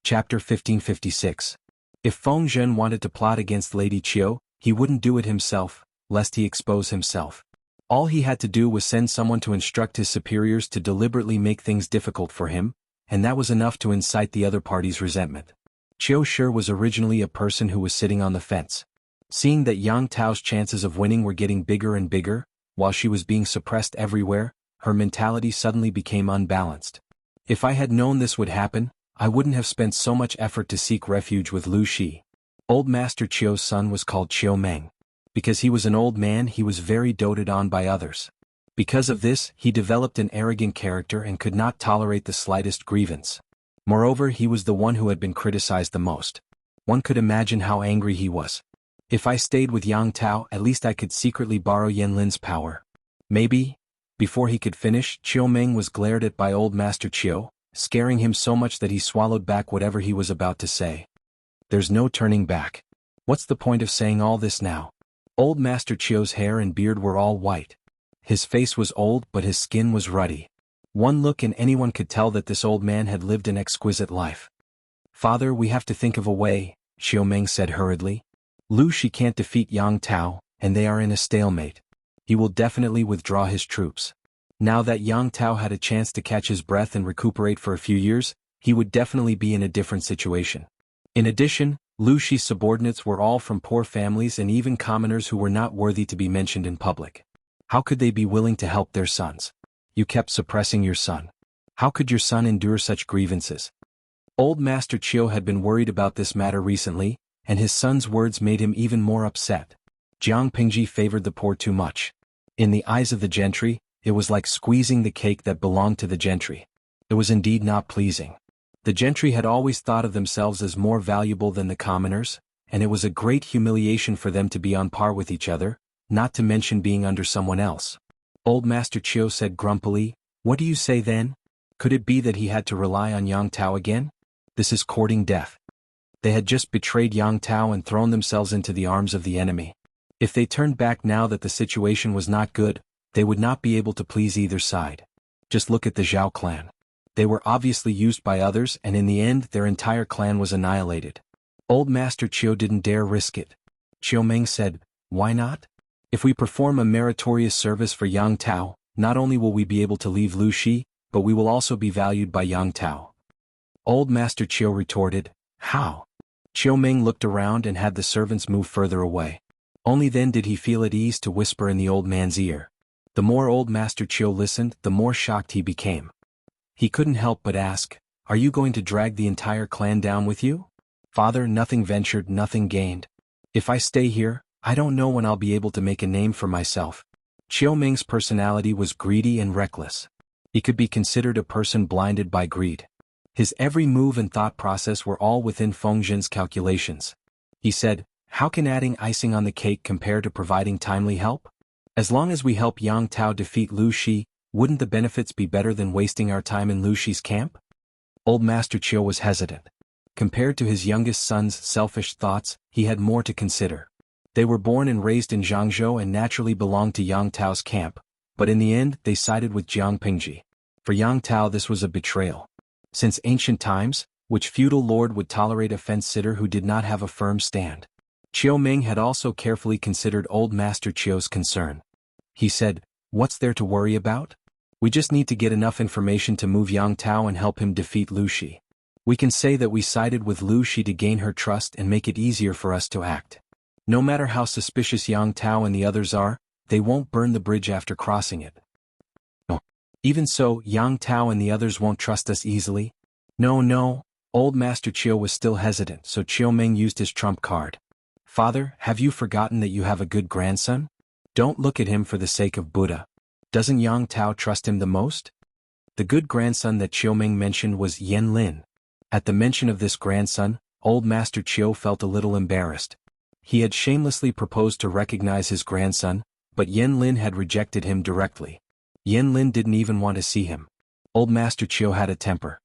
Chapter 1556. If Feng Zhen wanted to plot against Lady Qiu, he wouldn't do it himself, lest he expose himself. All he had to do was send someone to instruct his superiors to deliberately make things difficult for him, and that was enough to incite the other party's resentment. Qiu Shi was originally a person who was sitting on the fence. Seeing that Yang Tao's chances of winning were getting bigger and bigger, while she was being suppressed everywhere, her mentality suddenly became unbalanced. If I had known this would happen, I wouldn't have spent so much effort to seek refuge with Lu Shi. Old Master Qiu's son was called Qiu Meng. Because he was an old man, he was very doted on by others. Because of this, he developed an arrogant character and could not tolerate the slightest grievance. Moreover, he was the one who had been criticized the most. One could imagine how angry he was. If I stayed with Yang Tao, at least I could secretly borrow Yan Lin's power. Maybe. Before he could finish, Qiu Meng was glared at by Old Master Qiu, scaring him so much that he swallowed back whatever he was about to say. There's no turning back. What's the point of saying all this now? Old Master Qiu's hair and beard were all white. His face was old, but his skin was ruddy. One look and anyone could tell that this old man had lived an exquisite life. Father, we have to think of a way, Qiu Meng said hurriedly. Lu Shi can't defeat Yang Tao, and they are in a stalemate. He will definitely withdraw his troops. Now that Yang Tao had a chance to catch his breath and recuperate for a few years, he would definitely be in a different situation. In addition, Lu Shi's subordinates were all from poor families and even commoners who were not worthy to be mentioned in public. How could they be willing to help their sons? You kept suppressing your son. How could your son endure such grievances? Old Master Qiu had been worried about this matter recently, and his son's words made him even more upset. Jiang Pingji favored the poor too much. In the eyes of the gentry, it was like squeezing the cake that belonged to the gentry. It was indeed not pleasing. The gentry had always thought of themselves as more valuable than the commoners, and it was a great humiliation for them to be on par with each other, not to mention being under someone else. Old Master Qiu said grumpily, "What do you say then? Could it be that he had to rely on Yang Tao again? This is courting death." They had just betrayed Yang Tao and thrown themselves into the arms of the enemy. If they turned back now that the situation was not good, they would not be able to please either side. Just look at the Zhao clan. They were obviously used by others, and in the end their entire clan was annihilated. Old Master Qiu didn't dare risk it. Qiu Meng said, "Why not? If we perform a meritorious service for Yang Tao, not only will we be able to leave Lu Shi, but we will also be valued by Yang Tao." Old Master Qiu retorted, "How?" Qiu Meng looked around and had the servants move further away. Only then did he feel at ease to whisper in the old man's ear. The more Old Master Qiu listened, the more shocked he became. He couldn't help but ask, "Are you going to drag the entire clan down with you?" "Father, nothing ventured, nothing gained. If I stay here, I don't know when I'll be able to make a name for myself." Qiu Meng's personality was greedy and reckless. He could be considered a person blinded by greed. His every move and thought process were all within Feng Zhen's calculations. He said, "How can adding icing on the cake compare to providing timely help? As long as we help Yang Tao defeat Lu Shi, wouldn't the benefits be better than wasting our time in Lu Shi's camp?" Old Master Qiu was hesitant. Compared to his youngest son's selfish thoughts, he had more to consider. They were born and raised in Zhangzhou and naturally belonged to Yang Tao's camp, but in the end they sided with Jiang Pingji. For Yang Tao this was a betrayal. Since ancient times, which feudal lord would tolerate a fence-sitter who did not have a firm stand? Qiu Meng had also carefully considered Old Master Qiu's concern. He said, "What's there to worry about? We just need to get enough information to move Yang Tao and help him defeat Lu Shi. We can say that we sided with Lu Shi to gain her trust and make it easier for us to act. No matter how suspicious Yang Tao and the others are, they won't burn the bridge after crossing it. No. Even so, Yang Tao and the others won't trust us easily." No. Old Master Qiu was still hesitant, so Qiu Meng used his trump card. "Father, have you forgotten that you have a good grandson? Don't look at him for the sake of Buddha. Doesn't Yang Tao trust him the most?" The good grandson that Qiu Meng mentioned was Yan Lin. At the mention of this grandson, Old Master Qiu felt a little embarrassed. He had shamelessly proposed to recognize his grandson, but Yan Lin had rejected him directly. Yan Lin didn't even want to see him. Old Master Qiu had a temper.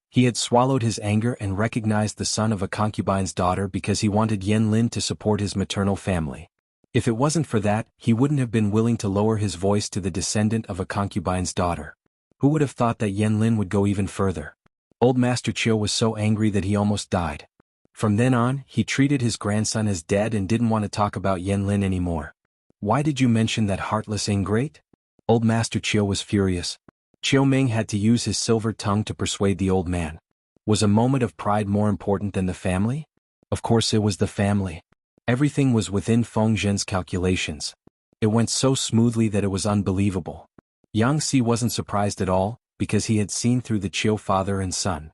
He had swallowed his anger and recognized the son of a concubine's daughter because he wanted Yan Lin to support his maternal family. If it wasn't for that, he wouldn't have been willing to lower his voice to the descendant of a concubine's daughter. Who would have thought that Yan Lin would go even further? Old Master Chiu was so angry that he almost died. From then on, he treated his grandson as dead and didn't want to talk about Yan Lin anymore. Why did you mention that heartless ingrate? Old Master Chiu was furious. Chiu Ming had to use his silver tongue to persuade the old man. Was a moment of pride more important than the family? Of course it was the family. Everything was within Feng Zhen's calculations. It went so smoothly that it was unbelievable. Yang Si wasn't surprised at all, because he had seen through the Chiu father and son.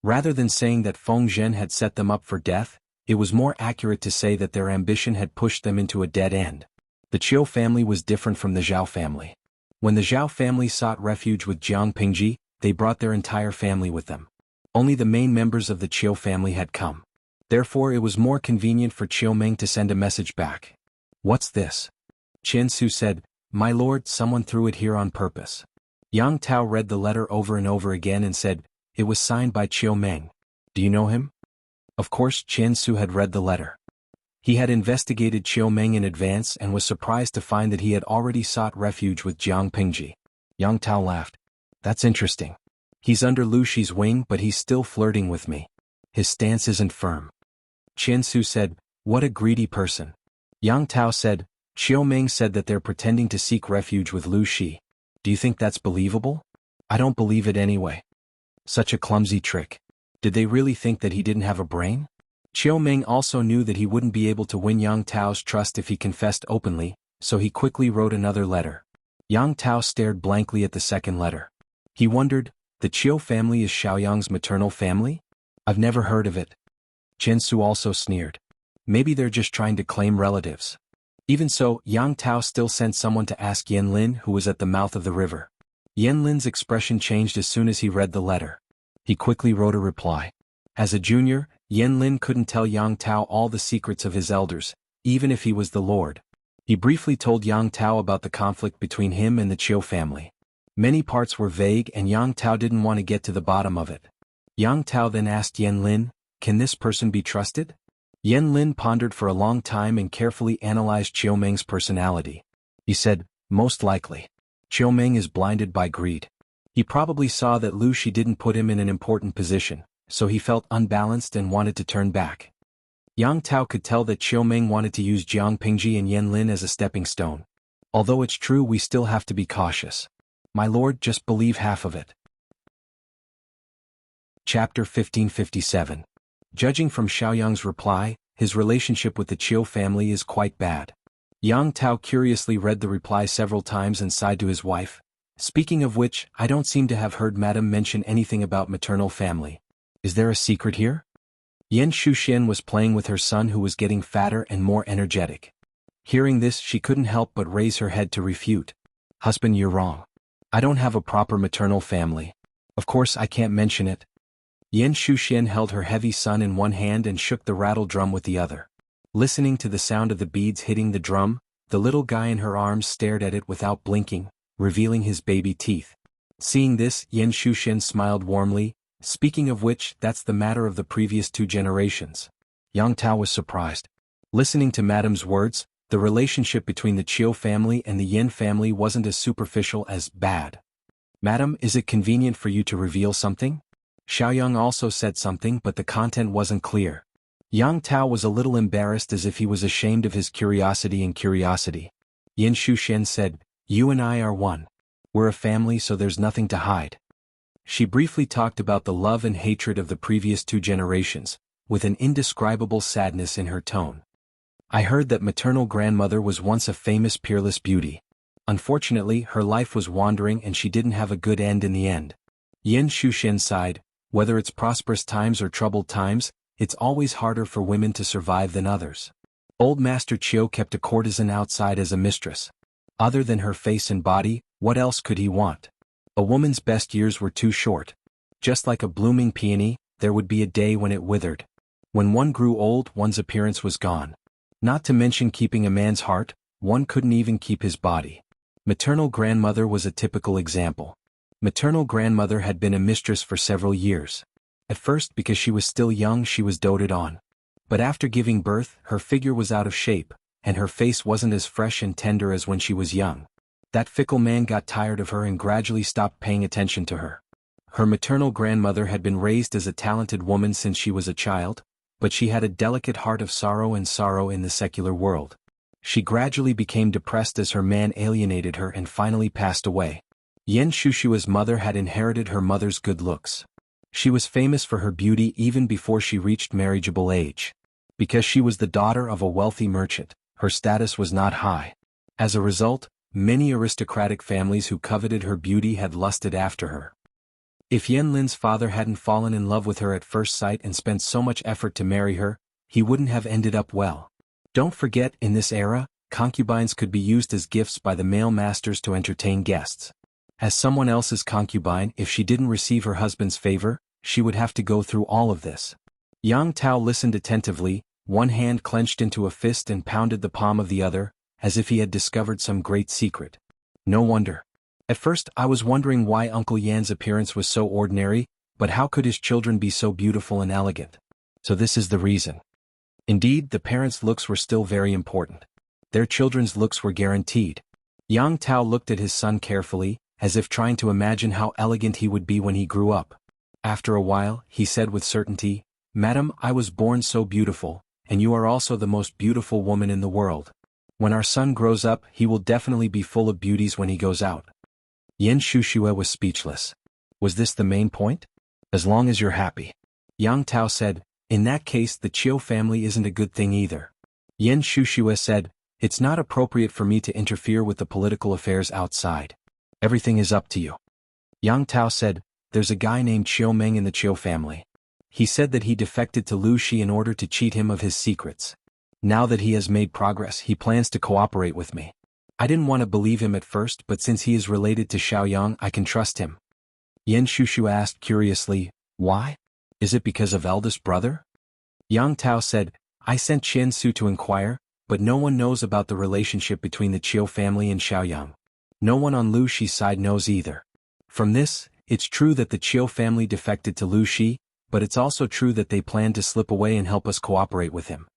Rather than saying that Feng Zhen had set them up for death, it was more accurate to say that their ambition had pushed them into a dead end. The Chiu family was different from the Zhao family. When the Zhao family sought refuge with Jiang Pingji, they brought their entire family with them. Only the main members of the Chiu family had come. Therefore it was more convenient for Chiu Ming to send a message back. What's this? Chen Su said, My lord, someone threw it here on purpose. Yang Tao read the letter over and over again and said, It was signed by Chiu Ming. Do you know him? Of course Chen Su had read the letter. He had investigated Chiu Ming in advance and was surprised to find that he had already sought refuge with Jiang Pingji. Yang Tao laughed. That's interesting. He's under Lu Shi's wing but he's still flirting with me. His stance isn't firm. Chen Su said, What a greedy person. Yang Tao said, Chiu Ming said that they're pretending to seek refuge with Lu Shi. Do you think that's believable? I don't believe it anyway. Such a clumsy trick. Did they really think that he didn't have a brain? Chiu Ming also knew that he wouldn't be able to win Yang Tao's trust if he confessed openly, so he quickly wrote another letter. Yang Tao stared blankly at the second letter. He wondered, the Chiu family is Xiaoyang's maternal family? I've never heard of it. Chen Su also sneered. Maybe they're just trying to claim relatives. Even so, Yang Tao still sent someone to ask Yan Lin who was at the mouth of the river. Yan Lin's expression changed as soon as he read the letter. He quickly wrote a reply. As a junior, Yan Lin couldn't tell Yang Tao all the secrets of his elders, even if he was the lord. He briefly told Yang Tao about the conflict between him and the Chiu family. Many parts were vague and Yang Tao didn't want to get to the bottom of it. Yang Tao then asked Yan Lin, Can this person be trusted? Yan Lin pondered for a long time and carefully analyzed Chiu Ming's personality. He said, Most likely. Chiu Ming is blinded by greed. He probably saw that Lu Shi didn't put him in an important position, so he felt unbalanced and wanted to turn back. Yang Tao could tell that Chiu Ming wanted to use Jiang Pingji and Yan Lin as a stepping stone. Although it's true we still have to be cautious. My lord, just believe half of it. Chapter 1557. Judging from Xiaoyang's reply, his relationship with the Chiu family is quite bad. Yang Tao curiously read the reply several times and sighed to his wife. Speaking of which, I don't seem to have heard Madame mention anything about maternal family. Is there a secret here? Yan Shuxian was playing with her son who was getting fatter and more energetic. Hearing this, she couldn't help but raise her head to refute. Husband, you're wrong. I don't have a proper maternal family. Of course I can't mention it. Yan Shuxian held her heavy son in one hand and shook the rattle drum with the other. Listening to the sound of the beads hitting the drum, the little guy in her arms stared at it without blinking, revealing his baby teeth. Seeing this, Yan Shuxian smiled warmly. Speaking of which, that's the matter of the previous 2 generations. Yang Tao was surprised. Listening to Madame's words, the relationship between the Chiu family and the Yin family wasn't as superficial as bad. Madame, is it convenient for you to reveal something? Xiaoyang also said something but the content wasn't clear. Yang Tao was a little embarrassed as if he was ashamed of his curiosity. Yan Shuxian said, You and I are one. We're a family so there's nothing to hide. She briefly talked about the love and hatred of the previous 2 generations, with an indescribable sadness in her tone. I heard that maternal grandmother was once a famous peerless beauty. Unfortunately, her life was wandering and she didn't have a good end in the end. Yan Shuxian sighed. Whether it's prosperous times or troubled times, it's always harder for women to survive than others. Old Master Chiu kept a courtesan outside as a mistress. Other than her face and body, what else could he want? A woman's best years were too short. Just like a blooming peony, there would be a day when it withered. When one grew old, one's appearance was gone. Not to mention keeping a man's heart, one couldn't even keep his body. Maternal grandmother was a typical example. Maternal grandmother had been a mistress for several years. At first, because she was still young, she was doted on. But after giving birth, her figure was out of shape, and her face wasn't as fresh and tender as when she was young. That fickle man got tired of her and gradually stopped paying attention to her. Her maternal grandmother had been raised as a talented woman since she was a child, but she had a delicate heart of sorrow and sorrow in the secular world. She gradually became depressed as her man alienated her and finally passed away. Yan Shushua's mother had inherited her mother's good looks. She was famous for her beauty even before she reached marriageable age. Because she was the daughter of a wealthy merchant, her status was not high. As a result, many aristocratic families who coveted her beauty had lusted after her. If Yan Lin's father hadn't fallen in love with her at first sight and spent so much effort to marry her, he wouldn't have ended up well. Don't forget, in this era, concubines could be used as gifts by the male masters to entertain guests. As someone else's concubine, if she didn't receive her husband's favor, she would have to go through all of this. Yang Tao listened attentively, one hand clenched into a fist and pounded the palm of the other, as if he had discovered some great secret. No wonder. At first I was wondering why Uncle Yan's appearance was so ordinary, but how could his children be so beautiful and elegant? So this is the reason. Indeed, the parents' looks were still very important. Their children's looks were guaranteed. Yang Tao looked at his son carefully, as if trying to imagine how elegant he would be when he grew up. After a while, he said with certainty, "Madam, I was born so beautiful, and you are also the most beautiful woman in the world. When our son grows up, he will definitely be full of beauties when he goes out." Yan Shushue was speechless. Was this the main point? As long as you're happy. Yang Tao said, "In that case the Chiu family isn't a good thing either." Yan Shushue said, "It's not appropriate for me to interfere with the political affairs outside. Everything is up to you." Yang Tao said, "There's a guy named Chiu Meng in the Chiu family. He said that he defected to Lu Shi in order to cheat him of his secrets. Now that he has made progress, he plans to cooperate with me. I didn't want to believe him at first, but since he is related to Xiaoyang, I can trust him." Yan Shushu asked curiously, "Why? Is it because of eldest brother?" Yang Tao said, "I sent Qian Su to inquire, but no one knows about the relationship between the Chiu family and Xiaoyang. No one on Lu Shi's side knows either. From this, it's true that the Chiu family defected to Lu Shi, but it's also true that they planned to slip away and help us cooperate with him.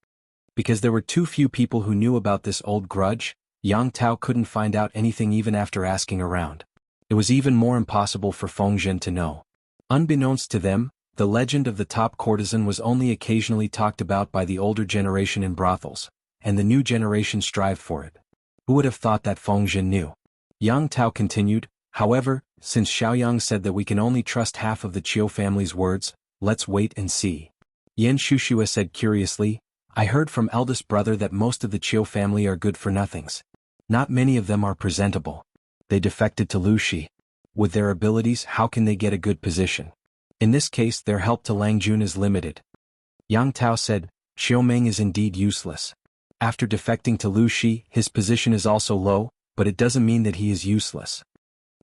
Because there were too few people who knew about this old grudge, Yang Tao couldn't find out anything even after asking around. It was even more impossible for Feng Zhen to know. Unbeknownst to them, the legend of the top courtesan was only occasionally talked about by the older generation in brothels, and the new generation strived for it. Who would have thought that Feng Zhen knew? Yang Tao continued, "However, since Xiaoyang said that we can only trust half of the Chiu family's words, let's wait and see." Yan Shushue said curiously, "I heard from eldest brother that most of the Chiu family are good for nothings. Not many of them are presentable. They defected to Lu Shi. With their abilities, how can they get a good position? In this case, their help to Lang Jun is limited." Yang Tao said, "Xiu Meng is indeed useless. After defecting to Lu Shi, his position is also low, but it doesn't mean that he is useless."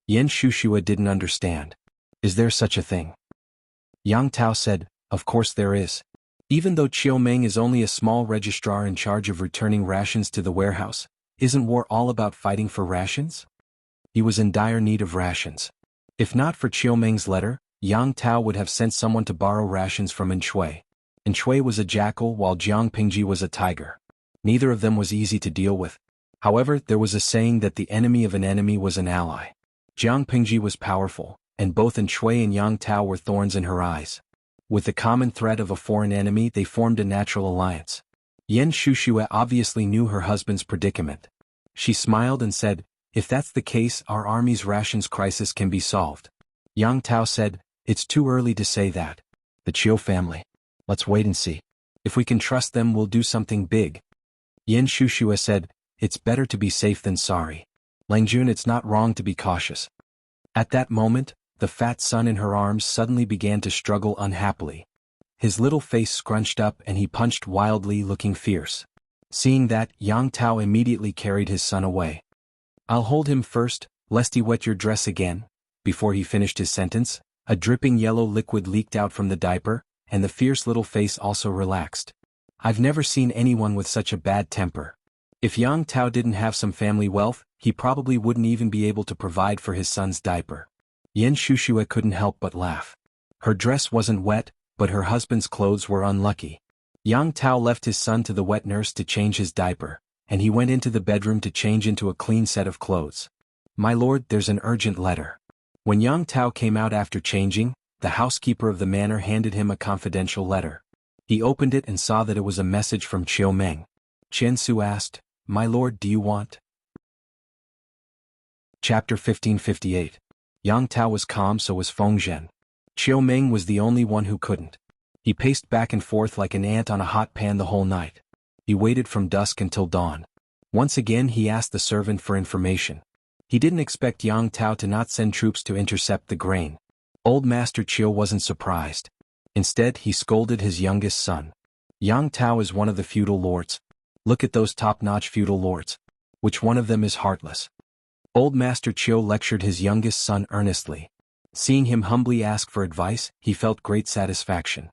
Yan Shushue didn't understand. "Is there such a thing?" Yang Tao said, "Of course there is. Even though Qiu Meng is only a small registrar in charge of returning rations to the warehouse, isn't war all about fighting for rations? He was in dire need of rations. If not for Qiu Meng's letter, Yang Tao would have sent someone to borrow rations from Nshui. Nshui was a jackal while Jiang Pingji was a tiger. Neither of them was easy to deal with. However, there was a saying that the enemy of an enemy was an ally. Jiang Pingji was powerful, and both Nshui and Yang Tao were thorns in her eyes. With the common threat of a foreign enemy, they formed a natural alliance. Yan Shushue obviously knew her husband's predicament. She smiled and said, "If that's the case, our army's rations crisis can be solved." Yang Tao said, "It's too early to say that. The Chiu family. Let's wait and see. If we can trust them, we'll do something big." Yan Shushue said, "It's better to be safe than sorry. Lang Jun, it's not wrong to be cautious." At that moment, the fat son in her arms suddenly began to struggle unhappily. His little face scrunched up and he punched wildly, looking fierce. Seeing that, Yang Tao immediately carried his son away. "I'll hold him first, lest he wet your dress again." Before he finished his sentence, a dripping yellow liquid leaked out from the diaper, and the fierce little face also relaxed. I've never seen anyone with such a bad temper. If Yang Tao didn't have some family wealth, he probably wouldn't even be able to provide for his son's diaper. Yan Shushue couldn't help but laugh. Her dress wasn't wet, but her husband's clothes were unlucky. Yang Tao left his son to the wet nurse to change his diaper, and he went into the bedroom to change into a clean set of clothes. "My lord, there's an urgent letter." When Yang Tao came out after changing, the housekeeper of the manor handed him a confidential letter. He opened it and saw that it was a message from Chiu Meng. Chen Su asked, "My lord, do you want?" Chapter 1558. Yang Tao was calm, so was Feng Zhen. Chiu Meng was the only one who couldn't. He paced back and forth like an ant on a hot pan the whole night. He waited from dusk until dawn. Once again he asked the servant for information. He didn't expect Yang Tao to not send troops to intercept the grain. Old Master Chiu wasn't surprised. Instead, he scolded his youngest son. "Yang Tao is one of the feudal lords. Look at those top-notch feudal lords. Which one of them is heartless?" Old Master Chiu lectured his youngest son earnestly. Seeing him humbly ask for advice, he felt great satisfaction.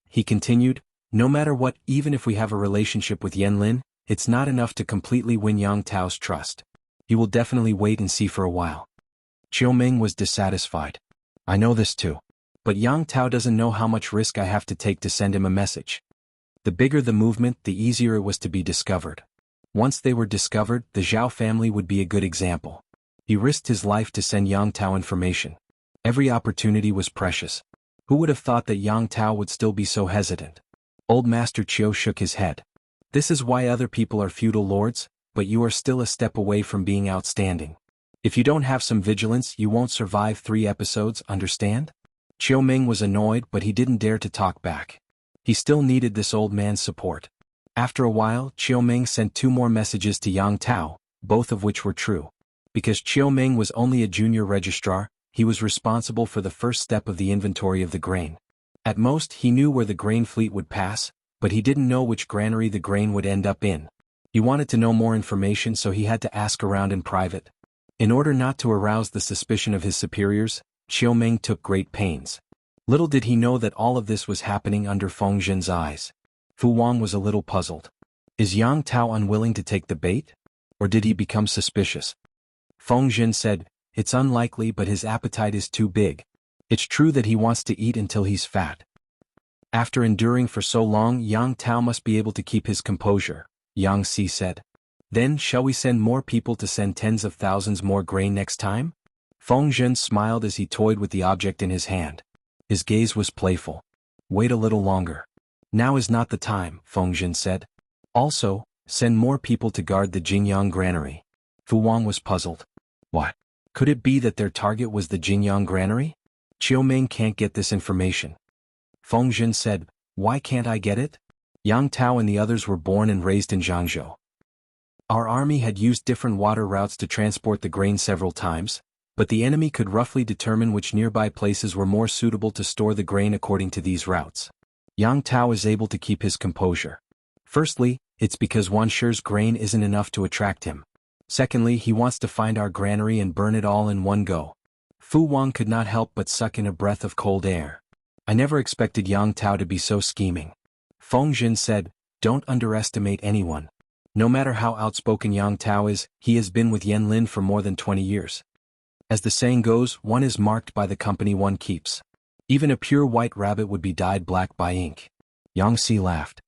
He continued, "No matter what, even if we have a relationship with Yanlin, it's not enough to completely win Yang Tao's trust. He will definitely wait and see for a while." Chiu Meng was dissatisfied. "I know this too. But Yang Tao doesn't know how much risk I have to take to send him a message." The bigger the movement, the easier it was to be discovered. Once they were discovered, the Zhao family would be a good example. He risked his life to send Yang Tao information. Every opportunity was precious. Who would have thought that Yang Tao would still be so hesitant? Old Master Chiu shook his head. "This is why other people are feudal lords, but you are still a step away from being outstanding. If you don't have some vigilance, you won't survive 3 episodes, understand?" Chiu Meng was annoyed, but he didn't dare to talk back. He still needed this old man's support. After a while, Chiu Meng sent 2 more messages to Yang Tao, both of which were true. Because Chiu Meng was only a junior registrar, he was responsible for the first step of the inventory of the grain. At most, he knew where the grain fleet would pass, but he didn't know which granary the grain would end up in. He wanted to know more information, so he had to ask around in private. In order not to arouse the suspicion of his superiors, Chiu Meng took great pains. Little did he know that all of this was happening under Feng Zhen's eyes. Fu Wang was a little puzzled. Is Yang Tao unwilling to take the bait? Or did he become suspicious? Feng Zhen said, "It's unlikely, but his appetite is too big. It's true that he wants to eat until he's fat." After enduring for so long, Yang Tao must be able to keep his composure, Yang Si said. "Then, shall we send more people to send tens of thousands more grain next time?" Feng Zhen smiled as he toyed with the object in his hand. His gaze was playful. "Wait a little longer. Now is not the time," Feng Zhen said. "Also, send more people to guard the Jingyang granary." Fu Wang was puzzled. What? Could it be that their target was the Jingyang granary? Chiu Meng can't get this information. Feng Zhen said, "Why can't I get it?" Yang Tao and the others were born and raised in Zhangzhou. Our army had used different water routes to transport the grain several times, but the enemy could roughly determine which nearby places were more suitable to store the grain according to these routes. Yang Tao is able to keep his composure. Firstly, it's because Wanshi's grain isn't enough to attract him. Secondly, he wants to find our granary and burn it all in one go. Fu Wang could not help but suck in a breath of cold air. I never expected Yang Tao to be so scheming. Feng Zhen said, "Don't underestimate anyone. No matter how outspoken Yang Tao is, he has been with Yanlin for more than 20 years. As the saying goes, one is marked by the company one keeps. Even a pure white rabbit would be dyed black by ink." Yang Si laughed.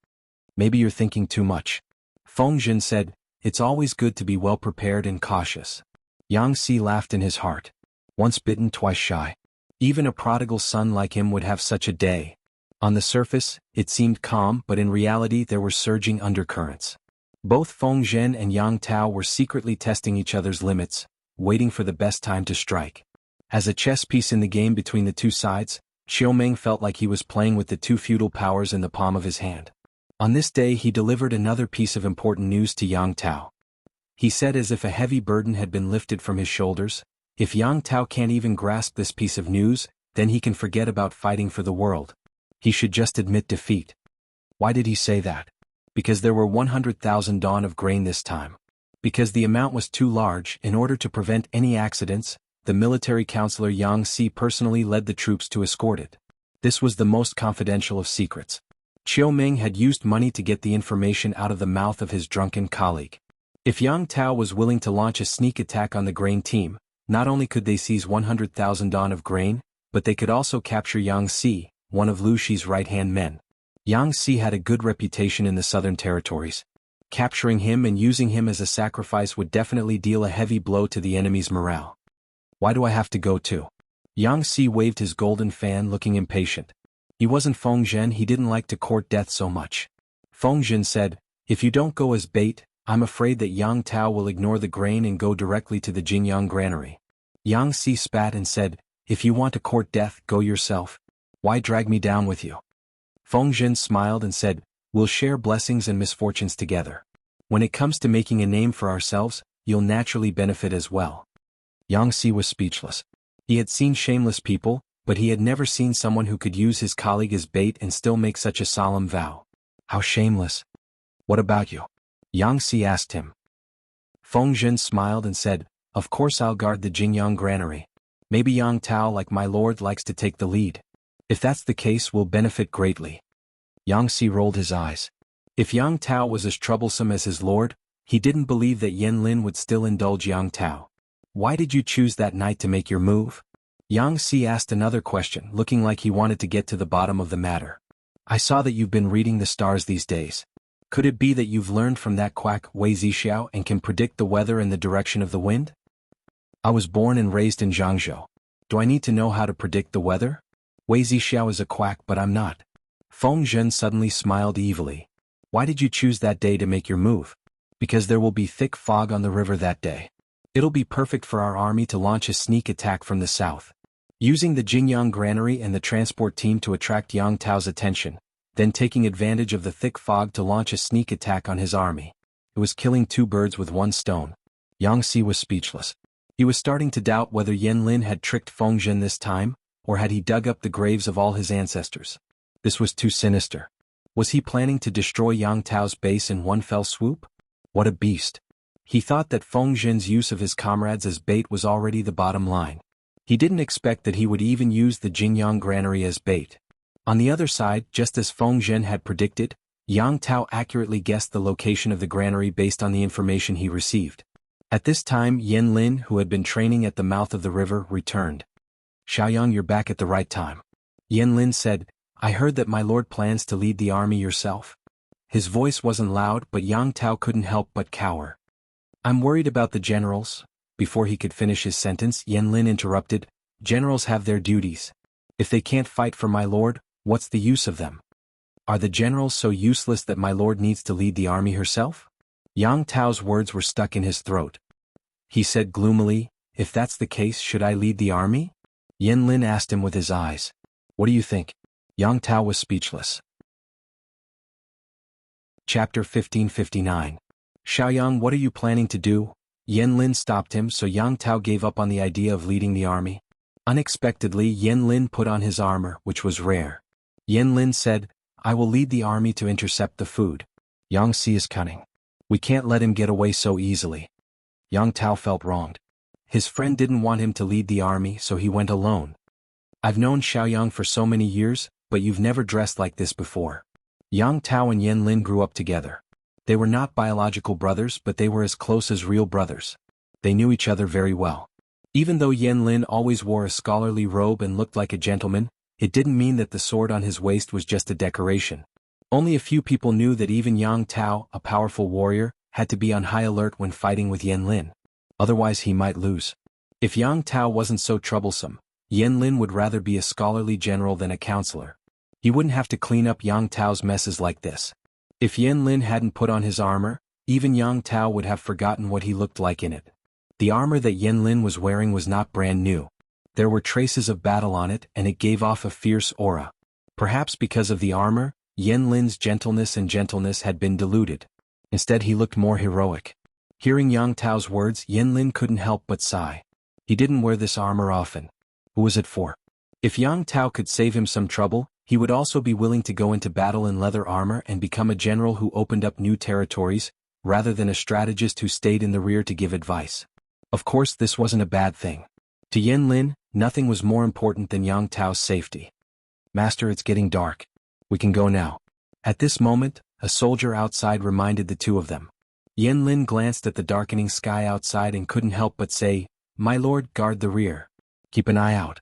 "Maybe you're thinking too much." Feng Zhen said, "It's always good to be well prepared and cautious." Yang Si laughed in his heart. Once bitten, twice shy. Even a prodigal son like him would have such a day. On the surface, it seemed calm, but in reality there were surging undercurrents. Both Feng Zhen and Yang Tao were secretly testing each other's limits, waiting for the best time to strike. As a chess piece in the game between the two sides, Chiu Meng felt like he was playing with the 2 feudal powers in the palm of his hand. On this day he delivered another piece of important news to Yang Tao. He said as if a heavy burden had been lifted from his shoulders, "If Yang Tao can't even grasp this piece of news, then he can forget about fighting for the world. He should just admit defeat." Why did he say that? Because there were 100,000 dawn of grain this time. Because the amount was too large. In order to prevent any accidents, the military counselor Yang Si personally led the troops to escort it. This was the most confidential of secrets. Chiu Meng had used money to get the information out of the mouth of his drunken colleague. If Yang Tao was willing to launch a sneak attack on the grain team, not only could they seize 100,000 dawn of grain, but they could also capture Yang Si, one of Lu Shi's right-hand men. Yang Si had a good reputation in the southern territories. Capturing him and using him as a sacrifice would definitely deal a heavy blow to the enemy's morale. Why do I have to go too? Yang Si waved his golden fan, looking impatient. He wasn't Feng Zhen, he didn't like to court death so much. Feng Zhen said, "If you don't go as bait, I'm afraid that Yang Tao will ignore the grain and go directly to the Jinyang granary." Yang Si spat and said, "If you want to court death, go yourself. Why drag me down with you?" Feng Zhen smiled and said, "We'll share blessings and misfortunes together. When it comes to making a name for ourselves, you'll naturally benefit as well." Yang Si was speechless. He had seen shameless people, but he had never seen someone who could use his colleague as bait and still make such a solemn vow. How shameless. "What about you?" Yang Si asked him. Feng Zhen smiled and said, "Of course I'll guard the Jinyang granary. Maybe Yang Tao, like my lord, likes to take the lead. If that's the case, we'll benefit greatly." Yang Si rolled his eyes. If Yang Tao was as troublesome as his lord, he didn't believe that Yen Lin would still indulge Yang Tao. "Why did you choose that night to make your move?" Yang Si asked another question, looking like he wanted to get to the bottom of the matter. "I saw that you've been reading the stars these days. Could it be that you've learned from that quack Wei Zixiao and can predict the weather and the direction of the wind?" "I was born and raised in Zhangzhou. Do I need to know how to predict the weather? Wei Zixiao is a quack, but I'm not." Feng Zhen suddenly smiled evilly. "Why did you choose that day to make your move?" "Because there will be thick fog on the river that day. It'll be perfect for our army to launch a sneak attack from the south. Using the Jinyang granary and the transport team to attract Yang Tao's attention, then taking advantage of the thick fog to launch a sneak attack on his army. It was killing two birds with one stone." Yang Si was speechless. He was starting to doubt whether Yen Lin had tricked Feng Zhen this time, or had he dug up the graves of all his ancestors. This was too sinister. Was he planning to destroy Yang Tao's base in one fell swoop? What a beast. He thought that Feng Zhen's use of his comrades as bait was already the bottom line. He didn't expect that he would even use the Jinyang granary as bait. On the other side, just as Feng Zhen had predicted, Yang Tao accurately guessed the location of the granary based on the information he received. At this time, Yen Lin, who had been training at the mouth of the river, returned. "Xiaoyang, you're back at the right time." Yen Lin said, "I heard that my lord plans to lead the army yourself." His voice wasn't loud, but Yang Tao couldn't help but cower. "I'm worried about the generals." Before he could finish his sentence, Yen Lin interrupted, "Generals have their duties. If they can't fight for my lord, what's the use of them? Are the generals so useless that my lord needs to lead the army herself?" Yang Tao's words were stuck in his throat. He said gloomily, "If that's the case, should I lead the army?" Yen Lin asked him with his eyes. "What do you think?" Yang Tao was speechless. Chapter 1559. "Xiaoyang, what are you planning to do?" Yen Lin stopped him, so Yang Tao gave up on the idea of leading the army. Unexpectedly, Yen Lin put on his armor, which was rare. Yen Lin said, "I will lead the army to intercept the food." Yang Si is cunning. We can't let him get away so easily. Yang Tao felt wronged. His friend didn't want him to lead the army, so he went alone. "I've known Xiaoyang for so many years, but you've never dressed like this before." Yang Tao and Yen Lin grew up together. They were not biological brothers, but they were as close as real brothers. They knew each other very well. Even though Yen Lin always wore a scholarly robe and looked like a gentleman, it didn't mean that the sword on his waist was just a decoration. Only a few people knew that even Yang Tao, a powerful warrior, had to be on high alert when fighting with Yen Lin. Otherwise he might lose. If Yang Tao wasn't so troublesome, Yen Lin would rather be a scholarly general than a counselor. He wouldn't have to clean up Yang Tao's messes like this. If Yen Lin hadn't put on his armor, even Yang Tao would have forgotten what he looked like in it. The armor that Yen Lin was wearing was not brand new. There were traces of battle on it, and it gave off a fierce aura. Perhaps because of the armor, Yen Lin's gentleness had been diluted. Instead he looked more heroic. Hearing Yang Tao's words, Yen Lin couldn't help but sigh. He didn't wear this armor often. Who was it for? If Yang Tao could save him some trouble, he would also be willing to go into battle in leather armor and become a general who opened up new territories, rather than a strategist who stayed in the rear to give advice. Of course, this wasn't a bad thing. To Yen Lin, nothing was more important than Yang Tao's safety. "Master, it's getting dark. We can go now." At this moment, a soldier outside reminded the two of them. Yen Lin glanced at the darkening sky outside and couldn't help but say, "My lord, guard the rear. Keep an eye out."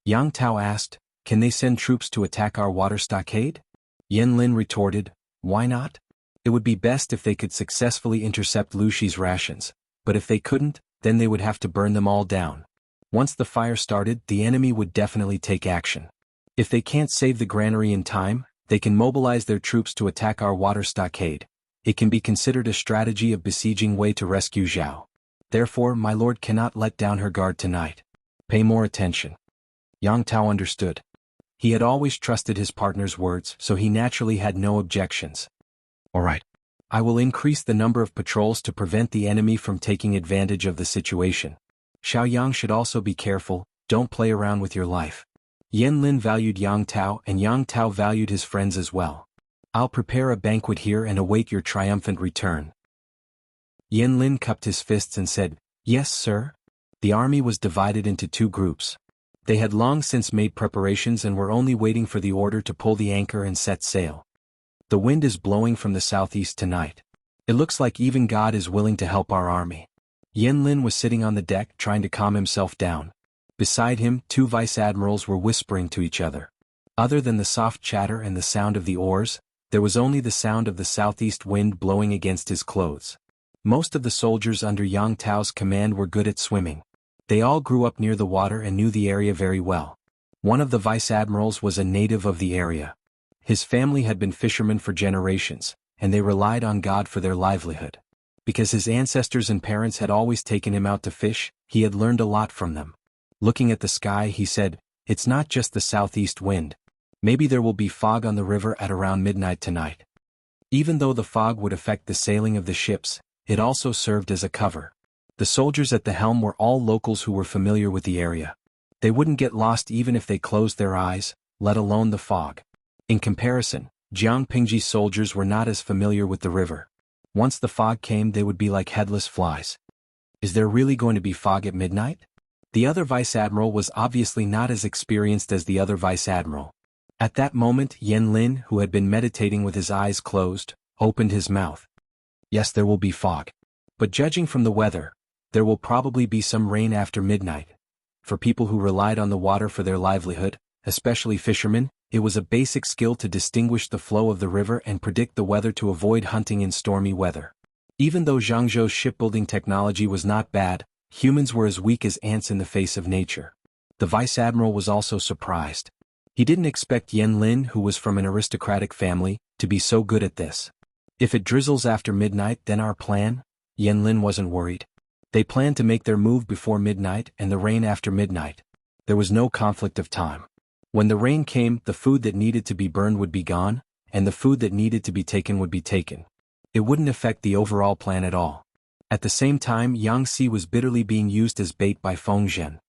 Yang Tao asked, "Can they send troops to attack our water stockade?" Yen Lin retorted, "Why not? It would be best if they could successfully intercept Lu Shi's rations, but if they couldn't, then they would have to burn them all down." Once the fire started, the enemy would definitely take action. If they can't save the granary in time, they can mobilize their troops to attack our water stockade. It can be considered a strategy of besieging Wei to rescue Zhao. Therefore, my lord cannot let down her guard tonight. Pay more attention. Yang Tao understood. He had always trusted his partner's words, so he naturally had no objections. All right. I will increase the number of patrols to prevent the enemy from taking advantage of the situation. Xiaoyang should also be careful, don't play around with your life. Yan Lin valued Yang Tao and Yang Tao valued his friends as well. I'll prepare a banquet here and await your triumphant return. Yan Lin cupped his fists and said, Yes, sir. The army was divided into two groups. They had long since made preparations and were only waiting for the order to pull the anchor and set sail. The wind is blowing from the southeast tonight. It looks like even God is willing to help our army. Yan Lin was sitting on the deck trying to calm himself down. Beside him, two vice-admirals were whispering to each other. Other than the soft chatter and the sound of the oars, there was only the sound of the southeast wind blowing against his clothes. Most of the soldiers under Yang Tao's command were good at swimming. They all grew up near the water and knew the area very well. One of the vice-admirals was a native of the area. His family had been fishermen for generations, and they relied on God for their livelihood. Because his ancestors and parents had always taken him out to fish, he had learned a lot from them. Looking at the sky, he said, It's not just the southeast wind. Maybe there will be fog on the river at around midnight tonight. Even though the fog would affect the sailing of the ships, it also served as a cover. The soldiers at the helm were all locals who were familiar with the area. They wouldn't get lost even if they closed their eyes, let alone the fog. In comparison, Jiang Pingji's soldiers were not as familiar with the river. Once the fog came, they would be like headless flies. Is there really going to be fog at midnight? The other vice-admiral was obviously not as experienced as the other vice-admiral. At that moment, Yan Lin, who had been meditating with his eyes closed, opened his mouth. Yes, there will be fog. But judging from the weather, there will probably be some rain after midnight. For people who relied on the water for their livelihood, especially fishermen, it was a basic skill to distinguish the flow of the river and predict the weather to avoid hunting in stormy weather. Even though Zhangzhou's shipbuilding technology was not bad, humans were as weak as ants in the face of nature. The vice-admiral was also surprised. He didn't expect Yan Lin, who was from an aristocratic family, to be so good at this. If it drizzles after midnight, then our plan? Yan Lin wasn't worried. They planned to make their move before midnight and the rain after midnight. There was no conflict of time. When the rain came, the food that needed to be burned would be gone, and the food that needed to be taken would be taken. It wouldn't affect the overall plan at all. At the same time, Yang Xi was bitterly being used as bait by Feng Zhen.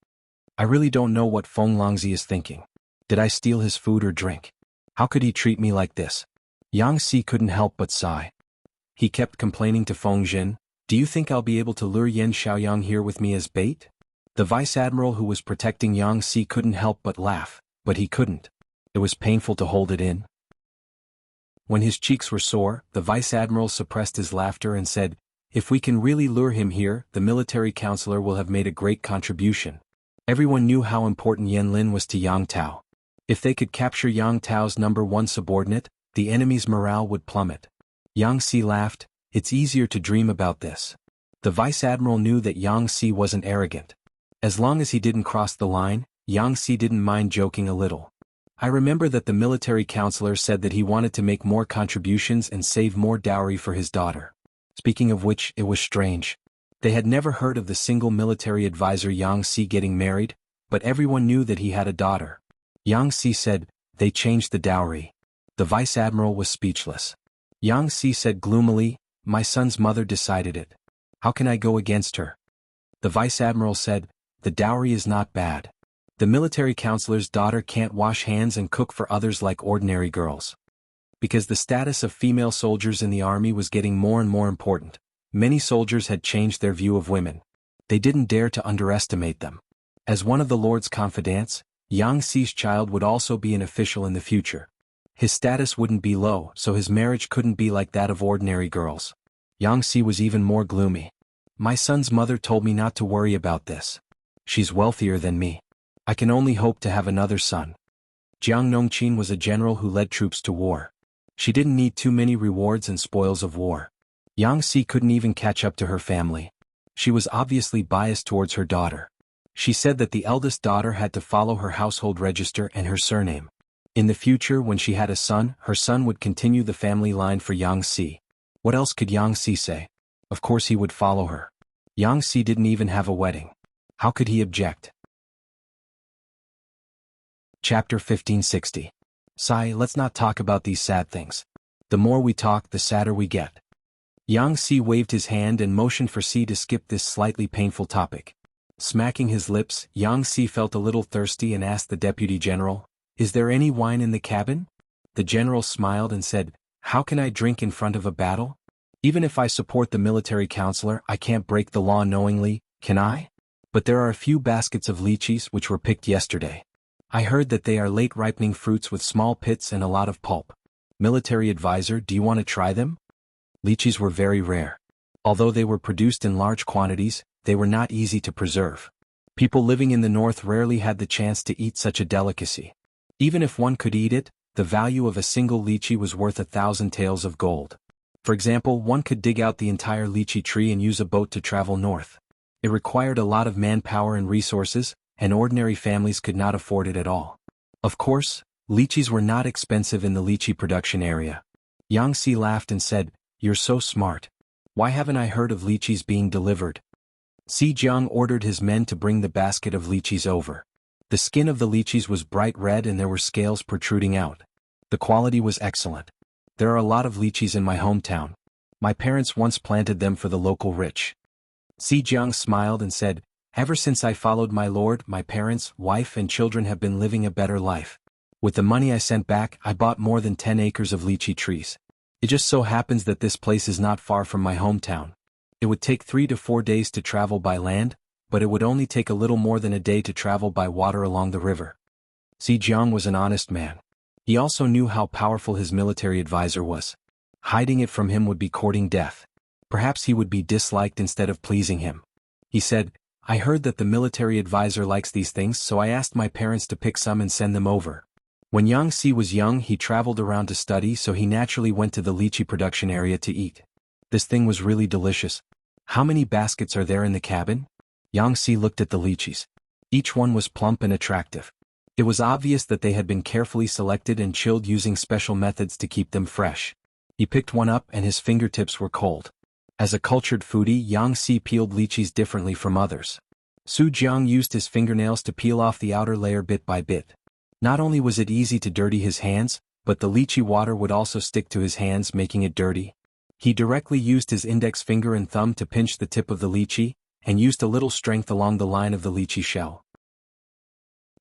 I really don't know what Feng Longzi is thinking. Did I steal his food or drink? How could he treat me like this? Yang Xi couldn't help but sigh. He kept complaining to Feng Zhen, Do you think I'll be able to lure Yan Xiaoyang here with me as bait? The vice-admiral who was protecting Yang Xi couldn't help but laugh. But he couldn't. It was painful to hold it in. When his cheeks were sore, the vice-admiral suppressed his laughter and said, If we can really lure him here, the military counselor will have made a great contribution. Everyone knew how important Yan Lin was to Yang Tao. If they could capture Yang Tao's #1 subordinate, the enemy's morale would plummet. Yang Xi laughed, It's easier to dream about this. The vice-admiral knew that Yang Xi wasn't arrogant. As long as he didn't cross the line, Yang Xi didn't mind joking a little. I remember that the military counselor said that he wanted to make more contributions and save more dowry for his daughter. Speaking of which, it was strange. They had never heard of the single military advisor Yang Xi getting married, but everyone knew that he had a daughter. Yang Xi said, They changed the dowry. The vice-admiral was speechless. Yang Xi said gloomily, My son's mother decided it. How can I go against her? The vice-admiral said, The dowry is not bad. The military counselor's daughter can't wash hands and cook for others like ordinary girls. Because the status of female soldiers in the army was getting more and more important, many soldiers had changed their view of women. They didn't dare to underestimate them. As one of the Lord's confidants, Yang Xi's child would also be an official in the future. His status wouldn't be low, so his marriage couldn't be like that of ordinary girls. Yang Xi was even more gloomy. My son's mother told me not to worry about this. She's wealthier than me. I can only hope to have another son. Jiang Nongqin was a general who led troops to war. She didn't need too many rewards and spoils of war. Yang Xi couldn't even catch up to her family. She was obviously biased towards her daughter. She said that the eldest daughter had to follow her household register and her surname. In the future, when she had a son, her son would continue the family line for Yang Si. What else could Yang Si say? Of course he would follow her. Yang Si didn't even have a wedding. How could he object? Chapter 1560. Sai, let's not talk about these sad things. The more we talk, the sadder we get. Yang Si waved his hand and motioned for Si to skip this slightly painful topic. Smacking his lips, Yang Si felt a little thirsty and asked the deputy general, "Is there any wine in the cabin?" The general smiled and said, "How can I drink in front of a battle? Even if I support the military counselor, I can't break the law knowingly, can I? But there are a few baskets of lychees which were picked yesterday. I heard that they are late-ripening fruits with small pits and a lot of pulp. Military advisor, do you want to try them?" Lychees were very rare. Although they were produced in large quantities, they were not easy to preserve. People living in the north rarely had the chance to eat such a delicacy. Even if one could eat it, the value of a single lychee was worth 1,000 taels of gold. For example, one could dig out the entire lychee tree and use a boat to travel north. It required a lot of manpower and resources, and ordinary families could not afford it at all. Of course, lychees were not expensive in the lychee production area. Yang Si laughed and said, "You're so smart. Why haven't I heard of lychees being delivered?" Si Jiang ordered his men to bring the basket of lychees over. The skin of the lychees was bright red and there were scales protruding out. The quality was excellent. There are a lot of lychees in my hometown. My parents once planted them for the local rich. Si Jiang smiled and said, "Ever since I followed my lord, my parents, wife and children have been living a better life. With the money I sent back, I bought more than 10 acres of lychee trees. It just so happens that this place is not far from my hometown. It would take 3 to 4 days to travel by land, but it would only take a little more than a day to travel by water along the river." Si Jiang was an honest man. He also knew how powerful his military advisor was. Hiding it from him would be courting death. Perhaps he would be disliked instead of pleasing him. He said, "I heard that the military advisor likes these things, so I asked my parents to pick some and send them over." When Yang Si was young, he traveled around to study, so he naturally went to the lychee production area to eat. This thing was really delicious. "How many baskets are there in the cabin?" Yang Si looked at the lychees. Each one was plump and attractive. It was obvious that they had been carefully selected and chilled using special methods to keep them fresh. He picked one up and his fingertips were cold. As a cultured foodie, Yang Si peeled lychees differently from others. Su Jiang used his fingernails to peel off the outer layer bit by bit. Not only was it easy to dirty his hands, but the lychee water would also stick to his hands, making it dirty. He directly used his index finger and thumb to pinch the tip of the lychee, and used a little strength along the line of the lychee shell.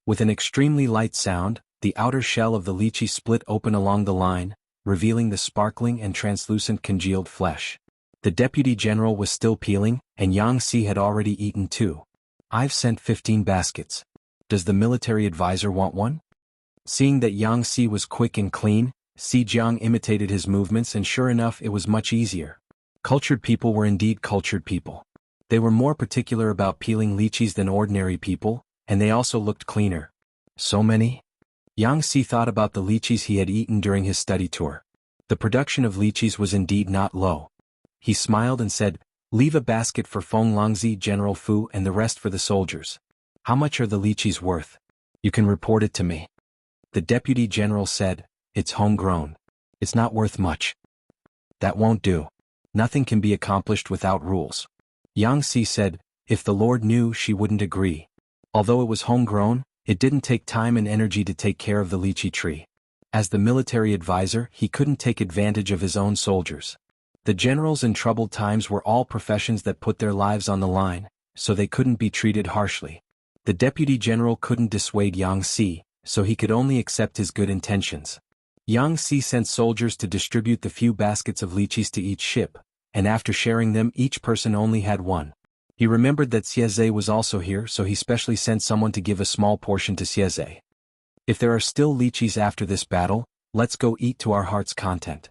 With an extremely light sound, the outer shell of the lychee split open along the line, revealing the sparkling and translucent congealed flesh. The deputy general was still peeling, and Yang Si had already eaten 2. "I've sent 15 baskets. Does the military advisor want one?" Seeing that Yang Si was quick and clean, Si Jiang imitated his movements, and sure enough, it was much easier. Cultured people were indeed cultured people. They were more particular about peeling lychees than ordinary people, and they also looked cleaner. So many? Yang Si thought about the lychees he had eaten during his study tour. The production of lychees was indeed not low. He smiled and said, "Leave a basket for Feng Longzi, General Fu, and the rest for the soldiers. How much are the lychees worth? You can report it to me." The deputy general said, "It's homegrown. It's not worth much." "That won't do. Nothing can be accomplished without rules." Yang Si said, "If the Lord knew, she wouldn't agree." Although it was homegrown, it didn't take time and energy to take care of the lychee tree. As the military advisor, he couldn't take advantage of his own soldiers. The generals in troubled times were all professions that put their lives on the line, so they couldn't be treated harshly. The deputy general couldn't dissuade Yang Si, so he could only accept his good intentions. Yang Si sent soldiers to distribute the few baskets of lychees to each ship, and after sharing them, each person only had one. He remembered that Xieze was also here, so he specially sent someone to give a small portion to Xieze. "If there are still lychees after this battle, let's go eat to our heart's content."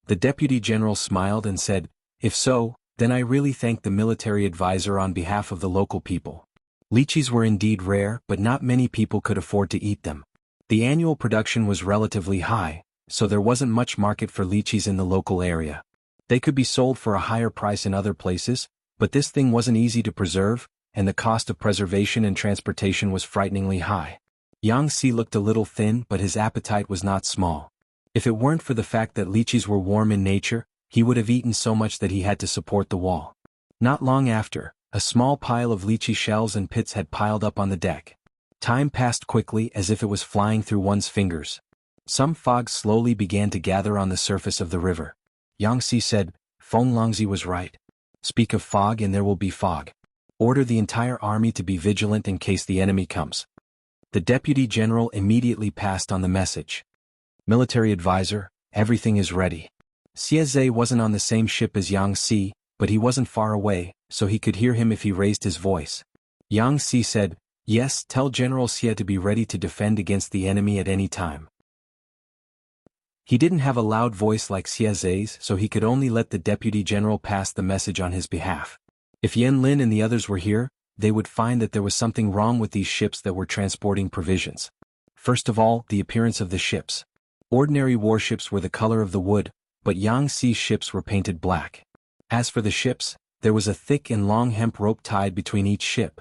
The deputy general smiled and said, "If so, then I really thank the military advisor on behalf of the local people." Lychees were indeed rare, but not many people could afford to eat them. The annual production was relatively high, so there wasn't much market for lychees in the local area. They could be sold for a higher price in other places, but this thing wasn't easy to preserve, and the cost of preservation and transportation was frighteningly high. Yang Si looked a little thin, but his appetite was not small. If it weren't for the fact that lychees were warm in nature, he would have eaten so much that he had to support the wall. Not long after, a small pile of lychee shells and pits had piled up on the deck. Time passed quickly as if it was flying through one's fingers. Some fog slowly began to gather on the surface of the river. Yang Si said, "Feng Longzi was right. Speak of fog and there will be fog. Order the entire army to be vigilant in case the enemy comes." The deputy general immediately passed on the message. "Military advisor, everything is ready." Xie wasn't on the same ship as Yang Si, but he wasn't far away, so he could hear him if he raised his voice. Yang Si said, "Yes, tell General Xie to be ready to defend against the enemy at any time." He didn't have a loud voice like Xie's, so he could only let the deputy general pass the message on his behalf. If Yan Lin and the others were here, they would find that there was something wrong with these ships that were transporting provisions. First of all, the appearance of the ships. Ordinary warships were the color of the wood, but Yang Si's ships were painted black. As for the ships, there was a thick and long hemp rope tied between each ship.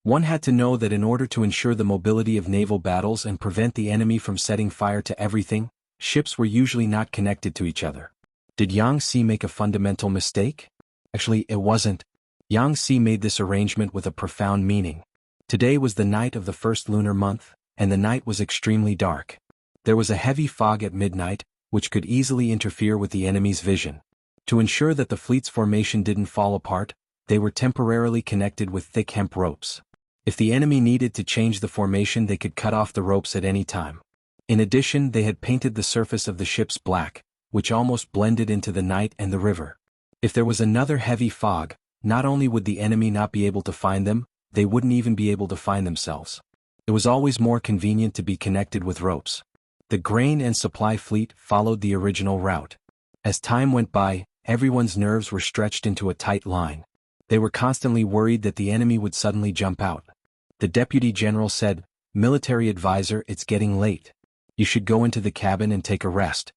One had to know that in order to ensure the mobility of naval battles and prevent the enemy from setting fire to everything, ships were usually not connected to each other. Did Yang Si make a fundamental mistake? Actually, it wasn't. Yang Si made this arrangement with a profound meaning. Today was the night of the first lunar month, and the night was extremely dark. There was a heavy fog at midnight, which could easily interfere with the enemy's vision. To ensure that the fleet's formation didn't fall apart, they were temporarily connected with thick hemp ropes. If the enemy needed to change the formation, they could cut off the ropes at any time. In addition, they had painted the surface of the ships black, which almost blended into the night and the river. If there was another heavy fog, not only would the enemy not be able to find them, they wouldn't even be able to find themselves. It was always more convenient to be connected with ropes. The grain and supply fleet followed the original route. As time went by, everyone's nerves were stretched into a tight line. They were constantly worried that the enemy would suddenly jump out. The deputy general said, "Military advisor, it's getting late. You should go into the cabin and take a rest.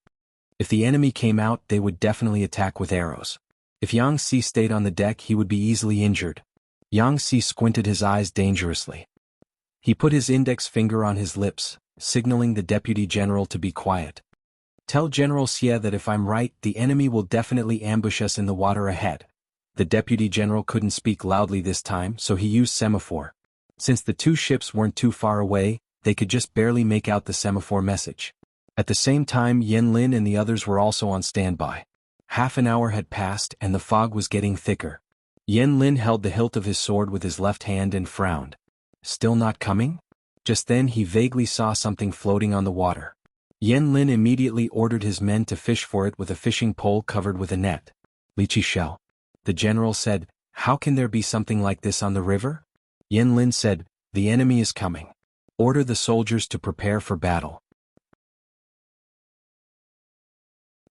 If the enemy came out, they would definitely attack with arrows. If Yang Si stayed on the deck, he would be easily injured." Yang Si squinted his eyes dangerously. He put his index finger on his lips, signaling the deputy general to be quiet. "Tell General Xie that if I'm right, the enemy will definitely ambush us in the water ahead." The deputy general couldn't speak loudly this time, so he used semaphore. Since the two ships weren't too far away, they could just barely make out the semaphore message. At the same time, Yan Lin and the others were also on standby. Half an hour had passed and the fog was getting thicker. Yan Lin held the hilt of his sword with his left hand and frowned. Still not coming? Just then he vaguely saw something floating on the water. Yan Lin immediately ordered his men to fish for it with a fishing pole covered with a net. "Lychee shell." The general said, "How can there be something like this on the river?" Yan Lin said, "The enemy is coming. Order the soldiers to prepare for battle."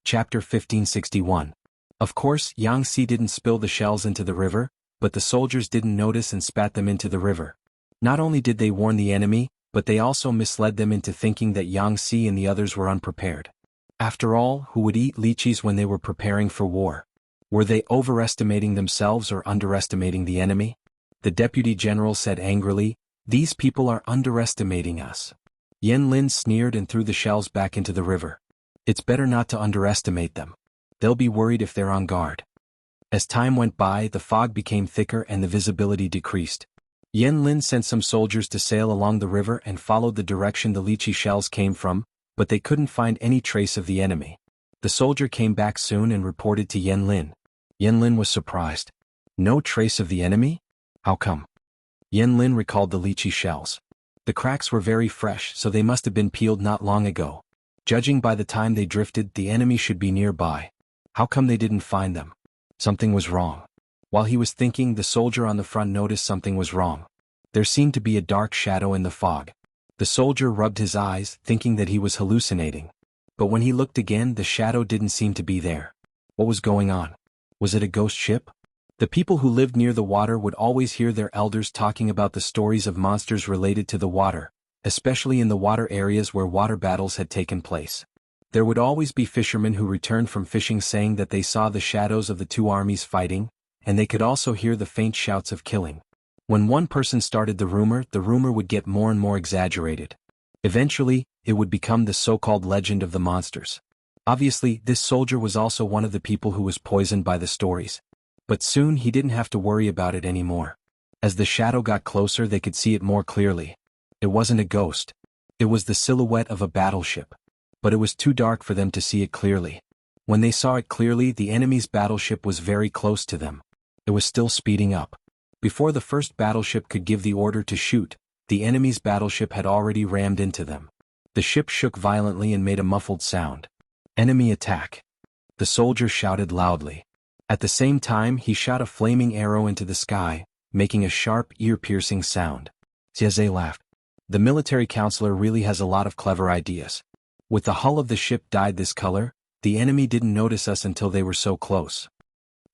Chapter 1561. Of course, Yang Si didn't spill the shells into the river, but the soldiers didn't notice and spat them into the river. Not only did they warn the enemy, but they also misled them into thinking that Yang Si and the others were unprepared. After all, who would eat lychees when they were preparing for war? Were they overestimating themselves or underestimating the enemy? The deputy general said angrily, "These people are underestimating us." Yan Lin sneered and threw the shells back into the river. "It's better not to underestimate them. They'll be worried if they're on guard." As time went by, the fog became thicker and the visibility decreased. Yan Lin sent some soldiers to sail along the river and followed the direction the lychee shells came from, but they couldn't find any trace of the enemy. The soldier came back soon and reported to Yan Lin. Yan Lin was surprised. "No trace of the enemy? How come?" Yan Lin recalled the lychee shells. The cracks were very fresh, so they must have been peeled not long ago. Judging by the time they drifted, the enemy should be nearby. How come they didn't find them? Something was wrong. While he was thinking, the soldier on the front noticed something was wrong. There seemed to be a dark shadow in the fog. The soldier rubbed his eyes, thinking that he was hallucinating. But when he looked again, the shadow didn't seem to be there. What was going on? Was it a ghost ship? The people who lived near the water would always hear their elders talking about the stories of monsters related to the water, especially in the water areas where water battles had taken place. There would always be fishermen who returned from fishing saying that they saw the shadows of the two armies fighting, and they could also hear the faint shouts of killing. When one person started the rumor would get more and more exaggerated. Eventually, it would become the so-called legend of the monsters. Obviously, this soldier was also one of the people who was poisoned by the stories. But soon he didn't have to worry about it anymore. As the shadow got closer, they could see it more clearly. It wasn't a ghost. It was the silhouette of a battleship. But it was too dark for them to see it clearly. When they saw it clearly, the enemy's battleship was very close to them. It was still speeding up. Before the first battleship could give the order to shoot, the enemy's battleship had already rammed into them. The ship shook violently and made a muffled sound. Enemy attack. The soldier shouted loudly. At the same time, he shot a flaming arrow into the sky, making a sharp, ear-piercing sound. Xieze laughed. The military counselor really has a lot of clever ideas. With the hull of the ship dyed this color, the enemy didn't notice us until they were so close.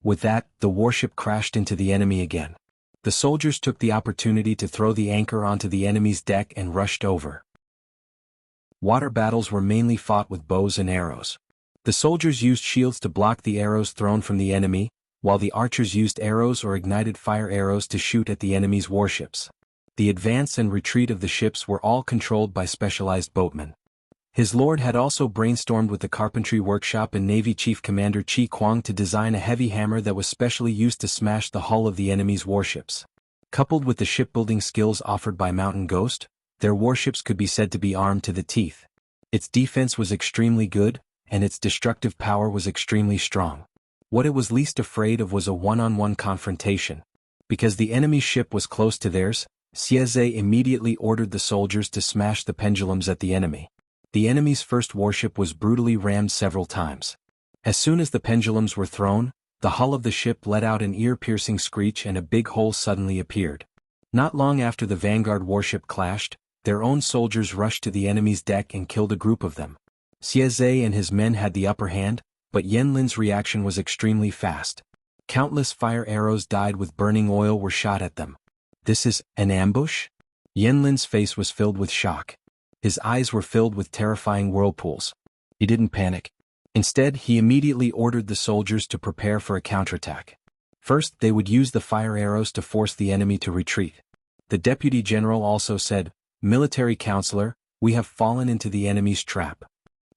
With that, the warship crashed into the enemy again. The soldiers took the opportunity to throw the anchor onto the enemy's deck and rushed over. Water battles were mainly fought with bows and arrows. The soldiers used shields to block the arrows thrown from the enemy, while the archers used arrows or ignited fire arrows to shoot at the enemy's warships. The advance and retreat of the ships were all controlled by specialized boatmen. His lord had also brainstormed with the carpentry workshop and Navy Chief Commander Chi Kuang to design a heavy hammer that was specially used to smash the hull of the enemy's warships. Coupled with the shipbuilding skills offered by Mountain Ghost, their warships could be said to be armed to the teeth. Its defense was extremely good, and its destructive power was extremely strong. What it was least afraid of was a one-on-one confrontation. Because the enemy's ship was close to theirs, Xieze immediately ordered the soldiers to smash the pendulums at the enemy. The enemy's first warship was brutally rammed several times. As soon as the pendulums were thrown, the hull of the ship let out an ear-piercing screech and a big hole suddenly appeared. Not long after the Vanguard warship clashed, their own soldiers rushed to the enemy's deck and killed a group of them. Xieze and his men had the upper hand, but Yanlin's reaction was extremely fast. Countless fire arrows dyed with burning oil were shot at them. This is an ambush? Yanlin's face was filled with shock. His eyes were filled with terrifying whirlpools. He didn't panic. Instead, he immediately ordered the soldiers to prepare for a counterattack. First, they would use the fire arrows to force the enemy to retreat. The deputy general also said, "Military counselor, we have fallen into the enemy's trap."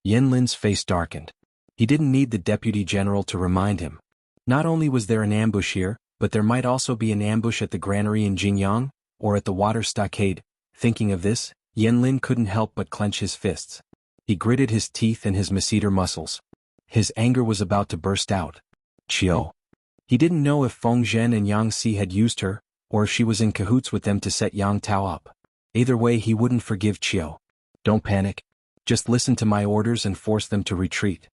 Yanlin's face darkened. He didn't need the deputy general to remind him. Not only was there an ambush here, but there might also be an ambush at the granary in Jingyang, or at the water stockade. Thinking of this, Yanlin couldn't help but clench his fists. He gritted his teeth and his masseter muscles. His anger was about to burst out. Chiao. He didn't know if Feng Zhen and Yang Si had used her, or if she was in cahoots with them to set Yang Tao up. Either way, he wouldn't forgive Chiao. Don't panic. Just listen to my orders and force them to retreat.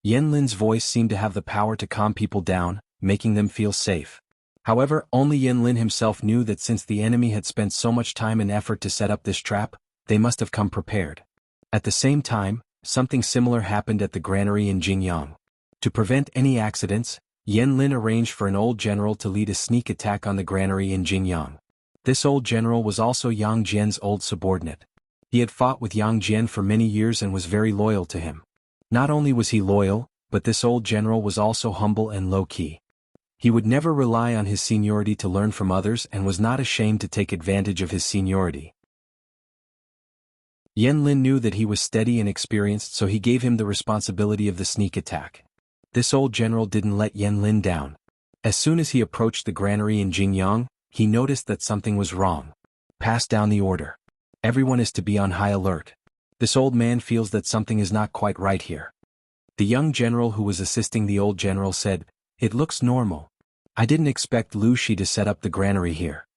Yanlin's voice seemed to have the power to calm people down, making them feel safe. However, only Yanlin himself knew that since the enemy had spent so much time and effort to set up this trap, they must have come prepared. At the same time, something similar happened at the granary in Jingyang. To prevent any accidents, Yanlin arranged for an old general to lead a sneak attack on the granary in Jingyang. This old general was also Yang Jian's old subordinate. He had fought with Yang Jian for many years and was very loyal to him. Not only was he loyal, but this old general was also humble and low-key. He would never rely on his seniority to learn from others and was not ashamed to take advantage of his seniority. Yanlin knew that he was steady and experienced, so he gave him the responsibility of the sneak attack. This old general didn't let Yanlin down. As soon as he approached the granary in Jingyang, he noticed that something was wrong. Pass down the order. Everyone is to be on high alert. This old man feels that something is not quite right here. The young general who was assisting the old general said, "It looks normal. I didn't expect Lu Shi to set up the granary here."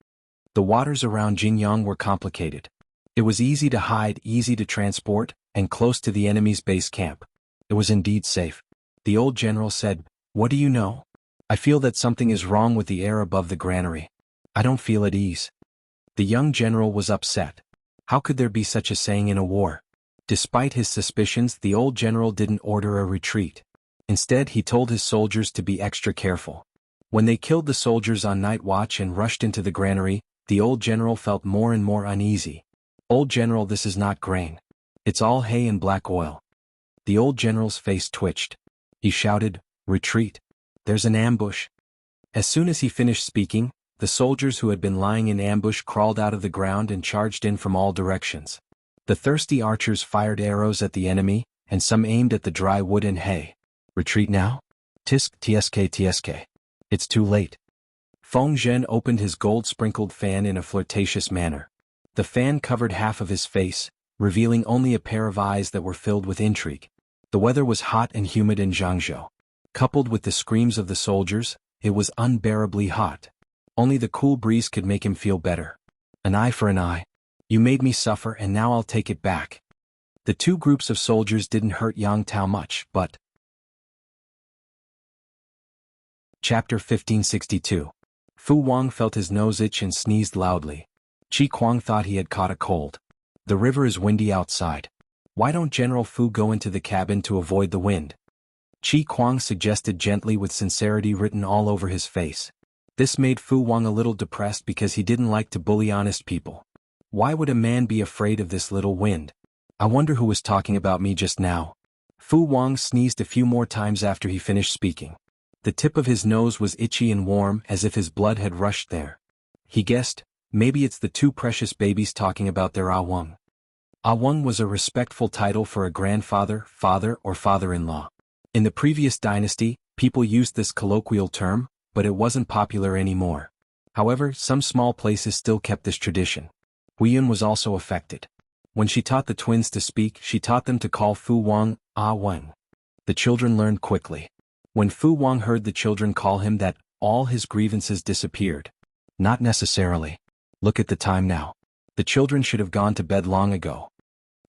The waters around Jingyang were complicated. It was easy to hide, easy to transport, and close to the enemy's base camp. It was indeed safe. The old general said, "What do you know? I feel that something is wrong with the air above the granary. I don't feel at ease." The young general was upset. How could there be such a saying in a war? Despite his suspicions, the old general didn't order a retreat. Instead, he told his soldiers to be extra careful. When they killed the soldiers on night watch and rushed into the granary, the old general felt more and more uneasy. "Old general, this is not grain. It's all hay and black oil." The old general's face twitched. He shouted, "Retreat! There's an ambush." As soon as he finished speaking, The soldiers who had been lying in ambush crawled out of the ground and charged in from all directions. The thirsty archers fired arrows at the enemy, and some aimed at the dry wood and hay. Retreat now? Tsk. It's too late. Feng Zhen opened his gold-sprinkled fan in a flirtatious manner. The fan covered half of his face, revealing only a pair of eyes that were filled with intrigue. The weather was hot and humid in Zhangzhou. Coupled with the screams of the soldiers, it was unbearably hot. Only the cool breeze could make him feel better. An eye for an eye. You made me suffer and now I'll take it back. The two groups of soldiers didn't hurt Yang Tao much, but... Chapter 1562. Fu Wang felt his nose itch and sneezed loudly. Qi Kuang thought he had caught a cold. The river is windy outside. Why don't General Fu go into the cabin to avoid the wind? Qi Kuang suggested gently with sincerity written all over his face. This made Fu Wang a little depressed because he didn't like to bully honest people. Why would a man be afraid of this little wind? I wonder who was talking about me just now. Fu Wang sneezed a few more times after he finished speaking. The tip of his nose was itchy and warm as if his blood had rushed there. He guessed, maybe it's the two precious babies talking about their Awang. Awang was a respectful title for a grandfather, father, or father-in-law. In the previous dynasty, people used this colloquial term, but it wasn't popular anymore. However, some small places still kept this tradition. Huiyun was also affected. When she taught the twins to speak, she taught them to call Fu Wang, Ah Wang. The children learned quickly. When Fu Wang heard the children call him that, all his grievances disappeared. Not necessarily. Look at the time now. The children should have gone to bed long ago.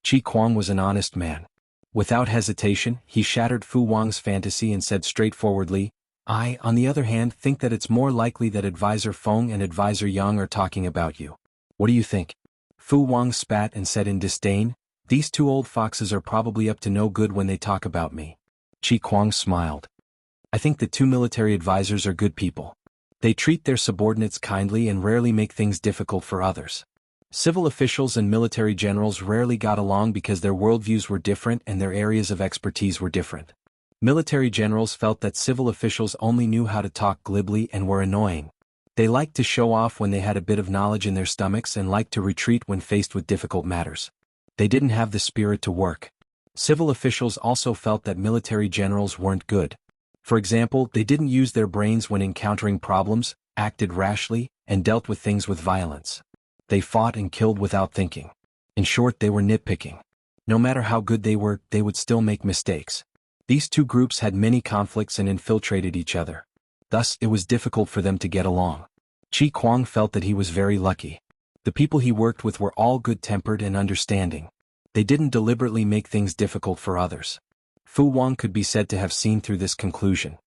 Qi Kuang was an honest man. Without hesitation, he shattered Fu Wang's fantasy and said straightforwardly, I, on the other hand, think that it's more likely that Advisor Feng and Advisor Yang are talking about you. What do you think? Fu Wang spat and said in disdain, these two old foxes are probably up to no good when they talk about me. Qi Kuang smiled. I think the two military advisors are good people. They treat their subordinates kindly and rarely make things difficult for others. Civil officials and military generals rarely got along because their worldviews were different and their areas of expertise were different. Military generals felt that civil officials only knew how to talk glibly and were annoying. They liked to show off when they had a bit of knowledge in their stomachs and liked to retreat when faced with difficult matters. They didn't have the spirit to work. Civil officials also felt that military generals weren't good. For example, they didn't use their brains when encountering problems, acted rashly, and dealt with things with violence. They fought and killed without thinking. In short, they were nitpicking. No matter how good they were, they would still make mistakes. These two groups had many conflicts and infiltrated each other. Thus, it was difficult for them to get along. Qi Kuang felt that he was very lucky. The people he worked with were all good-tempered and understanding. They didn't deliberately make things difficult for others. Fu Wang could be said to have seen through this conclusion.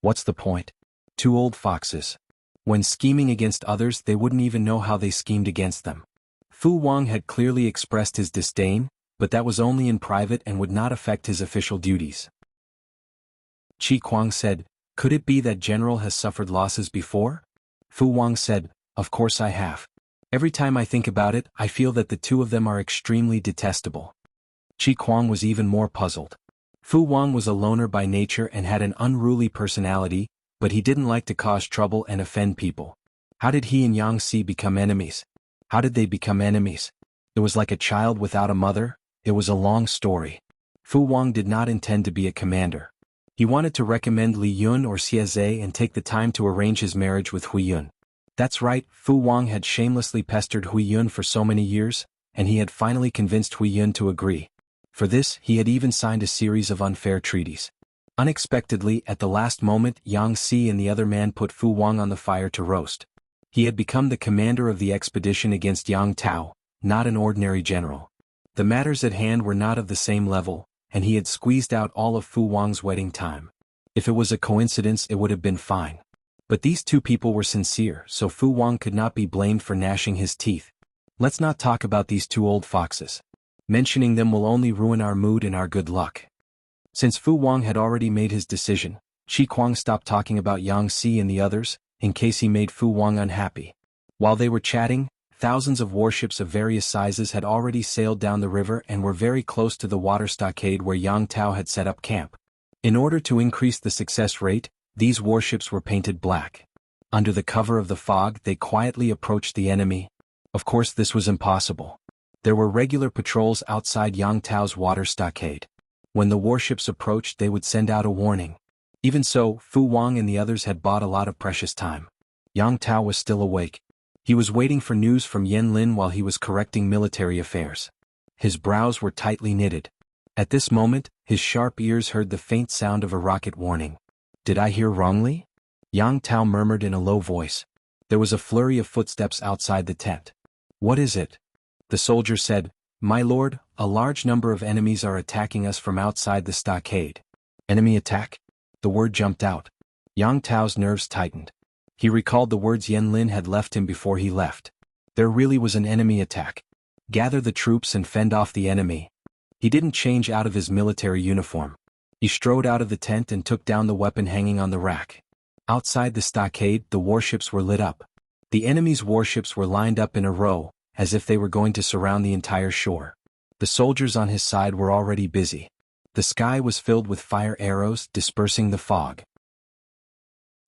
What's the point? Two old foxes. When scheming against others, they wouldn't even know how they schemed against them. Fu Wang had clearly expressed his disdain, but that was only in private and would not affect his official duties. Qi Kuang said, could it be that General has suffered losses before? Fu Wang said, of course I have. Every time I think about it, I feel that the two of them are extremely detestable. Qi Kuang was even more puzzled. Fu Wang was a loner by nature and had an unruly personality, but he didn't like to cause trouble and offend people. How did he and Yang Si become enemies? How did they become enemies? It was like a child without a mother. It was a long story. Fu Wang did not intend to be a commander. He wanted to recommend Li Yun or Xie Zhe and take the time to arrange his marriage with Huiyun. That's right, Fu Wang had shamelessly pestered Huiyun for so many years, and he had finally convinced Huiyun to agree. For this, he had even signed a series of unfair treaties. Unexpectedly, at the last moment, Yang Si and the other man put Fu Wang on the fire to roast. He had become the commander of the expedition against Yang Tao, not an ordinary general. The matters at hand were not of the same level, and he had squeezed out all of Fu Wang's wedding time. If it was a coincidence, it would have been fine. But these two people were sincere, so Fu Wang could not be blamed for gnashing his teeth. Let's not talk about these two old foxes. Mentioning them will only ruin our mood and our good luck. Since Fu Wang had already made his decision, Qi Kuang stopped talking about Yang Si and the others, in case he made Fu Wang unhappy. While they were chatting, thousands of warships of various sizes had already sailed down the river and were very close to the water stockade where Yang Tao had set up camp. In order to increase the success rate, these warships were painted black. Under the cover of the fog, they quietly approached the enemy. Of course, this was impossible. There were regular patrols outside Yang Tao's water stockade. When the warships approached, they would send out a warning. Even so, Fu Wang and the others had bought a lot of precious time. Yang Tao was still awake. He was waiting for news from Yan Lin while he was correcting military affairs. His brows were tightly knitted. At this moment, his sharp ears heard the faint sound of a rocket warning. Did I hear wrongly? Yang Tao murmured in a low voice. There was a flurry of footsteps outside the tent. What is it? The soldier said, My lord, a large number of enemies are attacking us from outside the stockade. Enemy attack? The word jumped out. Yang Tao's nerves tightened. He recalled the words Yan Lin had left him before he left. There really was an enemy attack. Gather the troops and fend off the enemy. He didn't change out of his military uniform. He strode out of the tent and took down the weapon hanging on the rack. Outside the stockade, the warships were lit up. The enemy's warships were lined up in a row, as if they were going to surround the entire shore. The soldiers on his side were already busy. The sky was filled with fire arrows, dispersing the fog.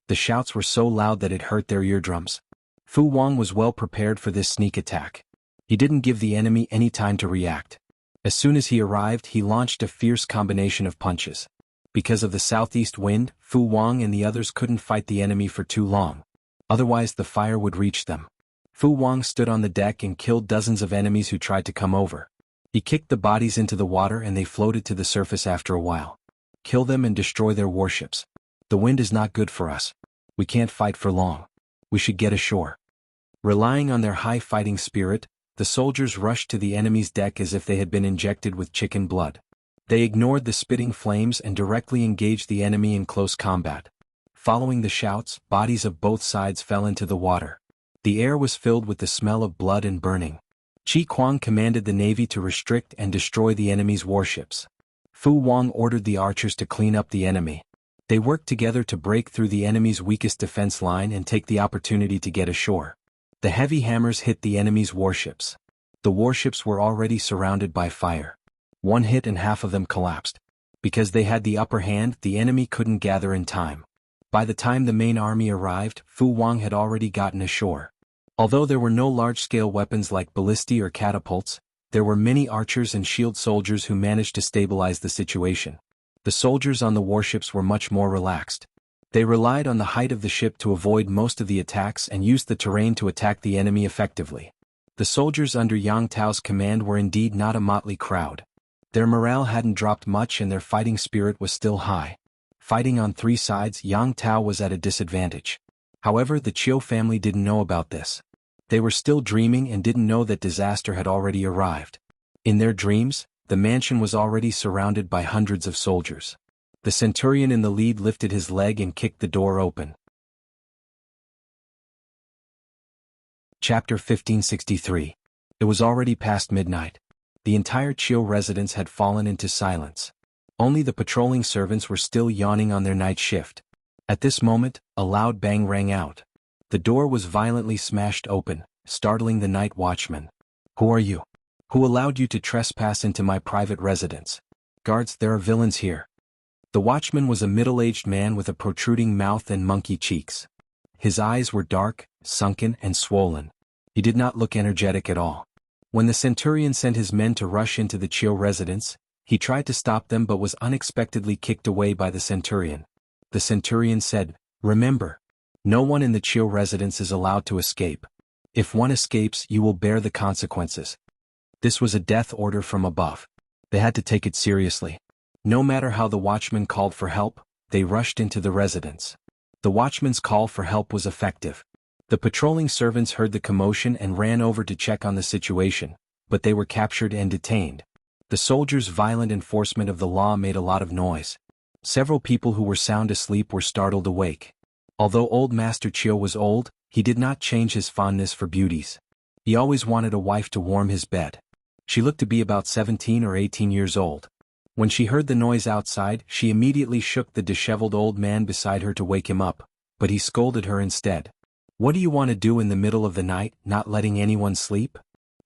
The shouts were so loud that it hurt their eardrums. Fu Wang was well prepared for this sneak attack. He didn't give the enemy any time to react. As soon as he arrived, he launched a fierce combination of punches. Because of the southeast wind, Fu Wang and the others couldn't fight the enemy for too long. Otherwise the fire would reach them. Fu Wang stood on the deck and killed dozens of enemies who tried to come over. He kicked the bodies into the water and they floated to the surface after a while. Kill them and destroy their warships. The wind is not good for us. We can't fight for long. We should get ashore. Relying on their high fighting spirit, the soldiers rushed to the enemy's deck as if they had been injected with chicken blood. They ignored the spitting flames and directly engaged the enemy in close combat. Following the shouts, bodies of both sides fell into the water. The air was filled with the smell of blood and burning. Qi Kuang commanded the navy to restrict and destroy the enemy's warships. Fu Wang ordered the archers to clean up the enemy. They worked together to break through the enemy's weakest defense line and take the opportunity to get ashore. The heavy hammers hit the enemy's warships. The warships were already surrounded by fire. One hit and half of them collapsed. Because they had the upper hand, the enemy couldn't gather in time. By the time the main army arrived, Fu Wang had already gotten ashore. Although there were no large-scale weapons like ballistae or catapults, there were many archers and shield soldiers who managed to stabilize the situation. The soldiers on the warships were much more relaxed. They relied on the height of the ship to avoid most of the attacks and used the terrain to attack the enemy effectively. The soldiers under Yang Tao's command were indeed not a motley crowd. Their morale hadn't dropped much and their fighting spirit was still high. Fighting on three sides, Yang Tao was at a disadvantage. However, the Chiu family didn't know about this. They were still dreaming and didn't know that disaster had already arrived. In their dreams, the mansion was already surrounded by hundreds of soldiers. The centurion in the lead lifted his leg and kicked the door open. Chapter 1563. It was already past midnight. The entire Chiu residence had fallen into silence. Only the patrolling servants were still yawning on their night shift. At this moment, a loud bang rang out. The door was violently smashed open, startling the night watchman. Who are you? Who allowed you to trespass into my private residence? Guards, there are villains here. The watchman was a middle-aged man with a protruding mouth and monkey cheeks. His eyes were dark, sunken, and swollen. He did not look energetic at all. When the centurion sent his men to rush into the Chiu residence, he tried to stop them but was unexpectedly kicked away by the centurion. The centurion said, "Remember, no one in the Chiu residence is allowed to escape. If one escapes, you will bear the consequences." This was a death order from above. They had to take it seriously. No matter how the watchman called for help, they rushed into the residence. The watchman's call for help was effective. The patrolling servants heard the commotion and ran over to check on the situation, but they were captured and detained. The soldiers' violent enforcement of the law made a lot of noise. Several people who were sound asleep were startled awake. Although old Master Chiu was old, he did not change his fondness for beauties. He always wanted a wife to warm his bed. She looked to be about 17 or 18 years old. When she heard the noise outside, she immediately shook the disheveled old man beside her to wake him up, but he scolded her instead. "What do you want to do in the middle of the night, not letting anyone sleep?"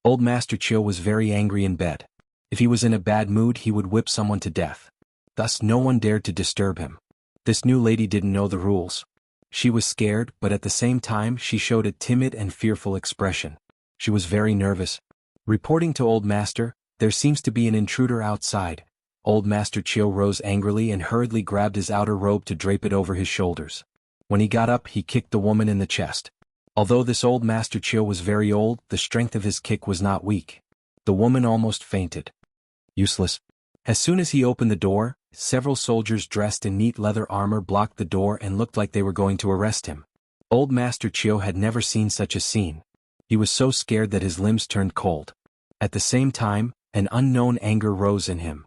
Old Master Chiu was very angry in bed. If he was in a bad mood, he would whip someone to death. Thus no one dared to disturb him. This new lady didn't know the rules. She was scared, but at the same time she showed a timid and fearful expression. She was very nervous. Reporting to Old Master, "There seems to be an intruder outside." Old Master Chiu rose angrily and hurriedly grabbed his outer robe to drape it over his shoulders. When he got up, he kicked the woman in the chest. Although this Old Master Chiu was very old, the strength of his kick was not weak. The woman almost fainted. Useless. As soon as he opened the door, several soldiers dressed in neat leather armor blocked the door and looked like they were going to arrest him. Old Master Chiu had never seen such a scene. He was so scared that his limbs turned cold. At the same time, an unknown anger rose in him.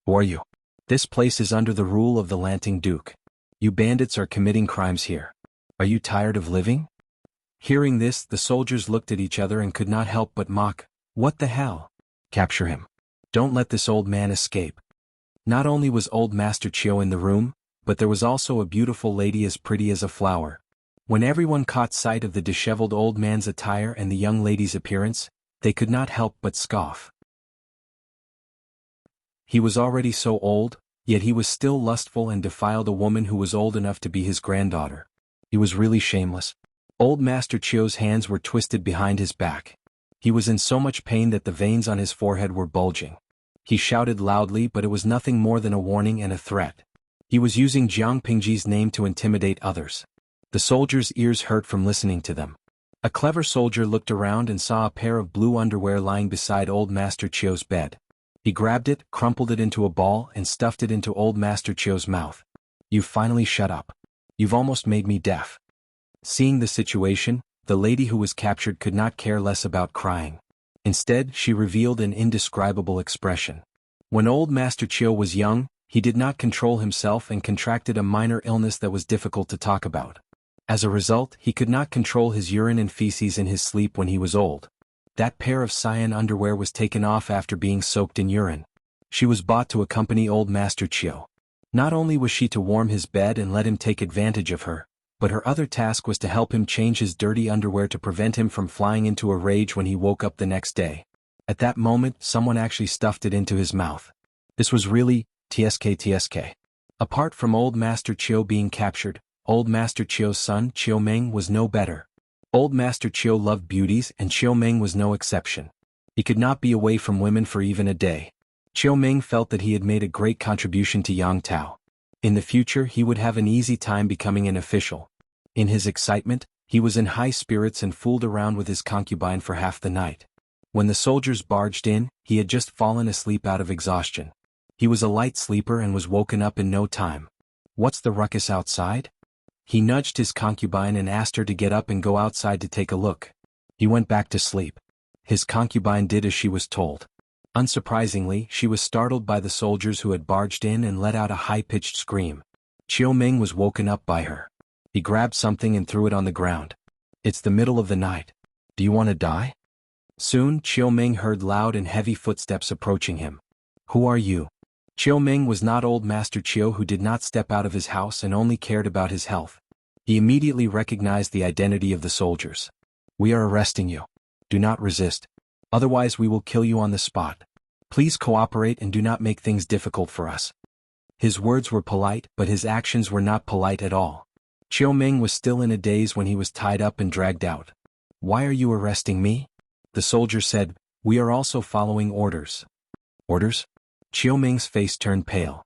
"Who are you? This place is under the rule of the Lanting Duke. You bandits are committing crimes here. Are you tired of living?" Hearing this, the soldiers looked at each other and could not help but mock. "What the hell? Capture him. Don't let this old man escape." Not only was Old Master Chiu in the room, but there was also a beautiful lady as pretty as a flower. When everyone caught sight of the disheveled old man's attire and the young lady's appearance, they could not help but scoff. He was already so old, yet he was still lustful and defiled a woman who was old enough to be his granddaughter. He was really shameless. Old Master Chiu's hands were twisted behind his back. He was in so much pain that the veins on his forehead were bulging. He shouted loudly, but it was nothing more than a warning and a threat. He was using Jiang Pingji's name to intimidate others. The soldiers' ears hurt from listening to them. A clever soldier looked around and saw a pair of blue underwear lying beside Old Master Chiu's bed. He grabbed it, crumpled it into a ball, and stuffed it into Old Master Chiu's mouth. "You've finally shut up. You've almost made me deaf." Seeing the situation, the lady who was captured could not care less about crying. Instead, she revealed an indescribable expression. When Old Master Chiu was young, he did not control himself and contracted a minor illness that was difficult to talk about. As a result, he could not control his urine and feces in his sleep when he was old. That pair of cyan underwear was taken off after being soaked in urine. She was bought to accompany Old Master Chiu. Not only was she to warm his bed and let him take advantage of her, but her other task was to help him change his dirty underwear to prevent him from flying into a rage when he woke up the next day. At that moment, someone actually stuffed it into his mouth. This was really TSK. Apart from Old Master Chiu being captured, Old Master Chiu's son, Chiu Meng, was no better. Old Master Chiu loved beauties, and Chiu Meng was no exception. He could not be away from women for even a day. Chiu Meng felt that he had made a great contribution to Yang Tao. In the future, he would have an easy time becoming an official. In his excitement, he was in high spirits and fooled around with his concubine for half the night. When the soldiers barged in, he had just fallen asleep out of exhaustion. He was a light sleeper and was woken up in no time. "What's the ruckus outside?" He nudged his concubine and asked her to get up and go outside to take a look. He went back to sleep. His concubine did as she was told. Unsurprisingly, she was startled by the soldiers who had barged in and let out a high-pitched scream. Chiu Meng was woken up by her. He grabbed something and threw it on the ground. "It's the middle of the night. Do you want to die?" Soon, Chiu Meng heard loud and heavy footsteps approaching him. "Who are you?" Chiu Meng was not Old Master Chiu, who did not step out of his house and only cared about his health. He immediately recognized the identity of the soldiers. "We are arresting you. Do not resist. Otherwise we will kill you on the spot. Please cooperate and do not make things difficult for us." His words were polite, but his actions were not polite at all. Chiu Meng was still in a daze when he was tied up and dragged out. "Why are you arresting me?" The soldier said, "We are also following orders." "Orders?" Chiu Meng's face turned pale.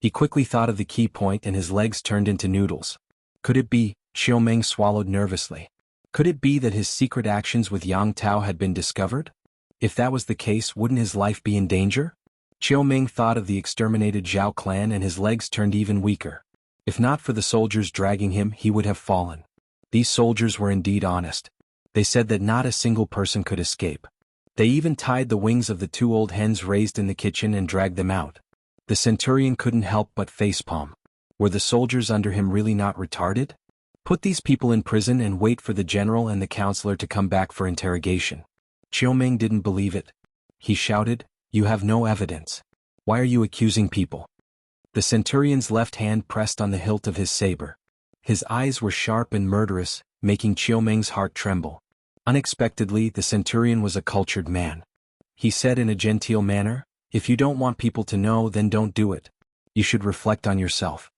He quickly thought of the key point and his legs turned into noodles. Could it be? Chiu Meng swallowed nervously. Could it be that his secret actions with Yang Tao had been discovered? If that was the case, wouldn't his life be in danger? Chiu Meng thought of the exterminated Zhao clan and his legs turned even weaker. If not for the soldiers dragging him, he would have fallen. These soldiers were indeed honest. They said that not a single person could escape. They even tied the wings of the two old hens raised in the kitchen and dragged them out. The centurion couldn't help but facepalm. Were the soldiers under him really not retarded? Put these people in prison and wait for the general and the counselor to come back for interrogation. Chiu Meng didn't believe it. He shouted, "You have no evidence. Why are you accusing people?" The centurion's left hand pressed on the hilt of his saber. His eyes were sharp and murderous, making Chiu Meng's heart tremble. Unexpectedly, the centurion was a cultured man. He said in a genteel manner, "If you don't want people to know, then don't do it. You should reflect on yourself."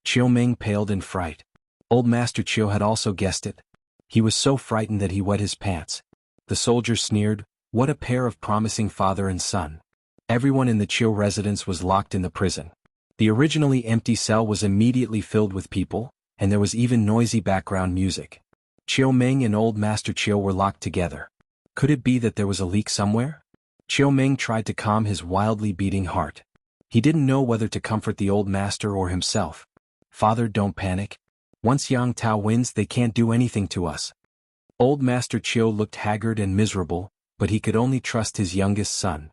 Chiu Ming paled in fright. Old Master Chiu had also guessed it. He was so frightened that he wet his pants. The soldier sneered, "What a pair of promising father and son." Everyone in the Chiu residence was locked in the prison. The originally empty cell was immediately filled with people, and there was even noisy background music. Chiu Ming and Old Master Chiu were locked together. Could it be that there was a leak somewhere? Chiu Ming tried to calm his wildly beating heart. He didn't know whether to comfort the old master or himself. "Father, don't panic. Once Yang Tao wins, they can't do anything to us." Old Master Chiu looked haggard and miserable, but he could only trust his youngest son.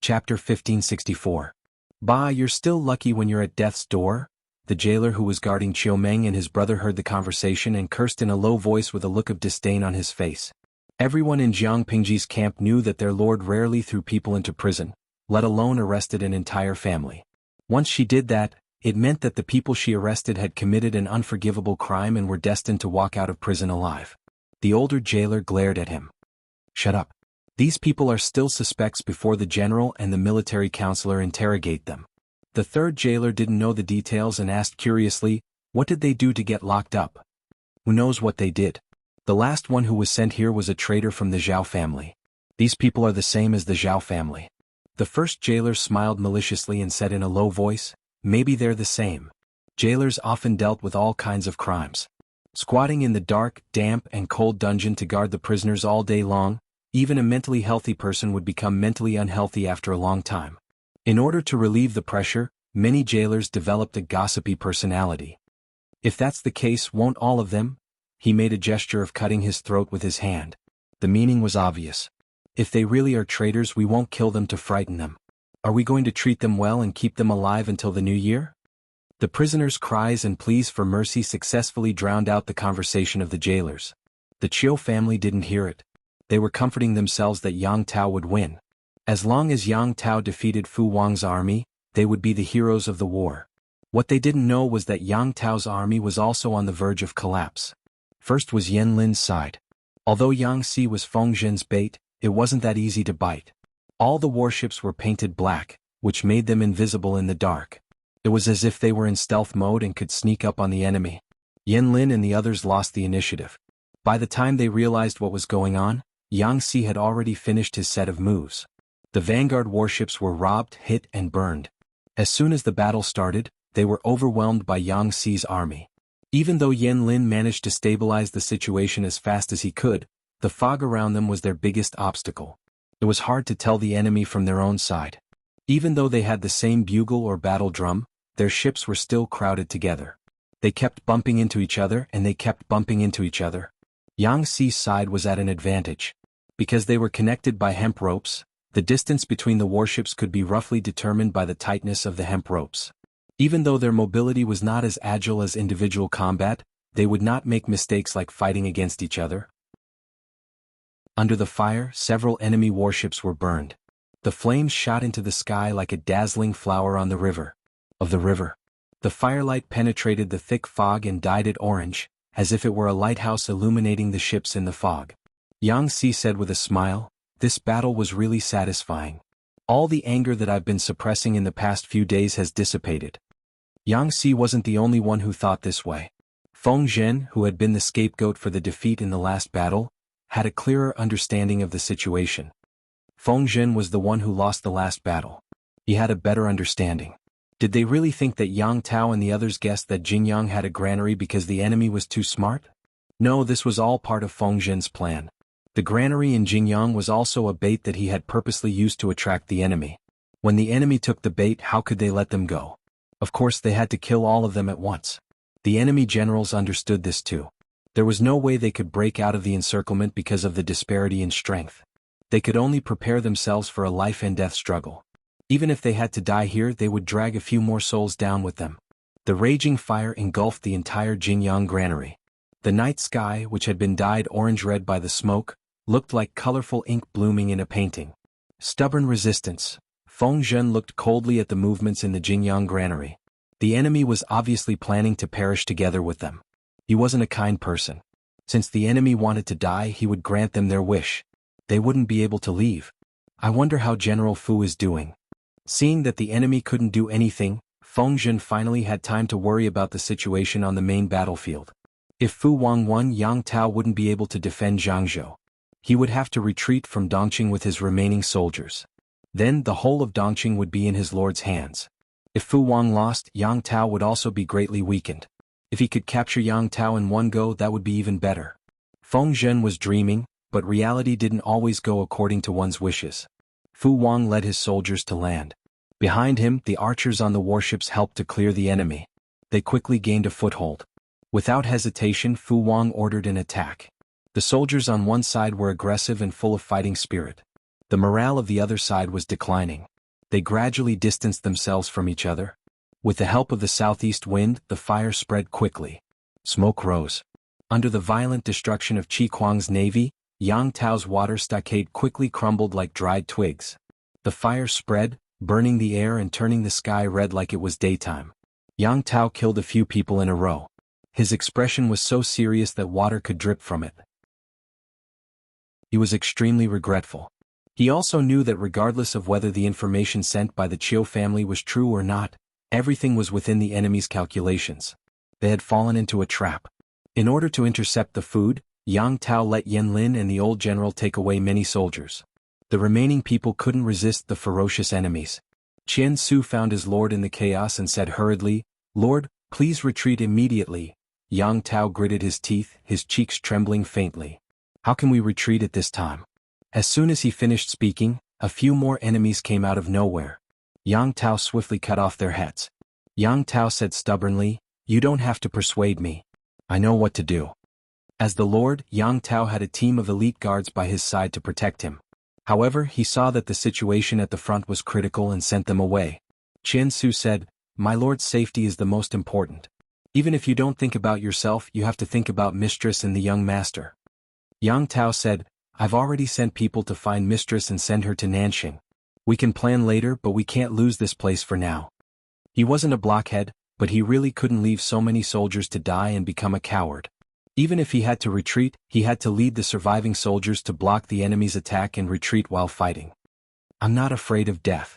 Chapter 1564. "Bah, you're still lucky when you're at death's door?" The jailer who was guarding Chiu Ming and his brother heard the conversation and cursed in a low voice with a look of disdain on his face. Everyone in Jiang Pingji's camp knew that their lord rarely threw people into prison, let alone arrested an entire family. Once she did that, it meant that the people she arrested had committed an unforgivable crime and were destined to walk out of prison alive. The older jailer glared at him. "Shut up. These people are still suspects before the general and the military counselor interrogate them." The third jailer didn't know the details and asked curiously, "What did they do to get locked up?" "Who knows what they did? The last one who was sent here was a traitor from the Zhao family. These people are the same as the Zhao family." The first jailer smiled maliciously and said in a low voice, "Maybe they're the same." Jailers often dealt with all kinds of crimes. Squatting in the dark, damp, and cold dungeon to guard the prisoners all day long, even a mentally healthy person would become mentally unhealthy after a long time. In order to relieve the pressure, many jailers developed a gossipy personality. "If that's the case, won't all of them?" He made a gesture of cutting his throat with his hand. The meaning was obvious. "If they really are traitors, we won't kill them to frighten them. Are we going to treat them well and keep them alive until the new year?" The prisoners' cries and pleas for mercy successfully drowned out the conversation of the jailers. The Chiu family didn't hear it. They were comforting themselves that Yang Tao would win. As long as Yang Tao defeated Fu Wang's army, they would be the heroes of the war. What they didn't know was that Yang Tao's army was also on the verge of collapse. First was Yan Lin's side. Although Yang Si was Feng Zhen's bait, it wasn't that easy to bite. All the warships were painted black, which made them invisible in the dark. It was as if they were in stealth mode and could sneak up on the enemy. Yan Lin and the others lost the initiative. By the time they realized what was going on, Yang Si had already finished his set of moves. The vanguard warships were robbed, hit, and burned. As soon as the battle started, they were overwhelmed by Yang Si's army. Even though Yan Lin managed to stabilize the situation as fast as he could, the fog around them was their biggest obstacle. It was hard to tell the enemy from their own side. Even though they had the same bugle or battle drum, their ships were still crowded together. They kept bumping into each other and they kept bumping into each other. Yang Si's side was at an advantage. Because they were connected by hemp ropes, the distance between the warships could be roughly determined by the tightness of the hemp ropes. Even though their mobility was not as agile as individual combat, they would not make mistakes like fighting against each other. Under the fire, several enemy warships were burned. The flames shot into the sky like a dazzling flower on the river. The firelight penetrated the thick fog and dyed it orange, as if it were a lighthouse illuminating the ships in the fog. Yang Si said with a smile, "This battle was really satisfying. All the anger that I've been suppressing in the past few days has dissipated." Yang Si wasn't the only one who thought this way. Feng Zhen, who had been the scapegoat for the defeat in the last battle, had a clearer understanding of the situation. Feng Zhen was the one who lost the last battle. He had a better understanding. Did they really think that Yang Tao and the others guessed that Jingyang had a granary because the enemy was too smart? No, this was all part of Feng Zhen's plan. The granary in Jingyang was also a bait that he had purposely used to attract the enemy. When the enemy took the bait, how could they let them go? Of course they had to kill all of them at once. The enemy generals understood this too. There was no way they could break out of the encirclement because of the disparity in strength. They could only prepare themselves for a life and death struggle. Even if they had to die here, they would drag a few more souls down with them. The raging fire engulfed the entire Jingyang granary. The night sky, which had been dyed orange-red by the smoke, looked like colorful ink blooming in a painting. Stubborn resistance. Feng Zhen looked coldly at the movements in the Jingyang granary. The enemy was obviously planning to perish together with them. He wasn't a kind person. Since the enemy wanted to die, he would grant them their wish. They wouldn't be able to leave. I wonder how General Fu is doing. Seeing that the enemy couldn't do anything, Feng Zhen finally had time to worry about the situation on the main battlefield. If Fu Wang won, Yang Tao wouldn't be able to defend Jiangzhou. He would have to retreat from Dongqing with his remaining soldiers. Then the whole of Dongqing would be in his lord's hands. If Fu Wang lost, Yang Tao would also be greatly weakened. If he could capture Yang Tao in one go, that would be even better. Feng Zhen was dreaming, but reality didn't always go according to one's wishes. Fu Wang led his soldiers to land. Behind him, the archers on the warships helped to clear the enemy. They quickly gained a foothold. Without hesitation, Fu Wang ordered an attack. The soldiers on one side were aggressive and full of fighting spirit. The morale of the other side was declining. They gradually distanced themselves from each other. With the help of the southeast wind, the fire spread quickly. Smoke rose. Under the violent destruction of Qi Kuang's navy, Yang Tao's water stockade quickly crumbled like dried twigs. The fire spread, burning the air and turning the sky red like it was daytime. Yang Tao killed a few people in a row. His expression was so serious that water could drip from it. He was extremely regretful. He also knew that regardless of whether the information sent by the Chiu family was true or not, everything was within the enemy's calculations. They had fallen into a trap. In order to intercept the food, Yang Tao let Yan Lin and the old general take away many soldiers. The remaining people couldn't resist the ferocious enemies. Qian Su found his lord in the chaos and said hurriedly, "Lord, please retreat immediately." Yang Tao gritted his teeth, his cheeks trembling faintly. "How can we retreat at this time?" As soon as he finished speaking, a few more enemies came out of nowhere. Yang Tao swiftly cut off their heads. Yang Tao said stubbornly, "You don't have to persuade me. I know what to do." As the lord, Yang Tao had a team of elite guards by his side to protect him. However, he saw that the situation at the front was critical and sent them away. Qian Su said, "My lord's safety is the most important. Even if you don't think about yourself, you have to think about Mistress and the young master." Yang Tao said, "I've already sent people to find Mistress and send her to Nanxing. We can plan later, but we can't lose this place for now." He wasn't a blockhead, but he really couldn't leave so many soldiers to die and become a coward. Even if he had to retreat, he had to lead the surviving soldiers to block the enemy's attack and retreat while fighting. "I'm not afraid of death."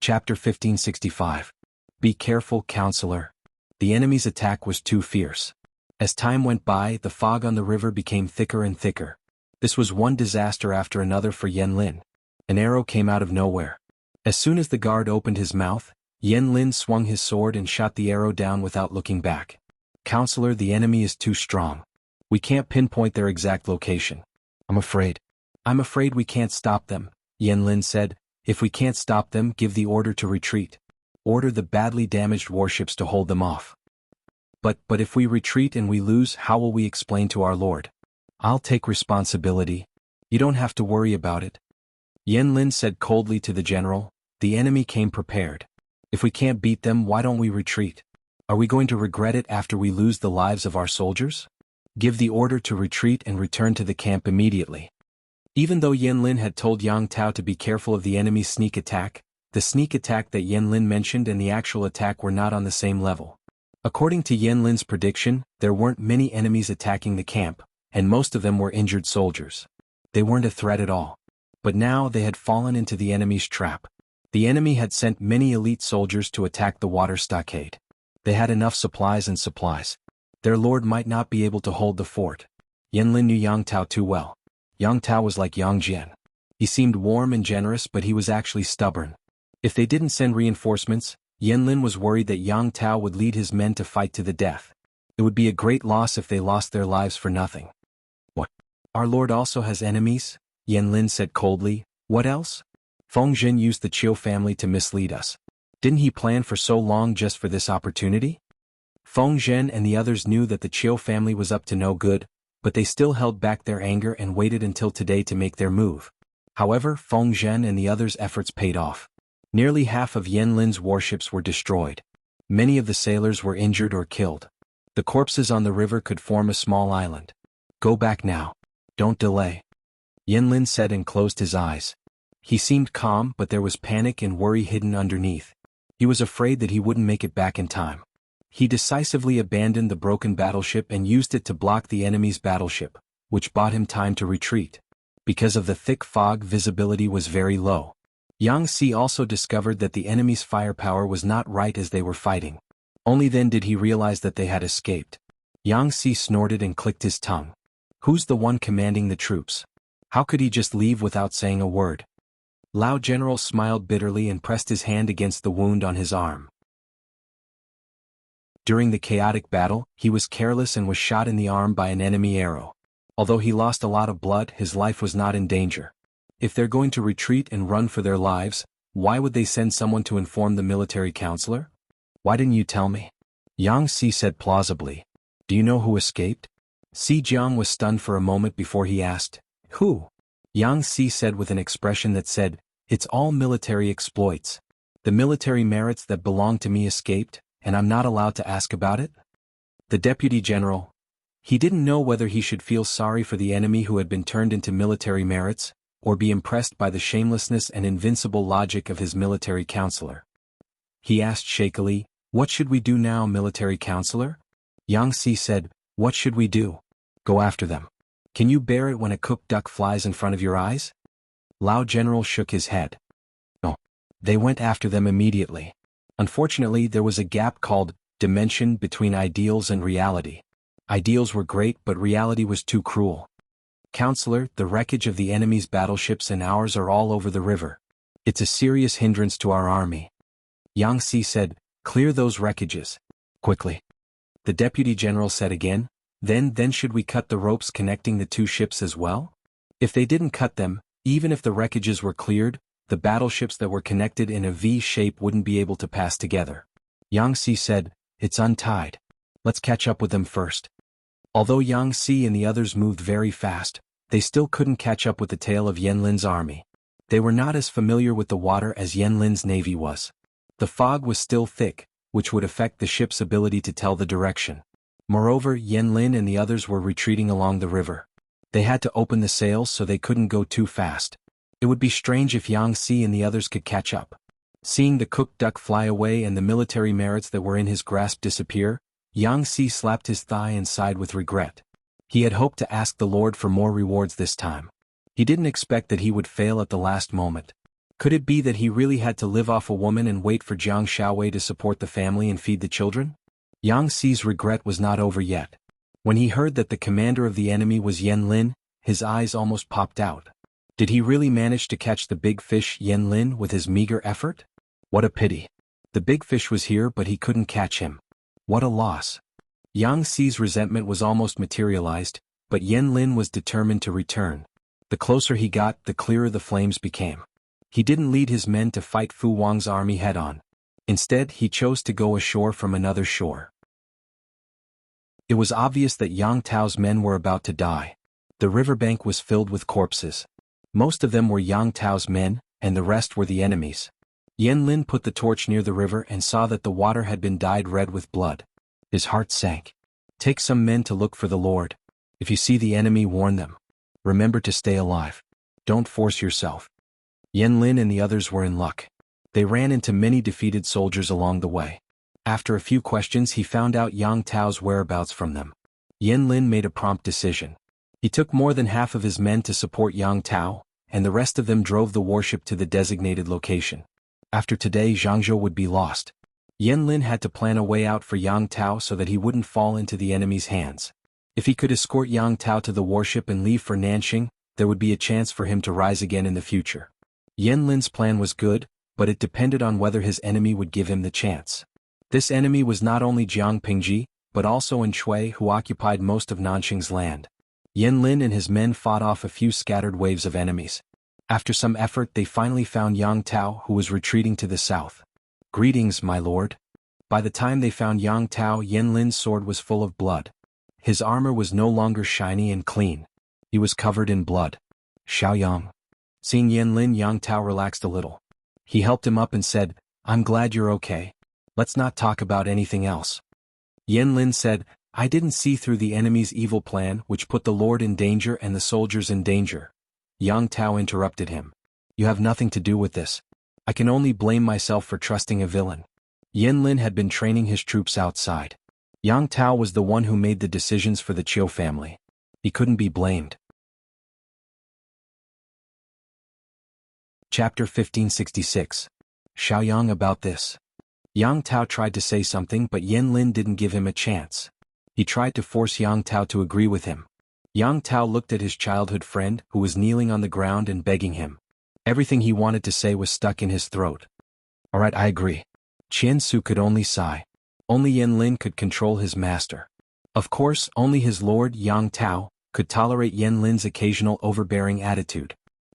Chapter 1565. Be careful, counselor. The enemy's attack was too fierce. As time went by, the fog on the river became thicker and thicker. This was one disaster after another for Yan Lin. An arrow came out of nowhere. As soon as the guard opened his mouth, Yan Lin swung his sword and shot the arrow down without looking back. "Counselor, the enemy is too strong. We can't pinpoint their exact location. I'm afraid we can't stop them," Yan Lin said. "If we can't stop them, give the order to retreat. Order the badly damaged warships to hold them off." But if we retreat and we lose, how will we explain to our lord?" "I'll take responsibility. You don't have to worry about it." Yan Lin said coldly to the general, "The enemy came prepared. If we can't beat them, why don't we retreat? Are we going to regret it after we lose the lives of our soldiers? Give the order to retreat and return to the camp immediately." Even though Yan Lin had told Yang Tao to be careful of the enemy's sneak attack, the sneak attack that Yan Lin mentioned and the actual attack were not on the same level. According to Yan Lin's prediction, there weren't many enemies attacking the camp, and most of them were injured soldiers. They weren't a threat at all. But now they had fallen into the enemy's trap. The enemy had sent many elite soldiers to attack the water stockade. They had enough supplies and supplies. Their lord might not be able to hold the fort. Yan Lin knew Yang Tao too well. Yang Tao was like Yang Jian. He seemed warm and generous, but he was actually stubborn. If they didn't send reinforcements, Yan Lin was worried that Yang Tao would lead his men to fight to the death. It would be a great loss if they lost their lives for nothing. "What? Our lord also has enemies?" Yan Lin said coldly. "What else?" "Feng Zhen used the Chiu family to mislead us. Didn't he plan for so long just for this opportunity?" Feng Zhen and the others knew that the Chiu family was up to no good, but they still held back their anger and waited until today to make their move. However, Feng Zhen and the others' efforts paid off. Nearly half of Yan Lin's warships were destroyed. Many of the sailors were injured or killed. The corpses on the river could form a small island. "Go back now. Don't delay," Yan Lin said and closed his eyes. He seemed calm, but there was panic and worry hidden underneath. He was afraid that he wouldn't make it back in time. He decisively abandoned the broken battleship and used it to block the enemy's battleship, which bought him time to retreat. Because of the thick fog, visibility was very low. Yang Si also discovered that the enemy's firepower was not right as they were fighting. Only then did he realize that they had escaped. Yang Si snorted and clicked his tongue. Who's the one commanding the troops? How could he just leave without saying a word? Lao General smiled bitterly and pressed his hand against the wound on his arm. During the chaotic battle, he was careless and was shot in the arm by an enemy arrow. Although he lost a lot of blood, his life was not in danger. If they're going to retreat and run for their lives, why would they send someone to inform the military counselor? Why didn't you tell me? Yang Si said plausibly. Do you know who escaped? Si Jiang was stunned for a moment before he asked, Who? Yang Si said with an expression that said, It's all military exploits. The military merits that belong to me escaped, and I'm not allowed to ask about it? The deputy general. He didn't know whether he should feel sorry for the enemy who had been turned into military merits, or be impressed by the shamelessness and invincible logic of his military counselor. He asked shakily, What should we do now, military counselor? Yang Si said, What should we do? Go after them. Can you bear it when a cooked duck flies in front of your eyes? Lao General shook his head. No. They went after them immediately. Unfortunately, there was a gap called dimension between ideals and reality. Ideals were great, but reality was too cruel. Counselor, the wreckage of the enemy's battleships and ours are all over the river. It's a serious hindrance to our army. Yang Si said, Clear those wreckages. Quickly. The deputy general said again, Then should we cut the ropes connecting the two ships as well? If they didn't cut them, even if the wreckages were cleared, the battleships that were connected in a V shape wouldn't be able to pass together. Yang Si said, It's untied. Let's catch up with them first. Although Yang Si and the others moved very fast, they still couldn't catch up with the tail of Yanlin's army. They were not as familiar with the water as Yanlin's navy was. The fog was still thick, which would affect the ship's ability to tell the direction. Moreover, Yanlin and the others were retreating along the river. They had to open the sails so they couldn't go too fast. It would be strange if Yang Si and the others could catch up. Seeing the cooked duck fly away and the military merits that were in his grasp disappear, Yang Si slapped his thigh and sighed with regret. He had hoped to ask the Lord for more rewards this time. He didn't expect that he would fail at the last moment. Could it be that he really had to live off a woman and wait for Jiang Shaowei to support the family and feed the children? Yang Si's regret was not over yet. When he heard that the commander of the enemy was Yanlin, his eyes almost popped out. Did he really manage to catch the big fish Yanlin with his meager effort? What a pity. The big fish was here but he couldn't catch him. What a loss. Yang Si's resentment was almost materialized, but Yanlin was determined to return. The closer he got, the clearer the flames became. He didn't lead his men to fight Fu Wang's army head-on. Instead, he chose to go ashore from another shore. It was obvious that Yang Tao's men were about to die. The riverbank was filled with corpses. Most of them were Yang Tao's men, and the rest were the enemies. Yanlin put the torch near the river and saw that the water had been dyed red with blood. His heart sank. Take some men to look for the Lord. If you see the enemy, warn them. Remember to stay alive. Don't force yourself. Yanlin and the others were in luck. They ran into many defeated soldiers along the way. After a few questions, he found out Yang Tao's whereabouts from them. Yanlin made a prompt decision. He took more than half of his men to support Yang Tao, and the rest of them drove the warship to the designated location. After today, Zhangzhou would be lost. Yanlin had to plan a way out for Yang Tao so that he wouldn't fall into the enemy's hands. If he could escort Yang Tao to the warship and leave for Nanxing, there would be a chance for him to rise again in the future. Yanlin's plan was good, but it depended on whether his enemy would give him the chance. This enemy was not only Jiang Pingji, but also An Shui, who occupied most of Nanxing's land. Yanlin and his men fought off a few scattered waves of enemies. After some effort, they finally found Yang Tao, who was retreating to the south. Greetings, my lord. By the time they found Yang Tao, Yanlin's sword was full of blood. His armor was no longer shiny and clean. He was covered in blood. Xiaoyang. Seeing Yanlin, Yang Tao relaxed a little. He helped him up and said, I'm glad you're okay. Let's not talk about anything else. Yanlin said, I didn't see through the enemy's evil plan, which put the Lord in danger and the soldiers in danger. Yang Tao interrupted him. You have nothing to do with this. I can only blame myself for trusting a villain. Yanlin had been training his troops outside. Yang Tao was the one who made the decisions for the Chiu family. He couldn't be blamed. Chapter 1566. Xiaoyang about this. Yang Tao tried to say something but Yan Lin didn't give him a chance. He tried to force Yang Tao to agree with him. Yang Tao looked at his childhood friend who was kneeling on the ground and begging him. Everything he wanted to say was stuck in his throat. Alright, I agree. Qian Su could only sigh. Only Yan Lin could control his master. Of course, only his lord Yang Tao could tolerate Yan Lin's occasional overbearing attitude.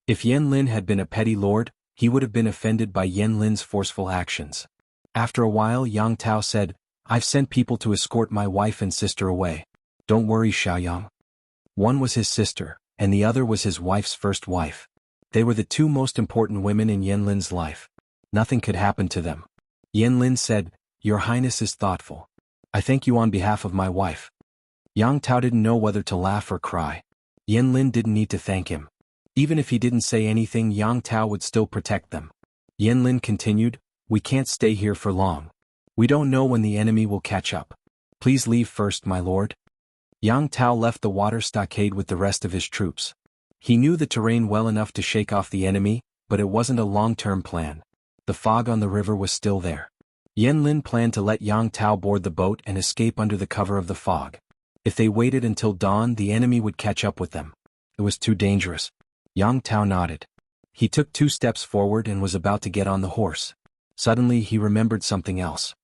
If Yan Lin had been a petty lord, he would have been offended by Yan Lin's forceful actions. After a while Yang Tao said, I've sent people to escort my wife and sister away. Don't worry, Xiaoyang. One was his sister, and the other was his wife's first wife. They were the two most important women in Yan Lin's life. Nothing could happen to them. Yan Lin said, Your Highness is thoughtful. I thank you on behalf of my wife. Yang Tao didn't know whether to laugh or cry. Yan Lin didn't need to thank him. Even if he didn't say anything, Yang Tao would still protect them. Yan Lin continued, We can't stay here for long. We don't know when the enemy will catch up. Please leave first, my lord. Yang Tao left the water stockade with the rest of his troops. He knew the terrain well enough to shake off the enemy, but it wasn't a long-term plan. The fog on the river was still there. Yan Lin planned to let Yang Tao board the boat and escape under the cover of the fog. If they waited until dawn, the enemy would catch up with them. It was too dangerous. Yang Tao nodded. He took 2 steps forward and was about to get on the horse. Suddenly he remembered something else.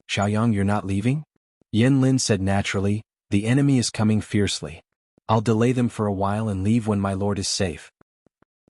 Xiaoyang, you're not leaving? Yan Lin said naturally, The enemy is coming fiercely. I'll delay them for a while and leave when my lord is safe.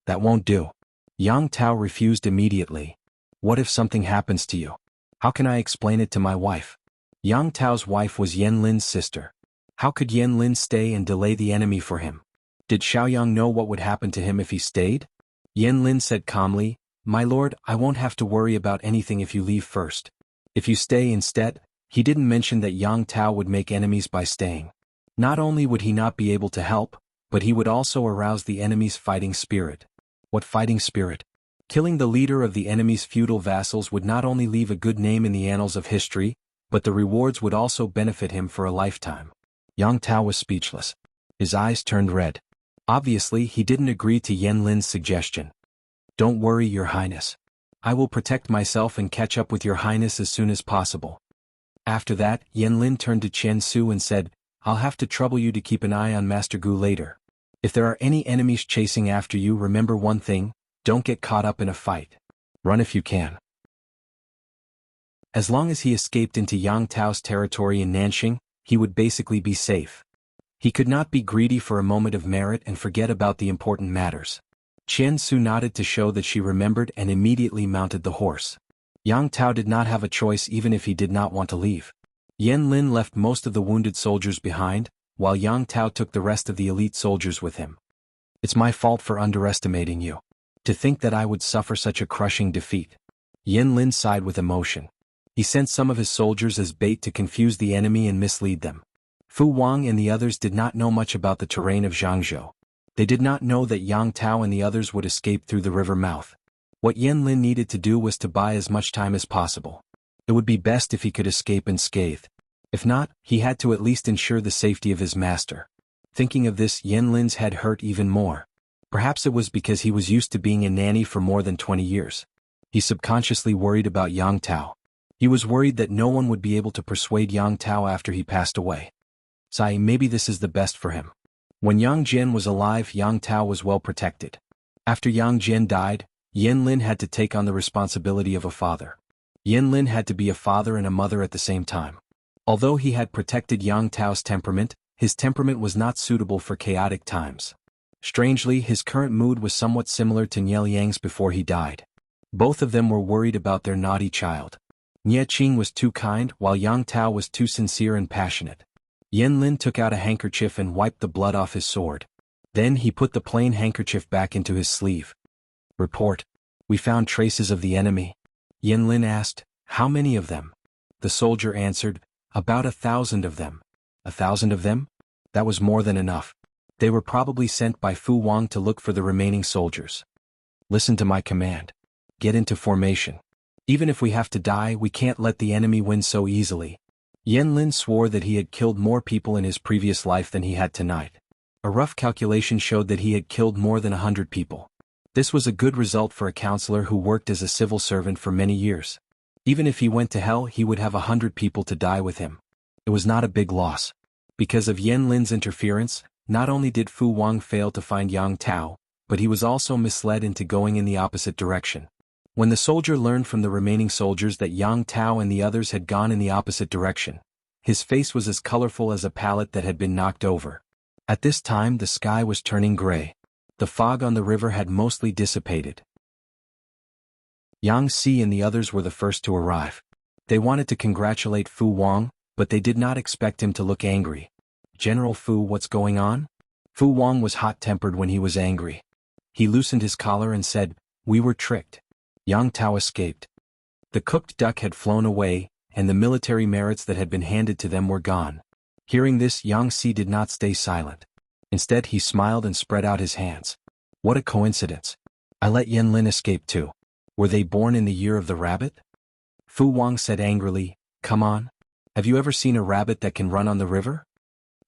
That won't do. Yang Tao refused immediately. What if something happens to you? How can I explain it to my wife? Yang Tao's wife was Yan Lin's sister. How could Yan Lin stay and delay the enemy for him? Did Xiaoyang know what would happen to him if he stayed? Yan Lin said calmly, My lord, I won't have to worry about anything if you leave first. If you stay instead, he didn't mention that Yang Tao would make enemies by staying. Not only would he not be able to help, but he would also arouse the enemy's fighting spirit. What fighting spirit? Killing the leader of the enemy's feudal vassals would not only leave a good name in the annals of history, but the rewards would also benefit him for a lifetime. Yang Tao was speechless. His eyes turned red. Obviously, he didn't agree to Yan Lin's suggestion. Don't worry, Your Highness. I will protect myself and catch up with Your Highness as soon as possible. After that, Yan Lin turned to Qian Su and said, I'll have to trouble you to keep an eye on Master Gu later. If there are any enemies chasing after you, remember one thing, don't get caught up in a fight. Run if you can. As long as he escaped into Yang Tao's territory in Nanxing, he would basically be safe. He could not be greedy for a moment of merit and forget about the important matters. Qian Su nodded to show that she remembered and immediately mounted the horse. Yang Tao did not have a choice even if he did not want to leave. Yan Lin left most of the wounded soldiers behind, while Yang Tao took the rest of the elite soldiers with him. It's my fault for underestimating you. To think that I would suffer such a crushing defeat. Yan Lin sighed with emotion. He sent some of his soldiers as bait to confuse the enemy and mislead them. Fu Wang and the others did not know much about the terrain of Zhangzhou. They did not know that Yang Tao and the others would escape through the river mouth. What Yan Lin needed to do was to buy as much time as possible. It would be best if he could escape unscathed. If not, he had to at least ensure the safety of his master. Thinking of this, Yan Lin's head hurt even more. Perhaps it was because he was used to being a nanny for more than 20 years. He subconsciously worried about Yang Tao. He was worried that no one would be able to persuade Yang Tao after he passed away. Maybe this is the best for him. When Yang Jian was alive, Yang Tao was well protected. After Yang Jian died, Yan Lin had to take on the responsibility of a father. Yan Lin had to be a father and a mother at the same time. Although he had protected Yang Tao's temperament, his temperament was not suitable for chaotic times. Strangely, his current mood was somewhat similar to Nie Liang's before he died. Both of them were worried about their naughty child. Nie Qing was too kind, while Yang Tao was too sincere and passionate. Yan Lin took out a handkerchief and wiped the blood off his sword. Then he put the plain handkerchief back into his sleeve. Report. We found traces of the enemy. Yan Lin asked, How many of them? The soldier answered, About 1,000 of them. 1,000 of them? That was more than enough. They were probably sent by Fu Wang to look for the remaining soldiers. Listen to my command. Get into formation. Even if we have to die, we can't let the enemy win so easily. Yan Lin swore that he had killed more people in his previous life than he had tonight. A rough calculation showed that he had killed more than 100 people. This was a good result for a counselor who worked as a civil servant for many years. Even if he went to hell, he would have 100 people to die with him. It was not a big loss. Because of Yan Lin's interference, not only did Fu Wang fail to find Yang Tao, but he was also misled into going in the opposite direction. When the soldier learned from the remaining soldiers that Yang Tao and the others had gone in the opposite direction, his face was as colorful as a palette that had been knocked over. At this time the sky was turning gray. The fog on the river had mostly dissipated. Yang Si and the others were the first to arrive. They wanted to congratulate Fu Wang, but they did not expect him to look angry. "General Fu, what's going on?" Fu Wang was hot-tempered when he was angry. He loosened his collar and said, "We were tricked. Yang Tao escaped." The cooked duck had flown away, and the military merits that had been handed to them were gone. Hearing this, Yang Si did not stay silent. Instead he smiled and spread out his hands. "What a coincidence. I let Yan Lin escape too. Were they born in the year of the rabbit?" Fu Wang said angrily, "Come on. Have you ever seen a rabbit that can run on the river?"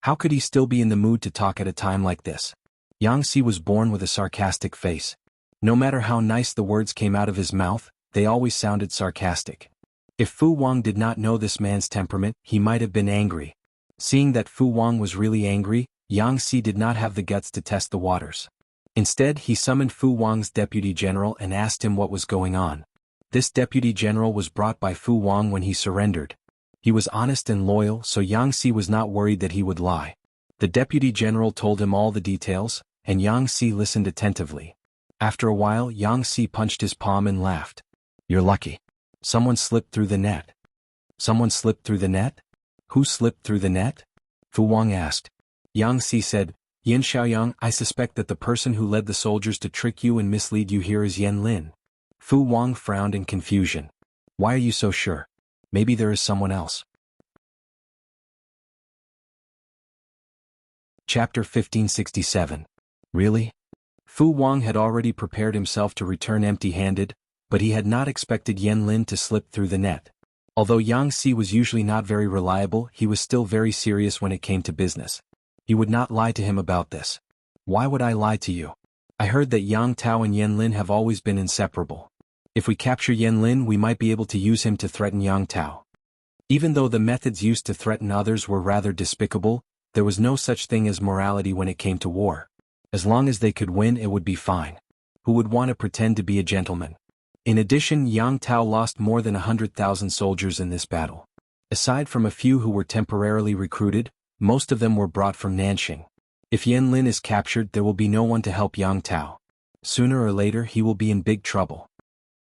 How could he still be in the mood to talk at a time like this? Yang Si was born with a sarcastic face. No matter how nice the words came out of his mouth, they always sounded sarcastic. If Fu Wang did not know this man's temperament, he might have been angry. Seeing that Fu Wang was really angry, Yang Si did not have the guts to test the waters. Instead, he summoned Fu Wang's deputy general and asked him what was going on. This deputy general was brought by Fu Wang when he surrendered. He was honest and loyal, so Yang Si was not worried that he would lie. The deputy general told him all the details, and Yang Si listened attentively. After a while, Yang Si punched his palm and laughed. "You're lucky. Someone slipped through the net." "Someone slipped through the net? Who slipped through the net?" Fu Wang asked. Yang Si said, "Yin Xiaoyang, I suspect that the person who led the soldiers to trick you and mislead you here is Yan Lin." Fu Wang frowned in confusion. "Why are you so sure? Maybe there is someone else." Chapter 1567. Really? Fu Wang had already prepared himself to return empty-handed, but he had not expected Yan Lin to slip through the net. Although Yang Si was usually not very reliable, he was still very serious when it came to business. He would not lie to him about this. "Why would I lie to you? I heard that Yang Tao and Yan Lin have always been inseparable. If we capture Yan Lin, we might be able to use him to threaten Yang Tao." Even though the methods used to threaten others were rather despicable, there was no such thing as morality when it came to war. As long as they could win, it would be fine. Who would want to pretend to be a gentleman? In addition, Yang Tao lost more than 100,000 soldiers in this battle. Aside from a few who were temporarily recruited, most of them were brought from Nanxing. If Yan Lin is captured, there will be no one to help Yang Tao. Sooner or later he will be in big trouble.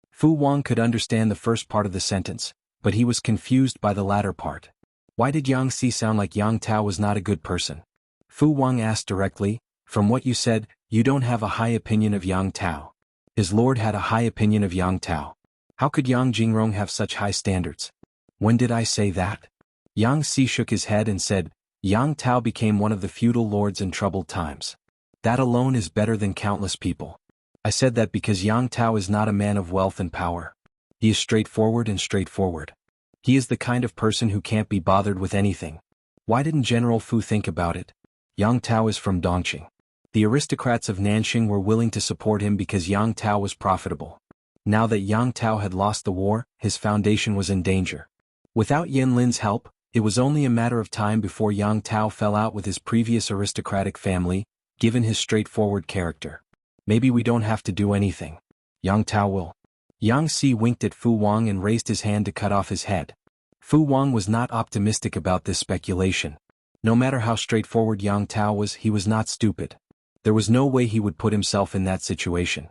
Fu Wang could understand the first part of the sentence, but he was confused by the latter part. Why did Yang Si sound like Yang Tao was not a good person? Fu Wang asked directly, "From what you said, you don't have a high opinion of Yang Tao." His lord had a high opinion of Yang Tao. How could Yang Jingrong have such high standards? When did I say that? Yang Si shook his head and said, "Yang Tao became one of the feudal lords in troubled times. That alone is better than countless people. I said that because Yang Tao is not a man of wealth and power. He is straightforward and straightforward. He is the kind of person who can't be bothered with anything. Why didn't General Fu think about it? Yang Tao is from Dongqing. The aristocrats of Nanxing were willing to support him because Yang Tao was profitable. Now that Yang Tao had lost the war, his foundation was in danger. Without Yan Lin's help, it was only a matter of time before Yang Tao fell out with his previous aristocratic family, given his straightforward character. Maybe we don't have to do anything. Yang Tao will." Yang Si winked at Fu Wang and raised his hand to cut off his head. Fu Wang was not optimistic about this speculation. No matter how straightforward Yang Tao was, he was not stupid. There was no way he would put himself in that situation.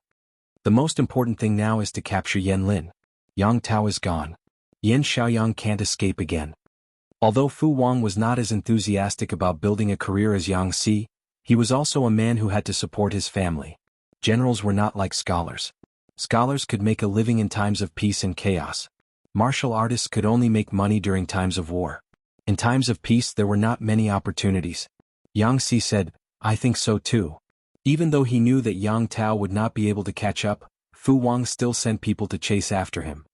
The most important thing now is to capture Yan Lin. Yang Tao is gone. Yin Xiaoyang can't escape again. Although Fu Wang was not as enthusiastic about building a career as Yang Si, he was also a man who had to support his family. Generals were not like scholars. Scholars could make a living in times of peace and chaos. Martial artists could only make money during times of war. In times of peace there were not many opportunities. Yang Si said, "I think so too." Even though he knew that Yang Tao would not be able to catch up, Fu Wang still sent people to chase after him.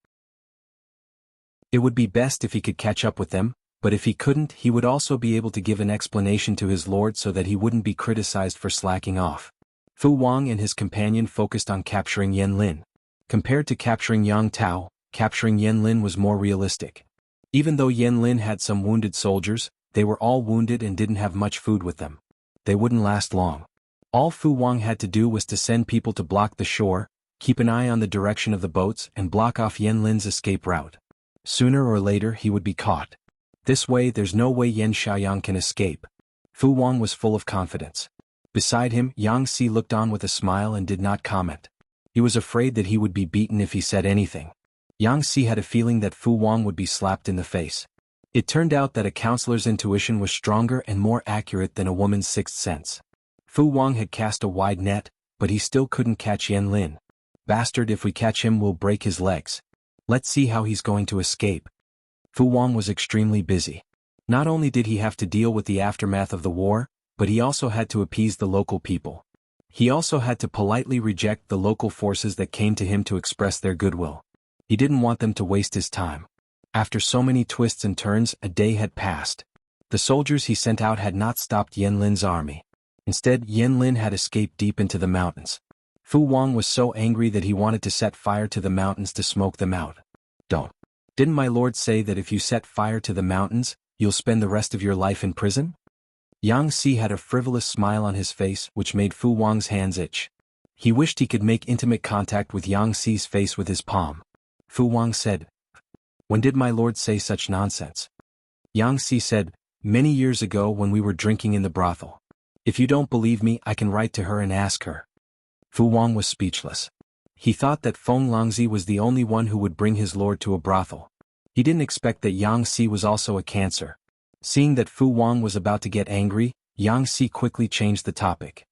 It would be best if he could catch up with them, but if he couldn't, he would also be able to give an explanation to his lord so that he wouldn't be criticized for slacking off. Fu Wang and his companion focused on capturing Yan Lin. Compared to capturing Yang Tao, capturing Yan Lin was more realistic. Even though Yan Lin had some wounded soldiers, they were all wounded and didn't have much food with them. They wouldn't last long. All Fu Wang had to do was to send people to block the shore, keep an eye on the direction of the boats and block off Yan Lin's escape route. Sooner or later he would be caught. This way there's no way Yan Xiaoyang can escape. Fu Wang was full of confidence. Beside him, Yang Si looked on with a smile and did not comment. He was afraid that he would be beaten if he said anything. Yang Si had a feeling that Fu Wang would be slapped in the face. It turned out that a counselor's intuition was stronger and more accurate than a woman's sixth sense. Fu Wang had cast a wide net, but he still couldn't catch Yan Lin. Bastard, if we catch him we'll break his legs. Let's see how he's going to escape. Fu Wang was extremely busy. Not only did he have to deal with the aftermath of the war, but he also had to appease the local people. He also had to politely reject the local forces that came to him to express their goodwill. He didn't want them to waste his time. After so many twists and turns, a day had passed. The soldiers he sent out had not stopped Yan Lin's army. Instead, Yan Lin had escaped deep into the mountains. Fu Wang was so angry that he wanted to set fire to the mountains to smoke them out. Didn't my lord say that if you set fire to the mountains, you'll spend the rest of your life in prison? Yang Si had a frivolous smile on his face which made Fu Wang's hands itch. He wished he could make intimate contact with Yang Si's face with his palm. Fu Wang said, "When did my lord say such nonsense?" Yang Si said, "Many years ago when we were drinking in the brothel. If you don't believe me I can write to her and ask her." Fu Wang was speechless. He thought that Feng Longzi was the only one who would bring his lord to a brothel. He didn't expect that Yang Si was also a Cancer. Seeing that Fu Wang was about to get angry, Yang Si quickly changed the topic.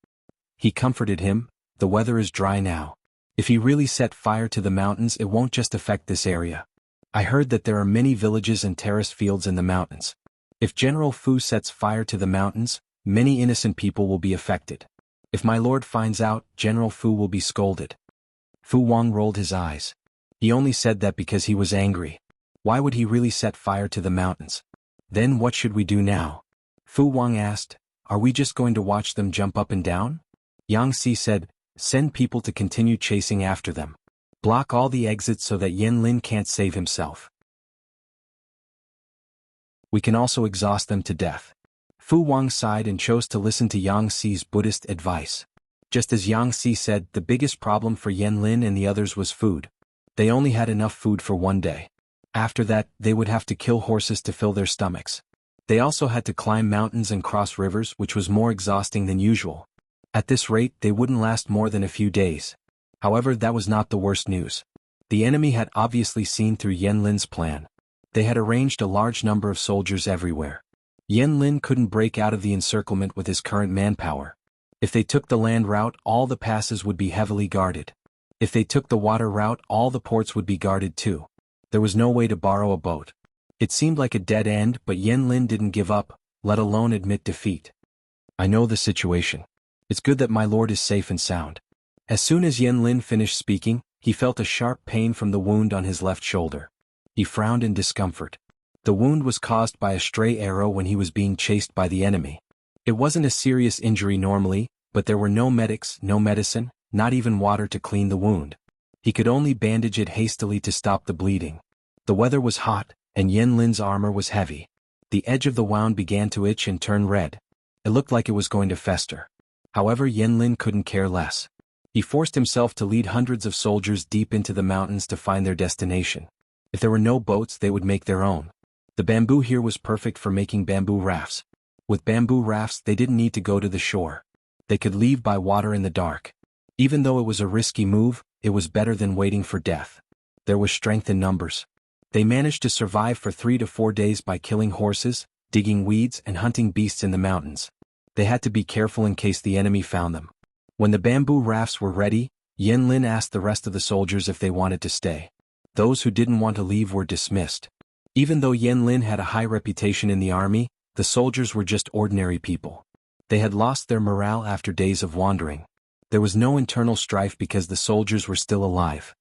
He comforted him, "The weather is dry now. If he really set fire to the mountains it won't just affect this area. I heard that there are many villages and terrace fields in the mountains. If General Fu sets fire to the mountains, many innocent people will be affected. If my lord finds out, General Fu will be scolded." Fu Wang rolled his eyes. He only said that because he was angry. Why would he really set fire to the mountains? Then what should we do now? Fu Wang asked, "Are we just going to watch them jump up and down?" Yang Si said, "Send people to continue chasing after them. Block all the exits so that Yan Lin can't save himself. We can also exhaust them to death." Fu Wang sighed and chose to listen to Yang Si's Buddhist advice. Just as Yang Si said, the biggest problem for Yan Lin and the others was food. They only had enough food for one day. After that, they would have to kill horses to fill their stomachs. They also had to climb mountains and cross rivers, which was more exhausting than usual. At this rate, they wouldn't last more than a few days. However, that was not the worst news. The enemy had obviously seen through Yan Lin's plan. They had arranged a large number of soldiers everywhere. Yan Lin couldn't break out of the encirclement with his current manpower. If they took the land route, all the passes would be heavily guarded. If they took the water route, all the ports would be guarded too. There was no way to borrow a boat. It seemed like a dead end, but Yan Lin didn't give up, let alone admit defeat. "I know the situation. It's good that my lord is safe and sound." As soon as Yan Lin finished speaking, he felt a sharp pain from the wound on his left shoulder. He frowned in discomfort. The wound was caused by a stray arrow when he was being chased by the enemy. It wasn't a serious injury normally, but there were no medics, no medicine, not even water to clean the wound. He could only bandage it hastily to stop the bleeding. The weather was hot, and Yan Lin's armor was heavy. The edge of the wound began to itch and turn red. It looked like it was going to fester. However, Yan Lin couldn't care less. He forced himself to lead hundreds of soldiers deep into the mountains to find their destination. If there were no boats, they would make their own. The bamboo here was perfect for making bamboo rafts. With bamboo rafts, they didn't need to go to the shore. They could leave by water in the dark. Even though it was a risky move, it was better than waiting for death. There was strength in numbers. They managed to survive for 3 to 4 days by killing horses, digging weeds, and hunting beasts in the mountains. They had to be careful in case the enemy found them. When the bamboo rafts were ready, Yan Lin asked the rest of the soldiers if they wanted to stay. Those who didn't want to leave were dismissed. Even though Yan Lin had a high reputation in the army, the soldiers were just ordinary people. They had lost their morale after days of wandering. There was no internal strife because the soldiers were still alive.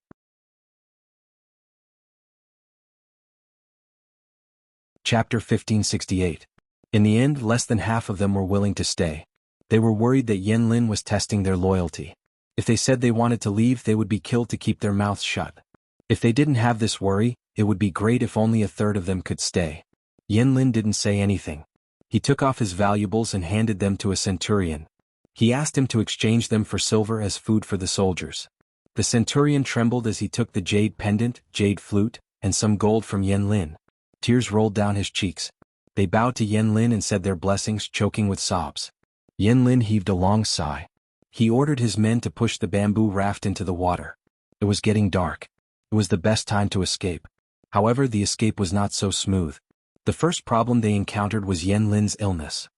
Chapter 1568. In the end, less than half of them were willing to stay. They were worried that Yen Lin was testing their loyalty. If they said they wanted to leave, they would be killed to keep their mouths shut. If they didn't have this worry, it would be great if only a third of them could stay. Yen Lin didn't say anything. He took off his valuables and handed them to a centurion. He asked him to exchange them for silver as food for the soldiers. The centurion trembled as he took the jade pendant, jade flute, and some gold from Yen Lin. Tears rolled down his cheeks. They bowed to Yen Lin and said their blessings, choking with sobs. Yen Lin heaved a long sigh. He ordered his men to push the bamboo raft into the water. It was getting dark. It was the best time to escape. However, the escape was not so smooth. The first problem they encountered was Yen Lin's illness.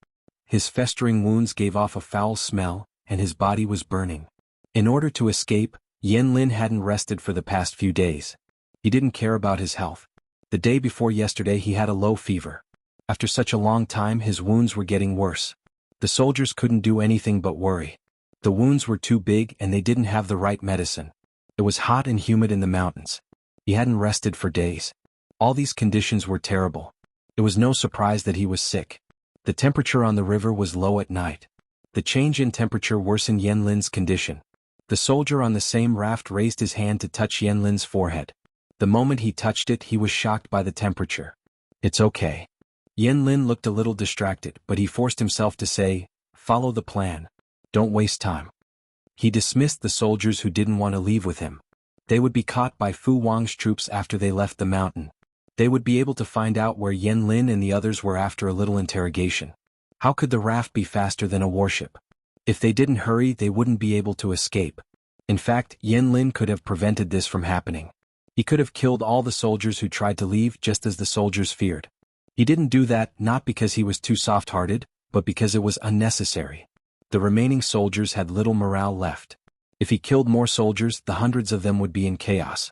His festering wounds gave off a foul smell, and his body was burning. In order to escape, Yen Lin hadn't rested for the past few days. He didn't care about his health. The day before yesterday he had a low fever. After such a long time his wounds were getting worse. The soldiers couldn't do anything but worry. The wounds were too big and they didn't have the right medicine. It was hot and humid in the mountains. He hadn't rested for days. All these conditions were terrible. It was no surprise that he was sick. The temperature on the river was low at night. The change in temperature worsened Yen Lin's condition. The soldier on the same raft raised his hand to touch Yen Lin's forehead. The moment he touched it, he was shocked by the temperature. "It's okay." Yen Lin looked a little distracted, but he forced himself to say, "Follow the plan. Don't waste time." He dismissed the soldiers who didn't want to leave with him. They would be caught by Fu Wang's troops after they left the mountain. They would be able to find out where Yen Lin and the others were after a little interrogation. How could the raft be faster than a warship? If they didn't hurry, they wouldn't be able to escape. In fact, Yen Lin could have prevented this from happening. He could have killed all the soldiers who tried to leave just as the soldiers feared. He didn't do that, not because he was too soft-hearted, but because it was unnecessary. The remaining soldiers had little morale left. If he killed more soldiers, the hundreds of them would be in chaos.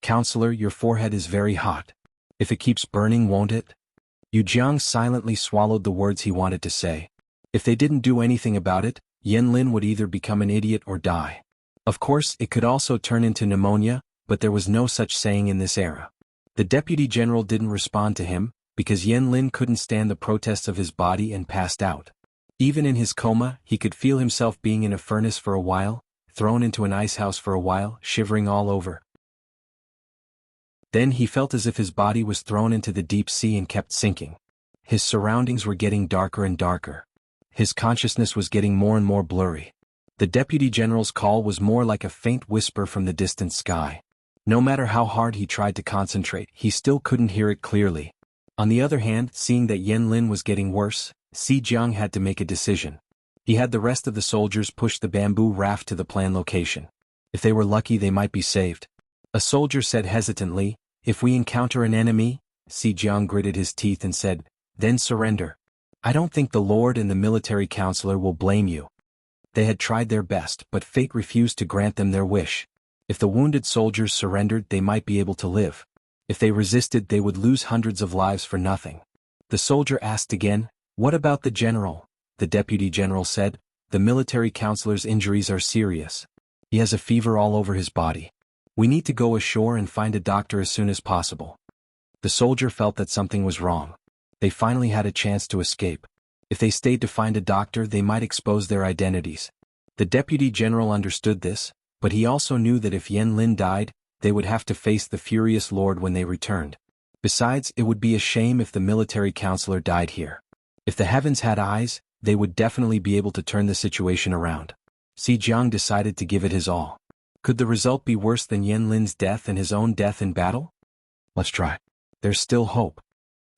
"Counselor, your forehead is very hot. If it keeps burning, won't it?" Yu Jiang silently swallowed the words he wanted to say. If they didn't do anything about it, Yen Lin would either become an idiot or die. Of course, it could also turn into pneumonia, but there was no such saying in this era. The deputy general didn't respond to him, because Yen Lin couldn't stand the protests of his body and passed out. Even in his coma, he could feel himself being in a furnace for a while, thrown into an ice house for a while, shivering all over. Then he felt as if his body was thrown into the deep sea and kept sinking. His surroundings were getting darker and darker. His consciousness was getting more and more blurry. The deputy general's call was more like a faint whisper from the distant sky. No matter how hard he tried to concentrate, he still couldn't hear it clearly. On the other hand, seeing that Yen Lin was getting worse, Si Jiang had to make a decision. He had the rest of the soldiers push the bamboo raft to the planned location. If they were lucky, they might be saved. A soldier said hesitantly, "If we encounter an enemy," Si Jiang gritted his teeth and said, "Then surrender. I don't think the Lord and the military counselor will blame you." They had tried their best, but fate refused to grant them their wish. If the wounded soldiers surrendered, they might be able to live. If they resisted, they would lose hundreds of lives for nothing. The soldier asked again, "What about the general?" The deputy general said, "The military counselor's injuries are serious. He has a fever all over his body. We need to go ashore and find a doctor as soon as possible." The soldier felt that something was wrong. They finally had a chance to escape. If they stayed to find a doctor, they might expose their identities. The deputy general understood this, but he also knew that if Yen Lin died, they would have to face the furious lord when they returned. Besides, it would be a shame if the military counselor died here. If the heavens had eyes, they would definitely be able to turn the situation around. Si Jiang decided to give it his all. Could the result be worse than Yen Lin's death and his own death in battle? Let's try. There's still hope.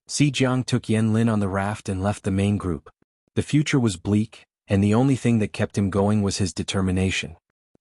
Si Jiang took Yen Lin on the raft and left the main group. The future was bleak, and the only thing that kept him going was his determination.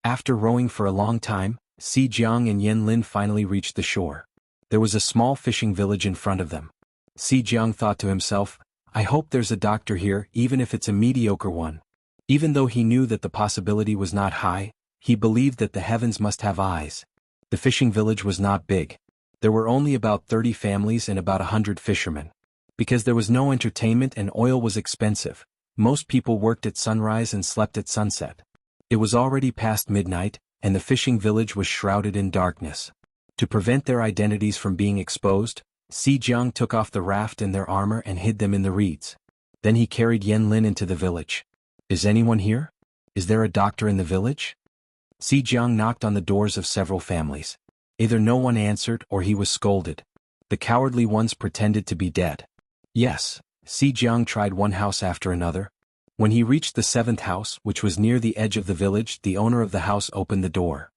After rowing for a long time, Si Jiang and Yen Lin finally reached the shore. There was a small fishing village in front of them. Si Jiang thought to himself, "I hope there's a doctor here, even if it's a mediocre one." Even though he knew that the possibility was not high, he believed that the heavens must have eyes. The fishing village was not big. There were only about 30 families and about 100 fishermen. Because there was no entertainment and oil was expensive, most people worked at sunrise and slept at sunset. It was already past midnight, and the fishing village was shrouded in darkness. To prevent their identities from being exposed, Si Jiang took off the raft and their armor and hid them in the reeds. Then he carried Yen Lin into the village. Is anyone here? Is there a doctor in the village? Si Jiang knocked on the doors of several families. Either no one answered or he was scolded. The cowardly ones pretended to be dead. Yes, Si Jiang tried one house after another. When he reached the seventh house, which was near the edge of the village, the owner of the house opened the door.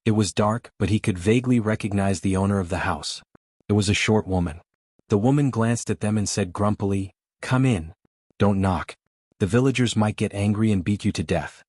It was dark, but he could vaguely recognize the owner of the house. It was a short woman. The woman glanced at them and said grumpily, "Come in. Don't knock. The villagers might get angry and beat you to death."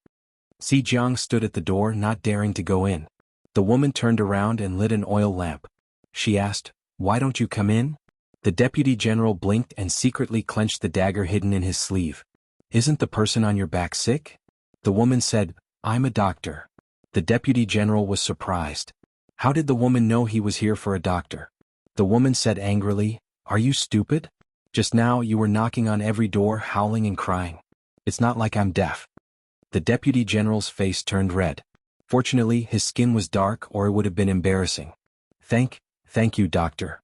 Si Jiang stood at the door, not daring to go in. The woman turned around and lit an oil lamp. She asked, "Why don't you come in?" The deputy general blinked and secretly clenched the dagger hidden in his sleeve. "Isn't the person on your back sick?" The woman said, "I'm a doctor." The deputy general was surprised. How did the woman know he was here for a doctor? The woman said angrily, "Are you stupid? Just now you were knocking on every door, howling and crying. It's not like I'm deaf." The deputy general's face turned red. Fortunately, his skin was dark, or it would have been embarrassing. Thank you, doctor."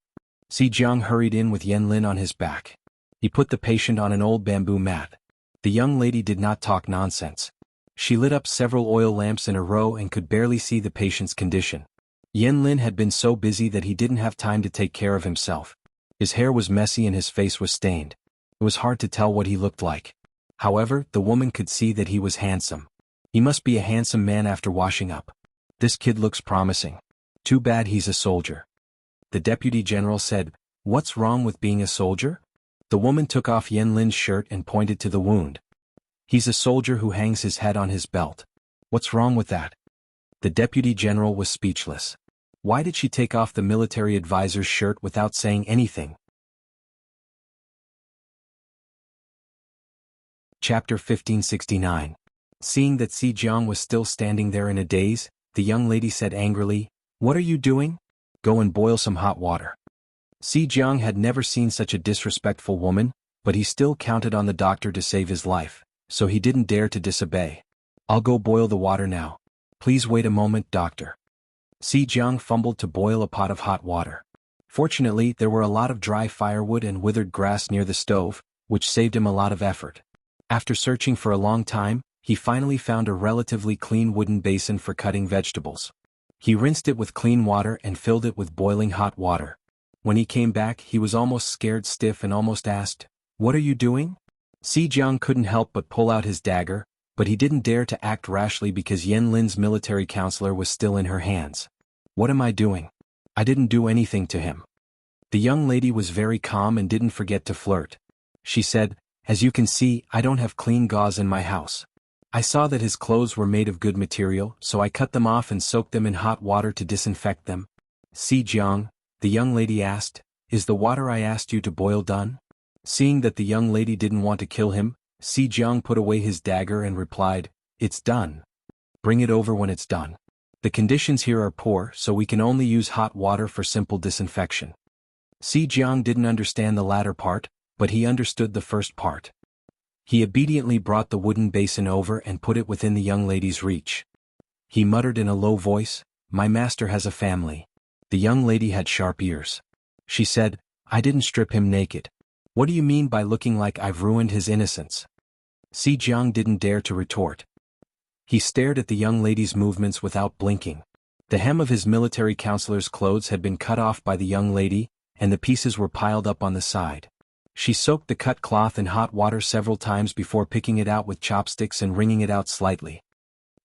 Si Jiang hurried in with Yanlin on his back. He put the patient on an old bamboo mat. The young lady did not talk nonsense. She lit up several oil lamps in a row and could barely see the patient's condition. Yanlin had been so busy that he didn't have time to take care of himself. His hair was messy and his face was stained. It was hard to tell what he looked like. However, the woman could see that he was handsome. He must be a handsome man after washing up. This kid looks promising. Too bad he's a soldier. The deputy general said, "What's wrong with being a soldier?" The woman took off Yanlin's shirt and pointed to the wound. "He's a soldier who hangs his head on his belt. What's wrong with that?" The deputy general was speechless. Why did she take off the military advisor's shirt without saying anything? Chapter 1569. Seeing that Si Jiang was still standing there in a daze, the young lady said angrily, "What are you doing? Go and boil some hot water." Si Jiang had never seen such a disrespectful woman, but he still counted on the doctor to save his life, so he didn't dare to disobey. "I'll go boil the water now. Please wait a moment, doctor." Si Jiang fumbled to boil a pot of hot water. Fortunately, there were a lot of dry firewood and withered grass near the stove, which saved him a lot of effort. After searching for a long time, he finally found a relatively clean wooden basin for cutting vegetables. He rinsed it with clean water and filled it with boiling hot water. When he came back, he was almost scared stiff and almost asked, "What are you doing?" Si Jiang couldn't help but pull out his dagger, but he didn't dare to act rashly because Yanlin's military counselor was still in her hands. "What am I doing? I didn't do anything to him." The young lady was very calm and didn't forget to flirt. She said, "As you can see, I don't have clean gauze in my house. I saw that his clothes were made of good material, so I cut them off and soaked them in hot water to disinfect them." "Si Jiang," the young lady asked, "is the water I asked you to boil done?" Seeing that the young lady didn't want to kill him, Si Jiang put away his dagger and replied, "It's done. Bring it over when it's done. The conditions here are poor, so we can only use hot water for simple disinfection." Si Jiang didn't understand the latter part, but he understood the first part. He obediently brought the wooden basin over and put it within the young lady's reach. He muttered in a low voice, "My master has a family." The young lady had sharp ears. She said, "I didn't strip him naked. What do you mean by looking like I've ruined his innocence?" Si Jiang didn't dare to retort. He stared at the young lady's movements without blinking. The hem of his military counselor's clothes had been cut off by the young lady, and the pieces were piled up on the side. She soaked the cut cloth in hot water several times before picking it out with chopsticks and wringing it out slightly.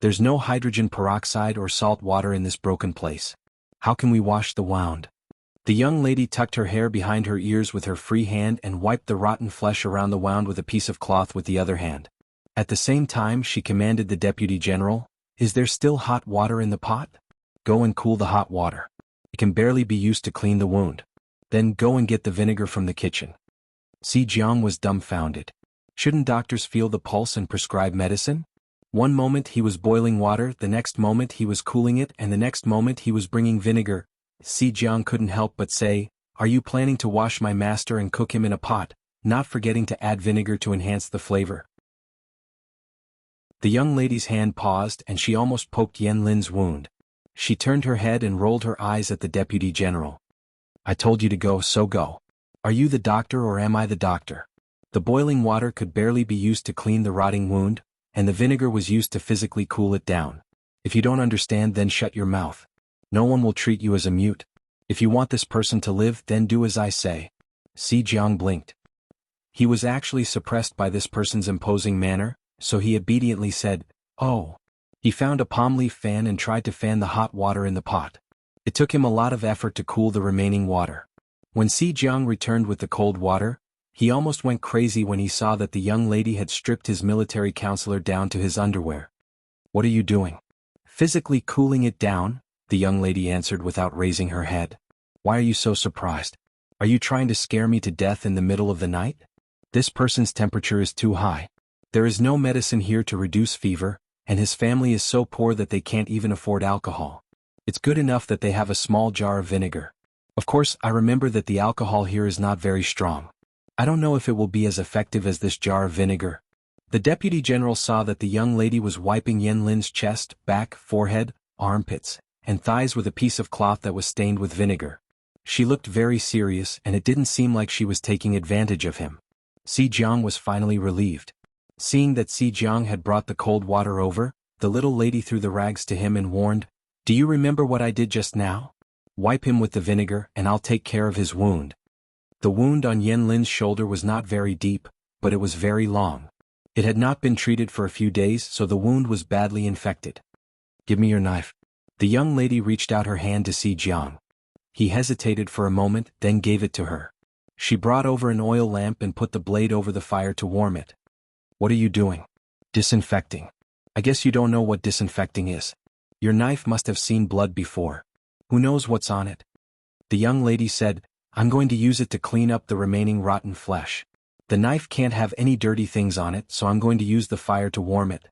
"There's no hydrogen peroxide or salt water in this broken place. How can we wash the wound?" The young lady tucked her hair behind her ears with her free hand and wiped the rotten flesh around the wound with a piece of cloth with the other hand. At the same time she commanded the deputy general, "Is there still hot water in the pot? Go and cool the hot water. It can barely be used to clean the wound. Then go and get the vinegar from the kitchen." Si Jiang was dumbfounded. Shouldn't doctors feel the pulse and prescribe medicine? One moment he was boiling water, the next moment he was cooling it, and the next moment he was bringing vinegar. Si Jiang couldn't help but say, "Are you planning to wash my master and cook him in a pot, not forgetting to add vinegar to enhance the flavor?" The young lady's hand paused and she almost poked Yanlin's wound. She turned her head and rolled her eyes at the deputy general. "I told you to go, so go. Are you the doctor or am I the doctor?" The boiling water could barely be used to clean the rotting wound, and the vinegar was used to physically cool it down. If you don't understand, then shut your mouth. No one will treat you as a mute. If you want this person to live, then do as I say. Si Jiang blinked. He was actually suppressed by this person's imposing manner, so he obediently said, "Oh." He found a palm leaf fan and tried to fan the hot water in the pot. It took him a lot of effort to cool the remaining water. When Si Jiang returned with the cold water, he almost went crazy when he saw that the young lady had stripped his military counselor down to his underwear. "What are you doing?" "Physically cooling it down," the young lady answered without raising her head. "Why are you so surprised? Are you trying to scare me to death in the middle of the night? This person's temperature is too high. There is no medicine here to reduce fever, and his family is so poor that they can't even afford alcohol. It's good enough that they have a small jar of vinegar. Of course, I remember that the alcohol here is not very strong. I don't know if it will be as effective as this jar of vinegar." The deputy general saw that the young lady was wiping Yan Lin's chest, back, forehead, armpits, and thighs with a piece of cloth that was stained with vinegar. She looked very serious, and it didn't seem like she was taking advantage of him. Si Jiang was finally relieved. Seeing that Si Jiang had brought the cold water over, the little lady threw the rags to him and warned, "Do you remember what I did just now? Wipe him with the vinegar and I'll take care of his wound." The wound on Yan Lin's shoulder was not very deep, but it was very long. It had not been treated for a few days, so the wound was badly infected. "Give me your knife." The young lady reached out her hand to Si Jiang. He hesitated for a moment, then gave it to her. She brought over an oil lamp and put the blade over the fire to warm it. "What are you doing?" "Disinfecting." "I guess you don't know what disinfecting is. Your knife must have seen blood before. Who knows what's on it?" The young lady said, "I'm going to use it to clean up the remaining rotten flesh. The knife can't have any dirty things on it, so I'm going to use the fire to warm it."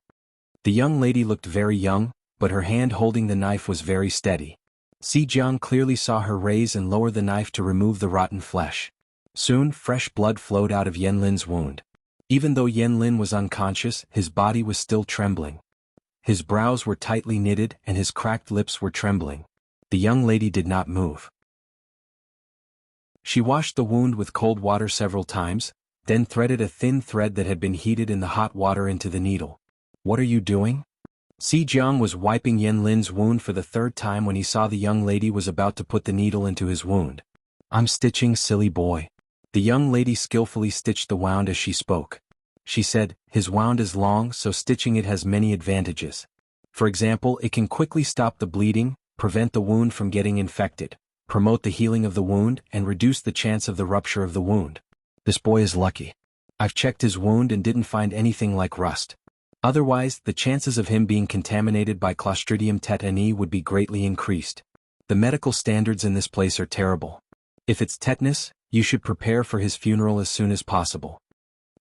The young lady looked very young, but her hand holding the knife was very steady. Si Jiang clearly saw her raise and lower the knife to remove the rotten flesh. Soon, fresh blood flowed out of Yan Lin's wound. Even though Yan Lin was unconscious, his body was still trembling. His brows were tightly knitted and his cracked lips were trembling. The young lady did not move. She washed the wound with cold water several times, then threaded a thin thread that had been heated in the hot water into the needle. "What are you doing?" Si Jiang was wiping Yan Lin's wound for the third time when he saw the young lady was about to put the needle into his wound. "I'm stitching, silly boy." The young lady skillfully stitched the wound as she spoke. She said, "His wound is long, so stitching it has many advantages. For example, it can quickly stop the bleeding, prevent the wound from getting infected, promote the healing of the wound, and reduce the chance of the rupture of the wound. This boy is lucky. I've checked his wound and didn't find anything like rust. Otherwise, the chances of him being contaminated by Clostridium tetani would be greatly increased. The medical standards in this place are terrible. If it's tetanus, you should prepare for his funeral as soon as possible."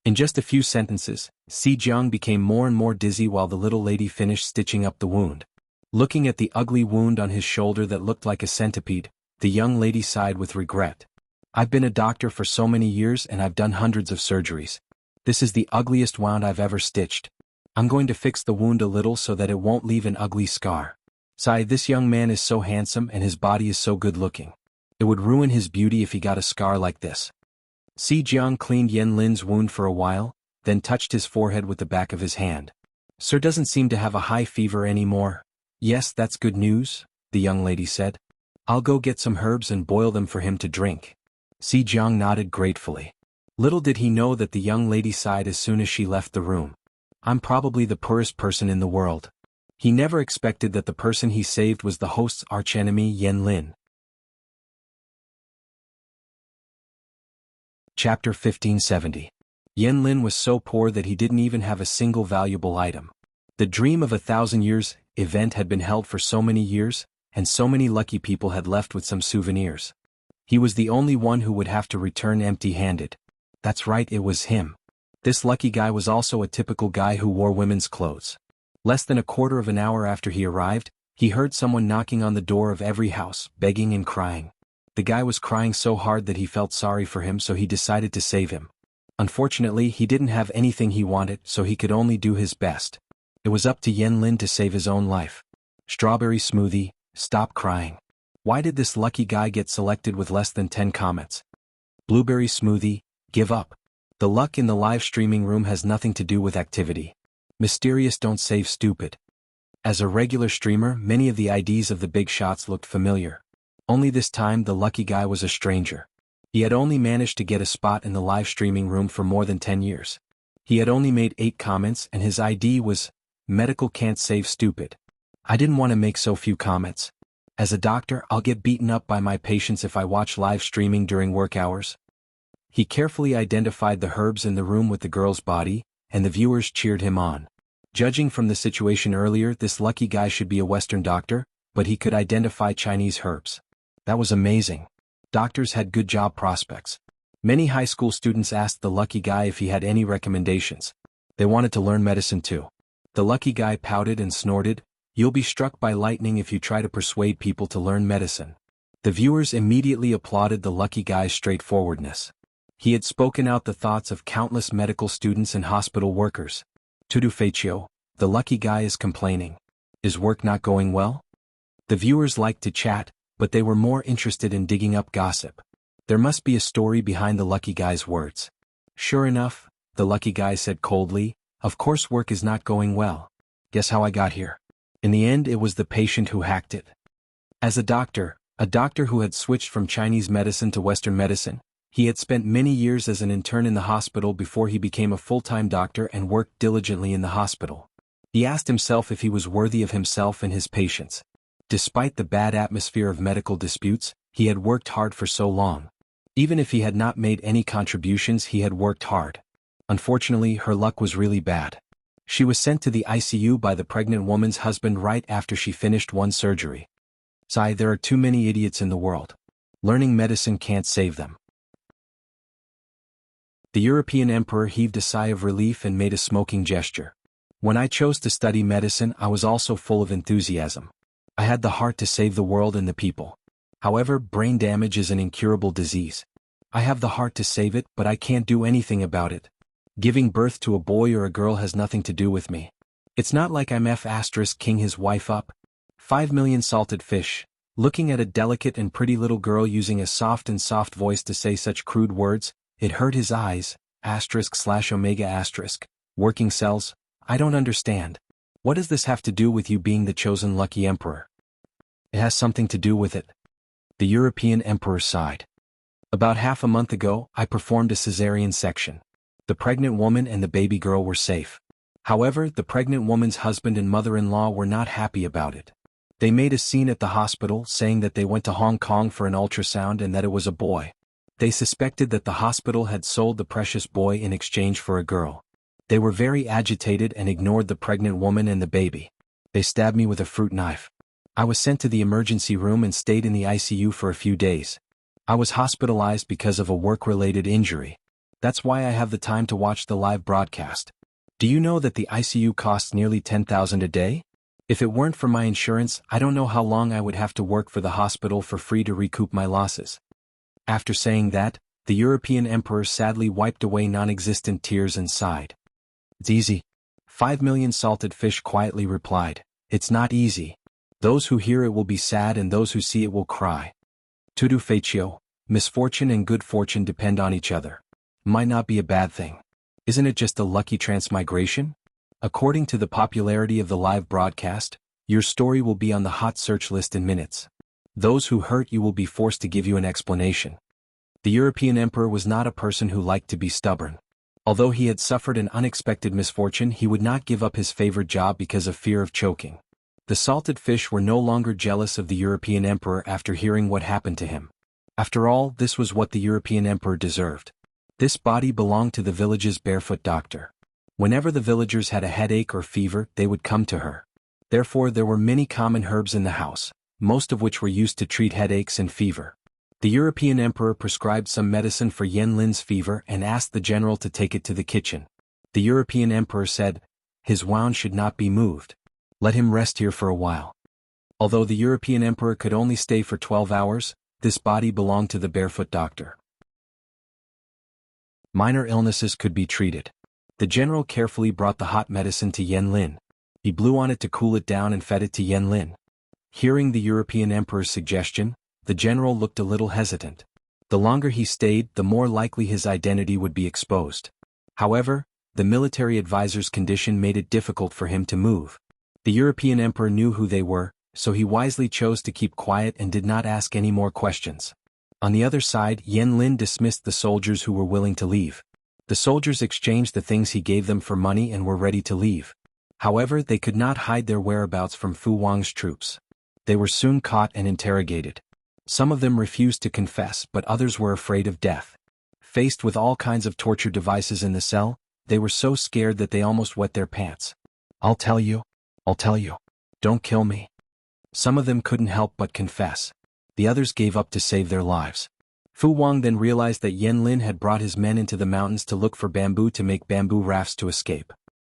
In just a few sentences, Si Jiang became more and more dizzy while the little lady finished stitching up the wound. Looking at the ugly wound on his shoulder that looked like a centipede, the young lady sighed with regret. "I've been a doctor for so many years and I've done hundreds of surgeries. This is the ugliest wound I've ever stitched. I'm going to fix the wound a little so that it won't leave an ugly scar. Sigh, this young man is so handsome and his body is so good looking. It would ruin his beauty if he got a scar like this." Si Jiang cleaned Yan Lin's wound for a while, then touched his forehead with the back of his hand. "Sir doesn't seem to have a high fever anymore." "Yes, that's good news," the young lady said. "I'll go get some herbs and boil them for him to drink." Si Jiang nodded gratefully. Little did he know that the young lady sighed as soon as she left the room. "I'm probably the poorest person in the world." He never expected that the person he saved was the host's archenemy Yan Lin. Chapter 1570. Yan Lin was so poor that he didn't even have a single valuable item. The dream of 1,000 years event had been held for so many years, and so many lucky people had left with some souvenirs. He was the only one who would have to return empty-handed. That's right, it was him. This lucky guy was also a typical guy who wore women's clothes. Less than a quarter of an hour after he arrived, he heard someone knocking on the door of every house, begging and crying. The guy was crying so hard that he felt sorry for him, so he decided to save him. Unfortunately, he didn't have anything he wanted, so he could only do his best. It was up to Yan Lin to save his own life. Strawberry smoothie, stop crying. Why did this lucky guy get selected with less than 10 comments? Blueberry smoothie, give up. The luck in the live streaming room has nothing to do with activity. Mysterious don't save stupid. As a regular streamer, many of the IDs of the big shots looked familiar. Only this time the lucky guy was a stranger. He had only managed to get a spot in the live streaming room for more than 10 years. He had only made 8 comments and his ID was, "Medical can't save stupid." I didn't want to make so few comments. As a doctor, I'll get beaten up by my patients if I watch live streaming during work hours. He carefully identified the herbs in the room with the girl's body, and the viewers cheered him on. Judging from the situation earlier, this lucky guy should be a Western doctor, but he could identify Chinese herbs. That was amazing. Doctors had good job prospects. Many high school students asked the lucky guy if he had any recommendations. They wanted to learn medicine too. The lucky guy pouted and snorted, "You'll be struck by lightning if you try to persuade people to learn medicine." The viewers immediately applauded the lucky guy's straightforwardness. He had spoken out the thoughts of countless medical students and hospital workers. Tudu Feichio, the lucky guy is complaining. Is work not going well? The viewers liked to chat, but they were more interested in digging up gossip. There must be a story behind the lucky guy's words. Sure enough, the lucky guy said coldly, "Of course work is not going well. Guess how I got here?" In the end, it was the patient who hacked it. As a doctor who had switched from Chinese medicine to Western medicine, he had spent many years as an intern in the hospital before he became a full-time doctor and worked diligently in the hospital. He asked himself if he was worthy of himself and his patients. Despite the bad atmosphere of medical disputes, he had worked hard for so long. Even if he had not made any contributions, he had worked hard. Unfortunately, her luck was really bad. She was sent to the ICU by the pregnant woman's husband right after she finished one surgery. Sigh, there are too many idiots in the world. Learning medicine can't save them. The European emperor heaved a sigh of relief and made a smoking gesture. When I chose to study medicine, I was also full of enthusiasm. I had the heart to save the world and the people. However, brain damage is an incurable disease. I have the heart to save it, but I can't do anything about it. Giving birth to a boy or a girl has nothing to do with me. It's not like I'm king his wife up. 5 million salted fish. Looking at a delicate and pretty little girl using a soft voice to say such crude words, it hurt his eyes, */omega*. Working cells? I don't understand. What does this have to do with you being the chosen lucky emperor? It has something to do with it. The European emperor sighed. About half a month ago, I performed a cesarean section. The pregnant woman and the baby girl were safe. However, the pregnant woman's husband and mother-in-law were not happy about it. They made a scene at the hospital saying that they went to Hong Kong for an ultrasound and that it was a boy. They suspected that the hospital had sold the precious boy in exchange for a girl. They were very agitated and ignored the pregnant woman and the baby. They stabbed me with a fruit knife. I was sent to the emergency room and stayed in the ICU for a few days. I was hospitalized because of a work-related injury. That's why I have the time to watch the live broadcast. Do you know that the ICU costs nearly 10,000 a day? If it weren't for my insurance, I don't know how long I would have to work for the hospital for free to recoup my losses. After saying that, the European emperor sadly wiped away non-existent tears and sighed. It's easy. 5 million salted fish quietly replied. It's not easy. Those who hear it will be sad and those who see it will cry. Tudu Feichio, misfortune and good fortune depend on each other. Might not be a bad thing. Isn't it just a lucky transmigration? According to the popularity of the live broadcast, your story will be on the hot search list in minutes. Those who hurt you will be forced to give you an explanation. The European emperor was not a person who liked to be stubborn. Although he had suffered an unexpected misfortune, he would not give up his favored job because of fear of choking. The salted fish were no longer jealous of the European emperor after hearing what happened to him. After all, this was what the European emperor deserved. This body belonged to the village's barefoot doctor. Whenever the villagers had a headache or fever, they would come to her. Therefore, there were many common herbs in the house, most of which were used to treat headaches and fever. The European emperor prescribed some medicine for Yan Lin's fever and asked the general to take it to the kitchen. The European emperor said, "His wound should not be moved. Let him rest here for a while." Although the European emperor could only stay for 12 hours, this body belonged to the barefoot doctor. Minor illnesses could be treated. The general carefully brought the hot medicine to Yan Lin. He blew on it to cool it down and fed it to Yan Lin. Hearing the European emperor's suggestion, the general looked a little hesitant. The longer he stayed, the more likely his identity would be exposed. However, the military advisor's condition made it difficult for him to move. The European emperor knew who they were, so he wisely chose to keep quiet and did not ask any more questions. On the other side, Yen Lin dismissed the soldiers who were willing to leave. The soldiers exchanged the things he gave them for money and were ready to leave. However, they could not hide their whereabouts from Fu Wang's troops. They were soon caught and interrogated. Some of them refused to confess, but others were afraid of death. Faced with all kinds of torture devices in the cell, they were so scared that they almost wet their pants. I'll tell you. Don't kill me. Some of them couldn't help but confess. The others gave up to save their lives. Fu Wang then realized that Yen Lin had brought his men into the mountains to look for bamboo to make bamboo rafts to escape.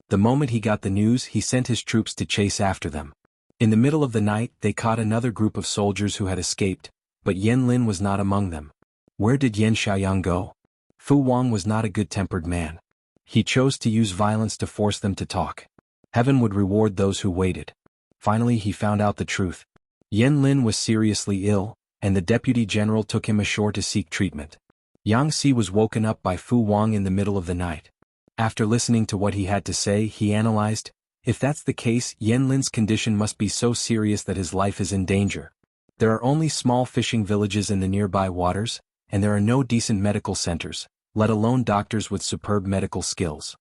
The moment he got the news, he sent his troops to chase after them. In the middle of the night, they caught another group of soldiers who had escaped, but Yen Lin was not among them. Where did Yen Xiaoyang go? Fu Wang was not a good-tempered man. He chose to use violence to force them to talk. Heaven would reward those who waited. Finally, he found out the truth. Yen Lin was seriously ill, and the deputy general took him ashore to seek treatment. Yang Si was woken up by Fu Wang in the middle of the night. After listening to what he had to say, he analyzed, if that's the case, Yen Lin's condition must be so serious that his life is in danger. There are only small fishing villages in the nearby waters, and there are no decent medical centers, let alone doctors with superb medical skills.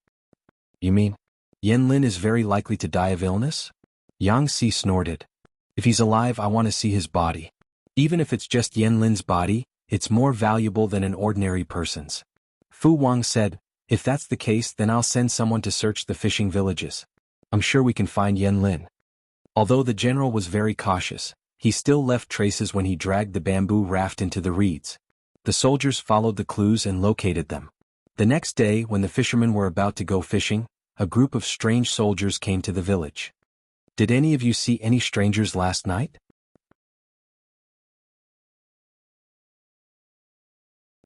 You mean, Yen Lin is very likely to die of illness? Yang Si snorted. If he's alive, I want to see his body. Even if it's just Yen Lin's body, it's more valuable than an ordinary person's. Fu Wang said, if that's the case, then I'll send someone to search the fishing villages. I'm sure we can find Yen Lin. Although the general was very cautious, he still left traces when he dragged the bamboo raft into the reeds. The soldiers followed the clues and located them. The next day, when the fishermen were about to go fishing, a group of strange soldiers came to the village. Did any of you see any strangers last night?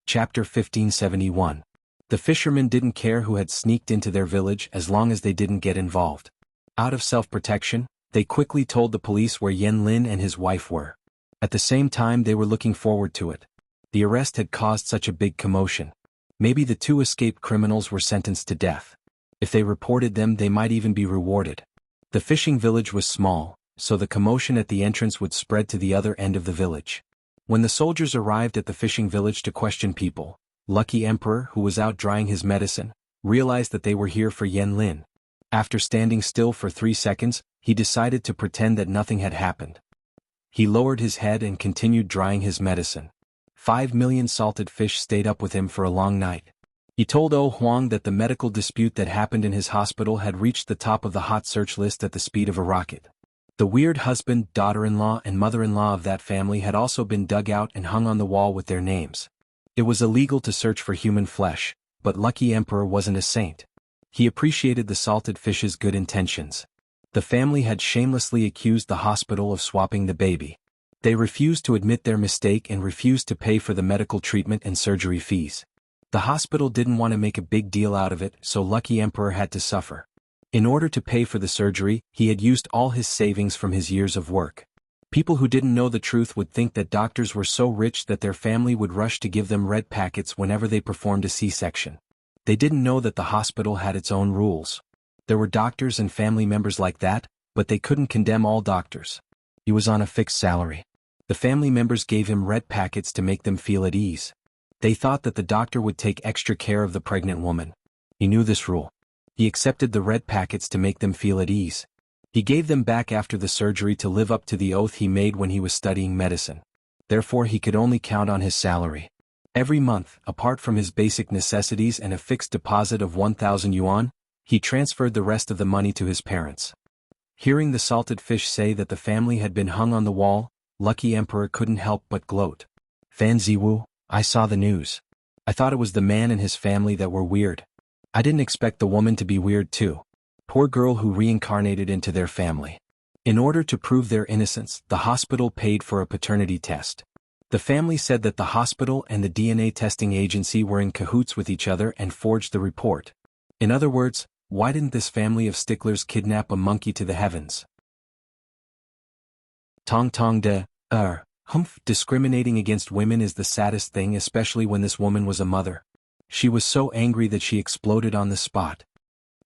Chapter 1571. The fishermen didn't care who had sneaked into their village as long as they didn't get involved. Out of self-protection, they quickly told the police where Yen Lin and his wife were. At the same time, they were looking forward to it. The arrest had caused such a big commotion. Maybe the two escaped criminals were sentenced to death. If they reported them, they might even be rewarded. The fishing village was small, so the commotion at the entrance would spread to the other end of the village. When the soldiers arrived at the fishing village to question people, Lucky Emperor, who was out drying his medicine, realized that they were here for Yen Lin. After standing still for 3 seconds, he decided to pretend that nothing had happened. He lowered his head and continued drying his medicine. 5 million salted fish stayed up with him for a long night. He told Huang that the medical dispute that happened in his hospital had reached the top of the hot search list at the speed of a rocket. The weird husband, daughter-in-law, and mother-in-law of that family had also been dug out and hung on the wall with their names. It was illegal to search for human flesh, but Lucky Emperor wasn't a saint. He appreciated the salted fish's good intentions. The family had shamelessly accused the hospital of swapping the baby. They refused to admit their mistake and refused to pay for the medical treatment and surgery fees. The hospital didn't want to make a big deal out of it, so Lucky Emperor had to suffer. In order to pay for the surgery, he had used all his savings from his years of work. People who didn't know the truth would think that doctors were so rich that their family would rush to give them red packets whenever they performed a C-section. They didn't know that the hospital had its own rules. There were doctors and family members like that, but they couldn't condemn all doctors. He was on a fixed salary. The family members gave him red packets to make them feel at ease. They thought that the doctor would take extra care of the pregnant woman. He knew this rule. He accepted the red packets to make them feel at ease. He gave them back after the surgery to live up to the oath he made when he was studying medicine. Therefore, he could only count on his salary. Every month, apart from his basic necessities and a fixed deposit of 1,000 yuan, he transferred the rest of the money to his parents. Hearing the salted fish say that the family had been hung on the wall, Lucky Emperor couldn't help but gloat. Fan Ziwu, I saw the news. I thought it was the man and his family that were weird. I didn't expect the woman to be weird too. Poor girl who reincarnated into their family. In order to prove their innocence, the hospital paid for a paternity test. The family said that the hospital and the DNA testing agency were in cahoots with each other and forged the report. In other words, why didn't this family of sticklers kidnap a monkey to the heavens? Tong tong de, Humph, discriminating against women is the saddest thing, especially when this woman was a mother. She was so angry that she exploded on the spot.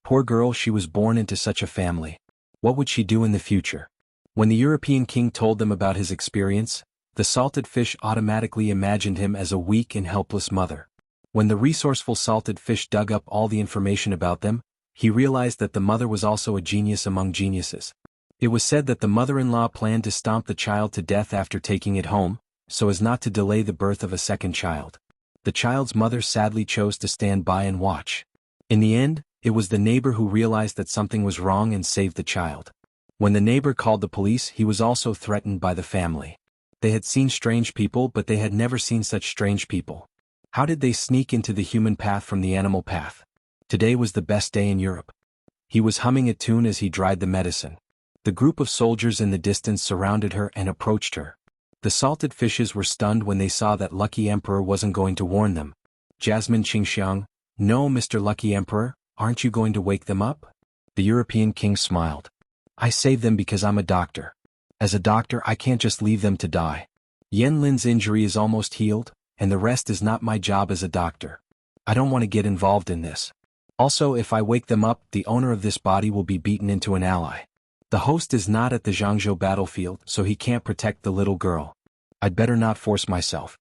Poor girl, she was born into such a family. What would she do in the future? When the European king told them about his experience, the salted fish automatically imagined him as a weak and helpless mother. When the resourceful salted fish dug up all the information about them, he realized that the mother was also a genius among geniuses. It was said that the mother-in-law planned to stomp the child to death after taking it home, so as not to delay the birth of a second child. The child's mother sadly chose to stand by and watch. In the end, it was the neighbor who realized that something was wrong and saved the child. When the neighbor called the police, he was also threatened by the family. They had seen strange people, but they had never seen such strange people. How did they sneak into the human path from the animal path? Today was the best day in Europe. He was humming a tune as he dried the medicine. The group of soldiers in the distance surrounded her and approached her. The salted fishes were stunned when they saw that Lucky Emperor wasn't going to warn them. Jasmine Qingxiang, no, Mr. Lucky Emperor, aren't you going to wake them up? The European king smiled. I saved them because I'm a doctor. As a doctor, I can't just leave them to die. Yan Lin's injury is almost healed, and the rest is not my job as a doctor. I don't want to get involved in this. Also, if I wake them up, the owner of this body will be beaten into an ally. The host is not at the Zhangzhou battlefield, so he can't protect the little girl. I'd better not force myself.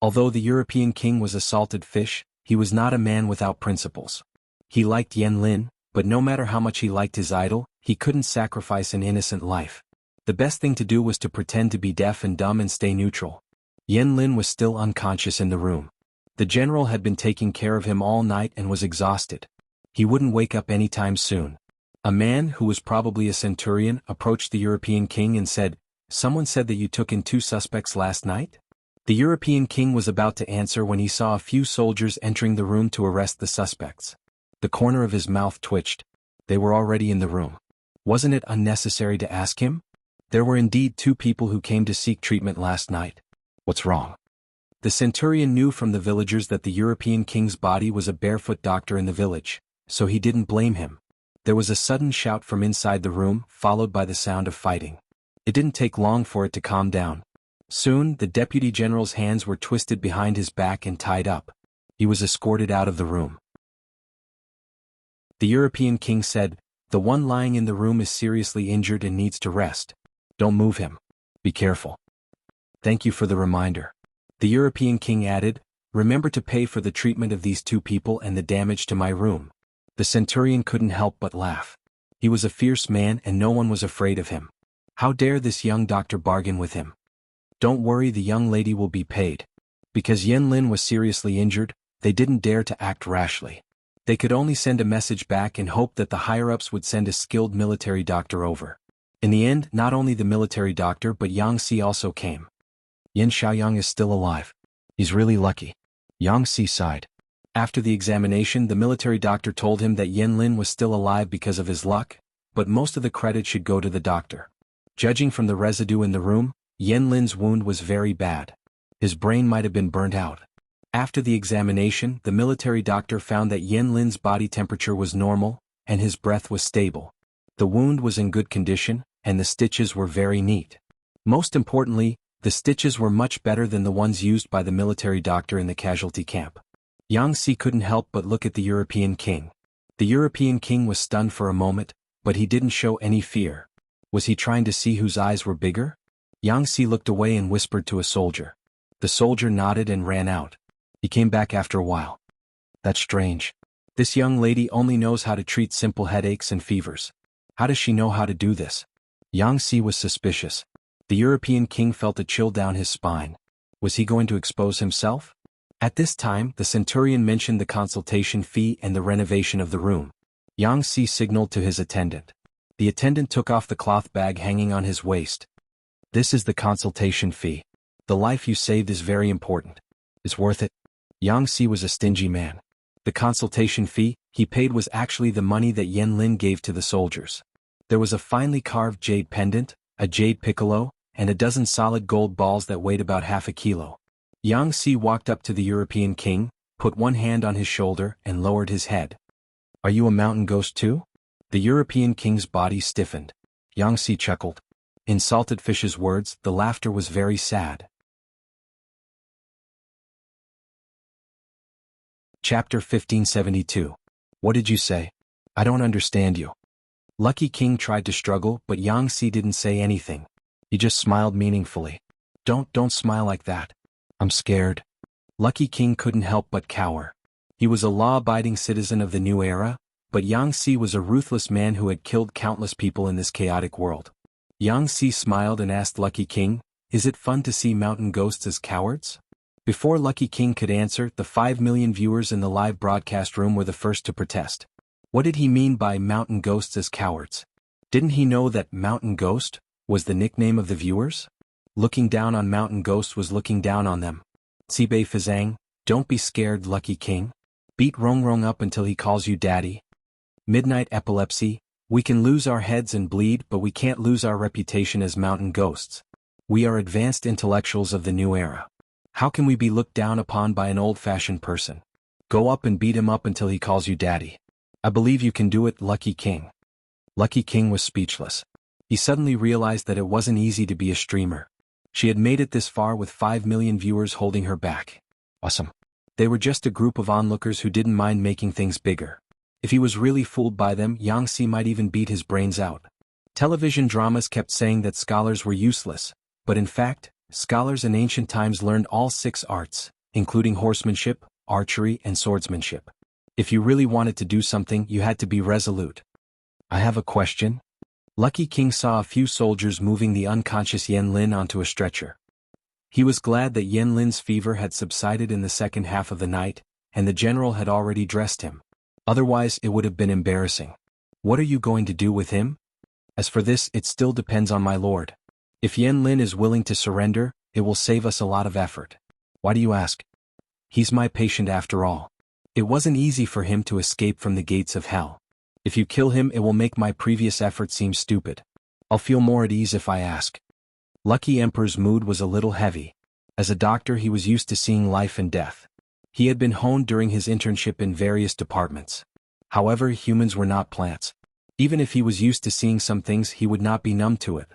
Although the European king was a salted fish, he was not a man without principles. He liked Yan Lin, but no matter how much he liked his idol, he couldn't sacrifice an innocent life. The best thing to do was to pretend to be deaf and dumb and stay neutral. Yan Lin was still unconscious in the room. The general had been taking care of him all night and was exhausted. He wouldn't wake up anytime soon. A man, who was probably a centurion, approached the European king and said, "Someone said that you took in 2 suspects last night?" The European king was about to answer when he saw a few soldiers entering the room to arrest the suspects. The corner of his mouth twitched. They were already in the room. Wasn't it unnecessary to ask him? There were indeed 2 people who came to seek treatment last night. What's wrong? The centurion knew from the villagers that the European king's body was a barefoot doctor in the village, so he didn't blame him. There was a sudden shout from inside the room, followed by the sound of fighting. It didn't take long for it to calm down. Soon, the deputy general's hands were twisted behind his back and tied up. He was escorted out of the room. The European king said, "The one lying in the room is seriously injured and needs to rest. Don't move him. Be careful." "Thank you for the reminder." The European king added, "Remember to pay for the treatment of these 2 people and the damage to my room." The centurion couldn't help but laugh. He was a fierce man and no one was afraid of him. How dare this young doctor bargain with him? "Don't worry, the young lady will be paid." Because Yan Lin was seriously injured, they didn't dare to act rashly. They could only send a message back and hope that the higher-ups would send a skilled military doctor over. In the end, not only the military doctor but Yang Si also came. "Yin Xiaoyang is still alive. He's really lucky." Yang Si sighed. After the examination, the military doctor told him that Yan Lin was still alive because of his luck, but most of the credit should go to the doctor. Judging from the residue in the room, Yan Lin's wound was very bad. His brain might have been burnt out. After the examination, the military doctor found that Yan Lin's body temperature was normal, and his breath was stable. The wound was in good condition, and the stitches were very neat. Most importantly, the stitches were much better than the ones used by the military doctor in the casualty camp. Yang Si couldn't help but look at the European king. The European king was stunned for a moment, but he didn't show any fear. Was he trying to see whose eyes were bigger? Yang Si looked away and whispered to a soldier. The soldier nodded and ran out. He came back after a while. "That's strange. This young lady only knows how to treat simple headaches and fevers. How does she know how to do this?" Yang Si was suspicious. The European king felt a chill down his spine. Was he going to expose himself? At this time, the centurion mentioned the consultation fee and the renovation of the room. Yang Si signaled to his attendant. The attendant took off the cloth bag hanging on his waist. "This is the consultation fee. The life you saved is very important. It's worth it." Yang Si was a stingy man. The consultation fee he paid was actually the money that Yan Lin gave to the soldiers. There was a finely carved jade pendant, a jade piccolo, and a dozen solid gold balls that weighed about half a kilo. Yang Si walked up to the European king, put one hand on his shoulder and lowered his head. "Are you a mountain ghost too?" The European king's body stiffened. Yang Si chuckled. In Salted Fish's words, the laughter was very sad. Chapter 1572. What did you say? I don't understand you. Lucky King tried to struggle, but Yangtze didn't say anything. He just smiled meaningfully. Don't smile like that. I'm scared. Lucky King couldn't help but cower. He was a law-abiding citizen of the new era, but Yangtze was a ruthless man who had killed countless people in this chaotic world. Yangtze smiled and asked Lucky King, "Is it fun to see mountain ghosts as cowards?" Before Lucky King could answer, the 5 million viewers in the live broadcast room were the first to protest. What did he mean by mountain ghosts as cowards? Didn't he know that Mountain Ghost was the nickname of the viewers? Looking down on mountain ghosts was looking down on them. Sibei Fazang, don't be scared, Lucky King. Beat Rongrong up until he calls you daddy. Midnight Epilepsy, we can lose our heads and bleed, but we can't lose our reputation as mountain ghosts. We are advanced intellectuals of the new era. How can we be looked down upon by an old-fashioned person? Go up and beat him up until he calls you daddy. I believe you can do it, Lucky King. Lucky King was speechless. He suddenly realized that it wasn't easy to be a streamer. She had made it this far with 5 million viewers holding her back. Awesome. They were just a group of onlookers who didn't mind making things bigger. If he was really fooled by them, Yangtze might even beat his brains out. Television dramas kept saying that scholars were useless, but in fact, scholars in ancient times learned all 6 arts, including horsemanship, archery, and swordsmanship. If you really wanted to do something, you had to be resolute. I have a question. Lucky King saw a few soldiers moving the unconscious Yen Lin onto a stretcher. He was glad that Yen Lin's fever had subsided in the second half of the night, and the general had already dressed him. Otherwise, it would have been embarrassing. What are you going to do with him? As for this, it still depends on my lord. If Yen Lin is willing to surrender, it will save us a lot of effort. Why do you ask? He's my patient after all. It wasn't easy for him to escape from the gates of hell. If you kill him, it will make my previous effort seem stupid. I'll feel more at ease if I ask. Lucky Emperor's mood was a little heavy. As a doctor, he was used to seeing life and death. He had been honed during his internship in various departments. However, humans were not plants. Even if he was used to seeing some things, he would not be numb to it.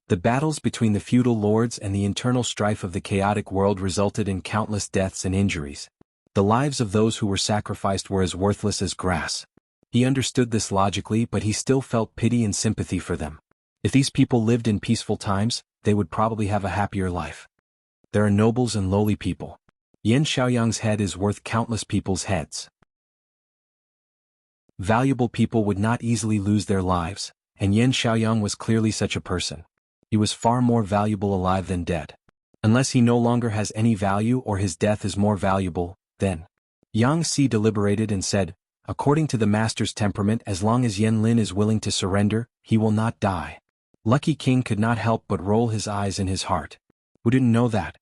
The battles between the feudal lords and the internal strife of the chaotic world resulted in countless deaths and injuries. The lives of those who were sacrificed were as worthless as grass. He understood this logically, but he still felt pity and sympathy for them. If these people lived in peaceful times, they would probably have a happier life. There are nobles and lowly people. Yen Xiaoyang's head is worth countless people's heads. Valuable people would not easily lose their lives, and Yen Xiaoyang was clearly such a person. He was far more valuable alive than dead. Unless he no longer has any value or his death is more valuable, then. Yangtze deliberated and said, according to the master's temperament, as long as Yen Lin is willing to surrender, he will not die. Lucky King could not help but roll his eyes in his heart. Who didn't know that?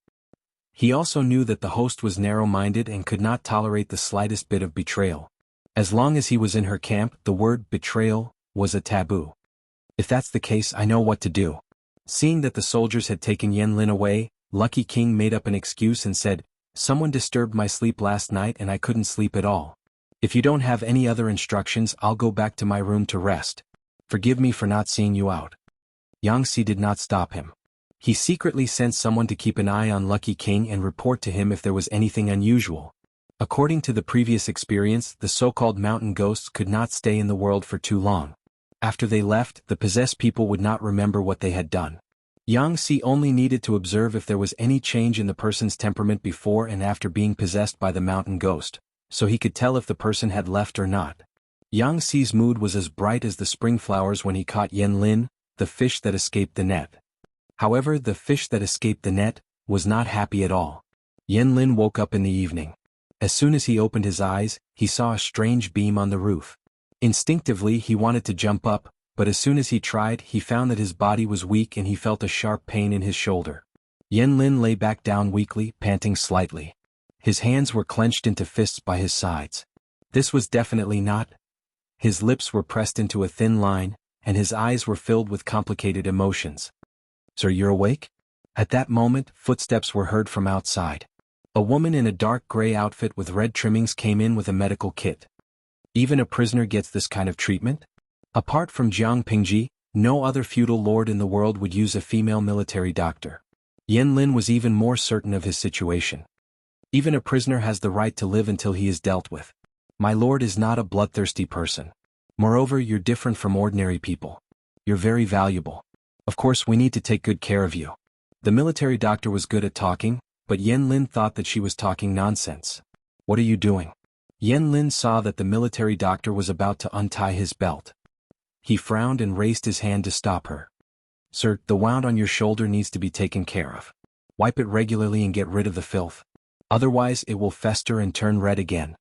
He also knew that the host was narrow-minded and could not tolerate the slightest bit of betrayal. As long as he was in her camp, the word betrayal was a taboo. If that's the case, I know what to do. Seeing that the soldiers had taken Yen Lin away, Lucky King made up an excuse and said, someone disturbed my sleep last night and I couldn't sleep at all. If you don't have any other instructions, I'll go back to my room to rest. Forgive me for not seeing you out. Yangtze did not stop him. He secretly sent someone to keep an eye on Lucky King and report to him if there was anything unusual. According to the previous experience, the so-called mountain ghosts could not stay in the world for too long. After they left, the possessed people would not remember what they had done. Yangtze only needed to observe if there was any change in the person's temperament before and after being possessed by the mountain ghost, so he could tell if the person had left or not. Yangtze's mood was as bright as the spring flowers when he caught Yen Lin, the fish that escaped the net. However, the fish that escaped the net was not happy at all. Yen Lin woke up in the evening. As soon as he opened his eyes, he saw a strange beam on the roof. Instinctively, he wanted to jump up, but as soon as he tried, he found that his body was weak and he felt a sharp pain in his shoulder. Yen Lin lay back down weakly, panting slightly. His hands were clenched into fists by his sides. This was definitely not. His lips were pressed into a thin line, and his eyes were filled with complicated emotions. Sir, you're awake? At that moment, footsteps were heard from outside. A woman in a dark gray outfit with red trimmings came in with a medical kit. Even a prisoner gets this kind of treatment? Apart from Jiang Pingji, No other feudal lord in the world would use a female military doctor. Yan Lin was even more certain of his situation. Even a prisoner has the right to live until he is dealt with. My lord is not a bloodthirsty person. Moreover, you're different from ordinary people. You're very valuable. Of course, we need to take good care of you. The military doctor was good at talking, but Yan Lin thought that she was talking nonsense. What are you doing? Yan Lin saw that the military doctor was about to untie his belt. He frowned and raised his hand to stop her. Sir, the wound on your shoulder needs to be taken care of. Wipe it regularly and get rid of the filth. Otherwise, it will fester and turn red again.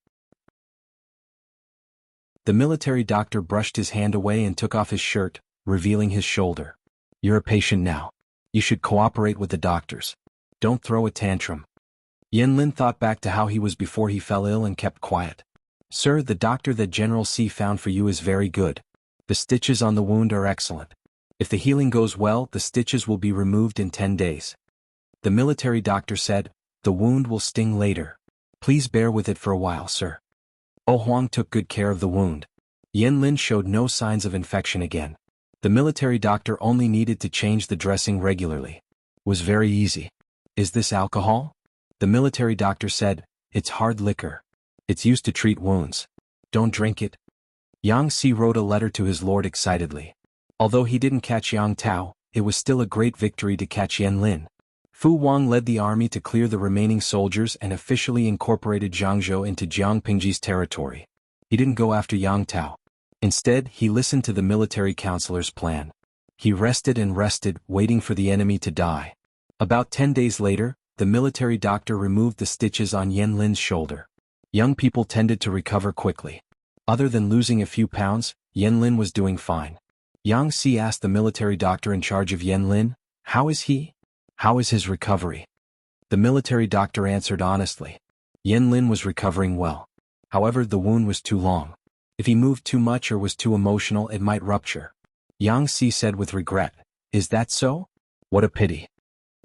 The military doctor brushed his hand away and took off his shirt, revealing his shoulder. You're a patient now. You should cooperate with the doctors. Don't throw a tantrum. Yan Lin thought back to how he was before he fell ill and kept quiet. Sir, the doctor that General C found for you is very good. The stitches on the wound are excellent. If the healing goes well, the stitches will be removed in 10 days. The military doctor said, the wound will sting later. Please bear with it for a while, sir. Oh Huang took good care of the wound. Yan Lin showed no signs of infection again. The military doctor only needed to change the dressing regularly. It was very easy. Is this alcohol? The military doctor said, it's hard liquor. It's used to treat wounds. Don't drink it. Yang Si wrote a letter to his lord excitedly. Although he didn't catch Yang Tao, it was still a great victory to catch Yan Lin. Fu Wang led the army to clear the remaining soldiers and officially incorporated Jiangzhou into Jiang Pingji's territory. He didn't go after Yang Tao. Instead, he listened to the military counselor's plan. He rested and rested, waiting for the enemy to die. About 10 days later, the military doctor removed the stitches on Yan Lin's shoulder. Young people tended to recover quickly. Other than losing a few pounds, Yan Lin was doing fine. Yang Si asked the military doctor in charge of Yan Lin, how is he? How is his recovery? The military doctor answered honestly. Yan Lin was recovering well. However, the wound was too long. If he moved too much or was too emotional, it might rupture. Yang Si said with regret, is that so? What a pity.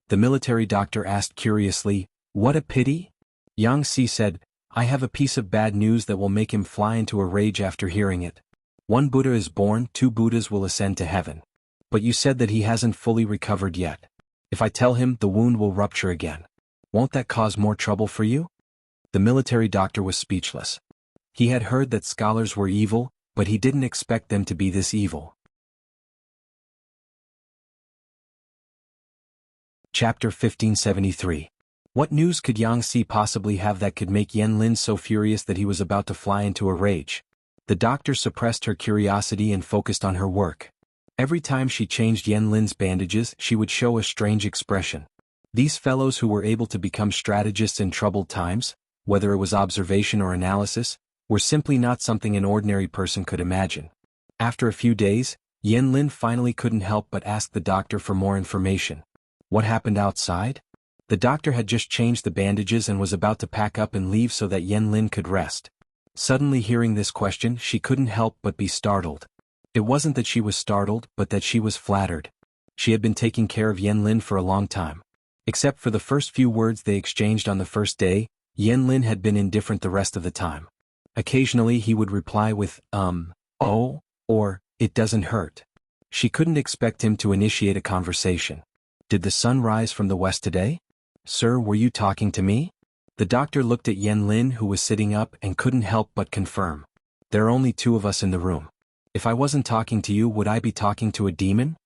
The military doctor asked curiously, what a pity? Yang Si said, I have a piece of bad news that will make him fly into a rage after hearing it. One Buddha is born, 2 Buddhas will ascend to heaven. But you said that he hasn't fully recovered yet. If I tell him, the wound will rupture again. Won't that cause more trouble for you? The military doctor was speechless. He had heard that scholars were evil, but he didn't expect them to be this evil. Chapter 1573. What news could Yang Si possibly have that could make Yan Lin so furious that he was about to fly into a rage? The doctor suppressed her curiosity and focused on her work. Every time she changed Yan Lin's bandages, she would show a strange expression. These fellows who were able to become strategists in troubled times, whether it was observation or analysis, were simply not something an ordinary person could imagine. After a few days, Yan Lin finally couldn't help but ask the doctor for more information. What happened outside? The doctor had just changed the bandages and was about to pack up and leave so that Yan Lin could rest. Suddenly hearing this question, she couldn't help but be startled. It wasn't that she was startled, but that she was flattered. She had been taking care of Yan Lin for a long time. Except for the first few words they exchanged on the first day, Yan Lin had been indifferent the rest of the time. Occasionally he would reply with, oh, or, it doesn't hurt. She couldn't expect him to initiate a conversation. Did the sun rise from the west today? Sir, were you talking to me? The doctor looked at Yan Lin, who was sitting up, and couldn't help but confirm. There are only 2 of us in the room. If I wasn't talking to you, would I be talking to a demon?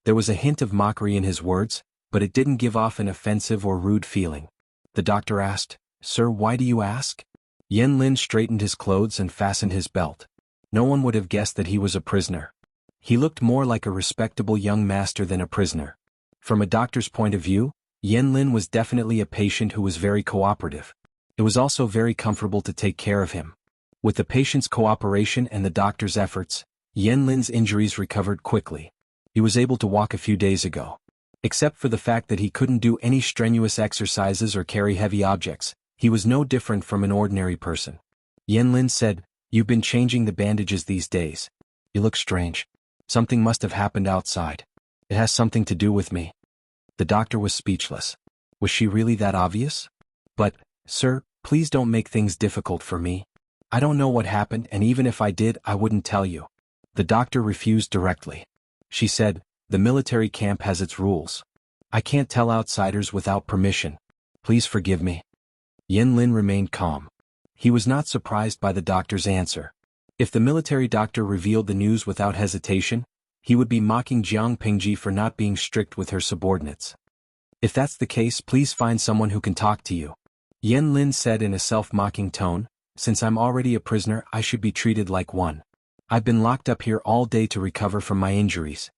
There was a hint of mockery in his words, but it didn't give off an offensive or rude feeling. The doctor asked, Sir, why do you ask? Yan Lin straightened his clothes and fastened his belt. No one would have guessed that he was a prisoner. He looked more like a respectable young master than a prisoner. From a doctor's point of view, Yan Lin was definitely a patient who was very cooperative. It was also very comfortable to take care of him. With the patient's cooperation and the doctor's efforts, Yan Lin's injuries recovered quickly. He was able to walk a few days ago. Except for the fact that he couldn't do any strenuous exercises or carry heavy objects, he was no different from an ordinary person. Yan Lin said, You've been changing the bandages these days. You look strange. Something must have happened outside. It has something to do with me. The doctor was speechless. Was she really that obvious? But, sir, please don't make things difficult for me. I don't know what happened, and even if I did, I wouldn't tell you. The doctor refused directly. She said, "The military camp has its rules. I can't tell outsiders without permission. Please forgive me." Yan Lin remained calm. He was not surprised by the doctor's answer. If the military doctor revealed the news without hesitation, he would be mocking Jiang Pingji for not being strict with her subordinates. "If that's the case, please find someone who can talk to you," Yan Lin said in a self-mocking tone. "Since I'm already a prisoner, I should be treated like one. I've been locked up here all day to recover from my injuries.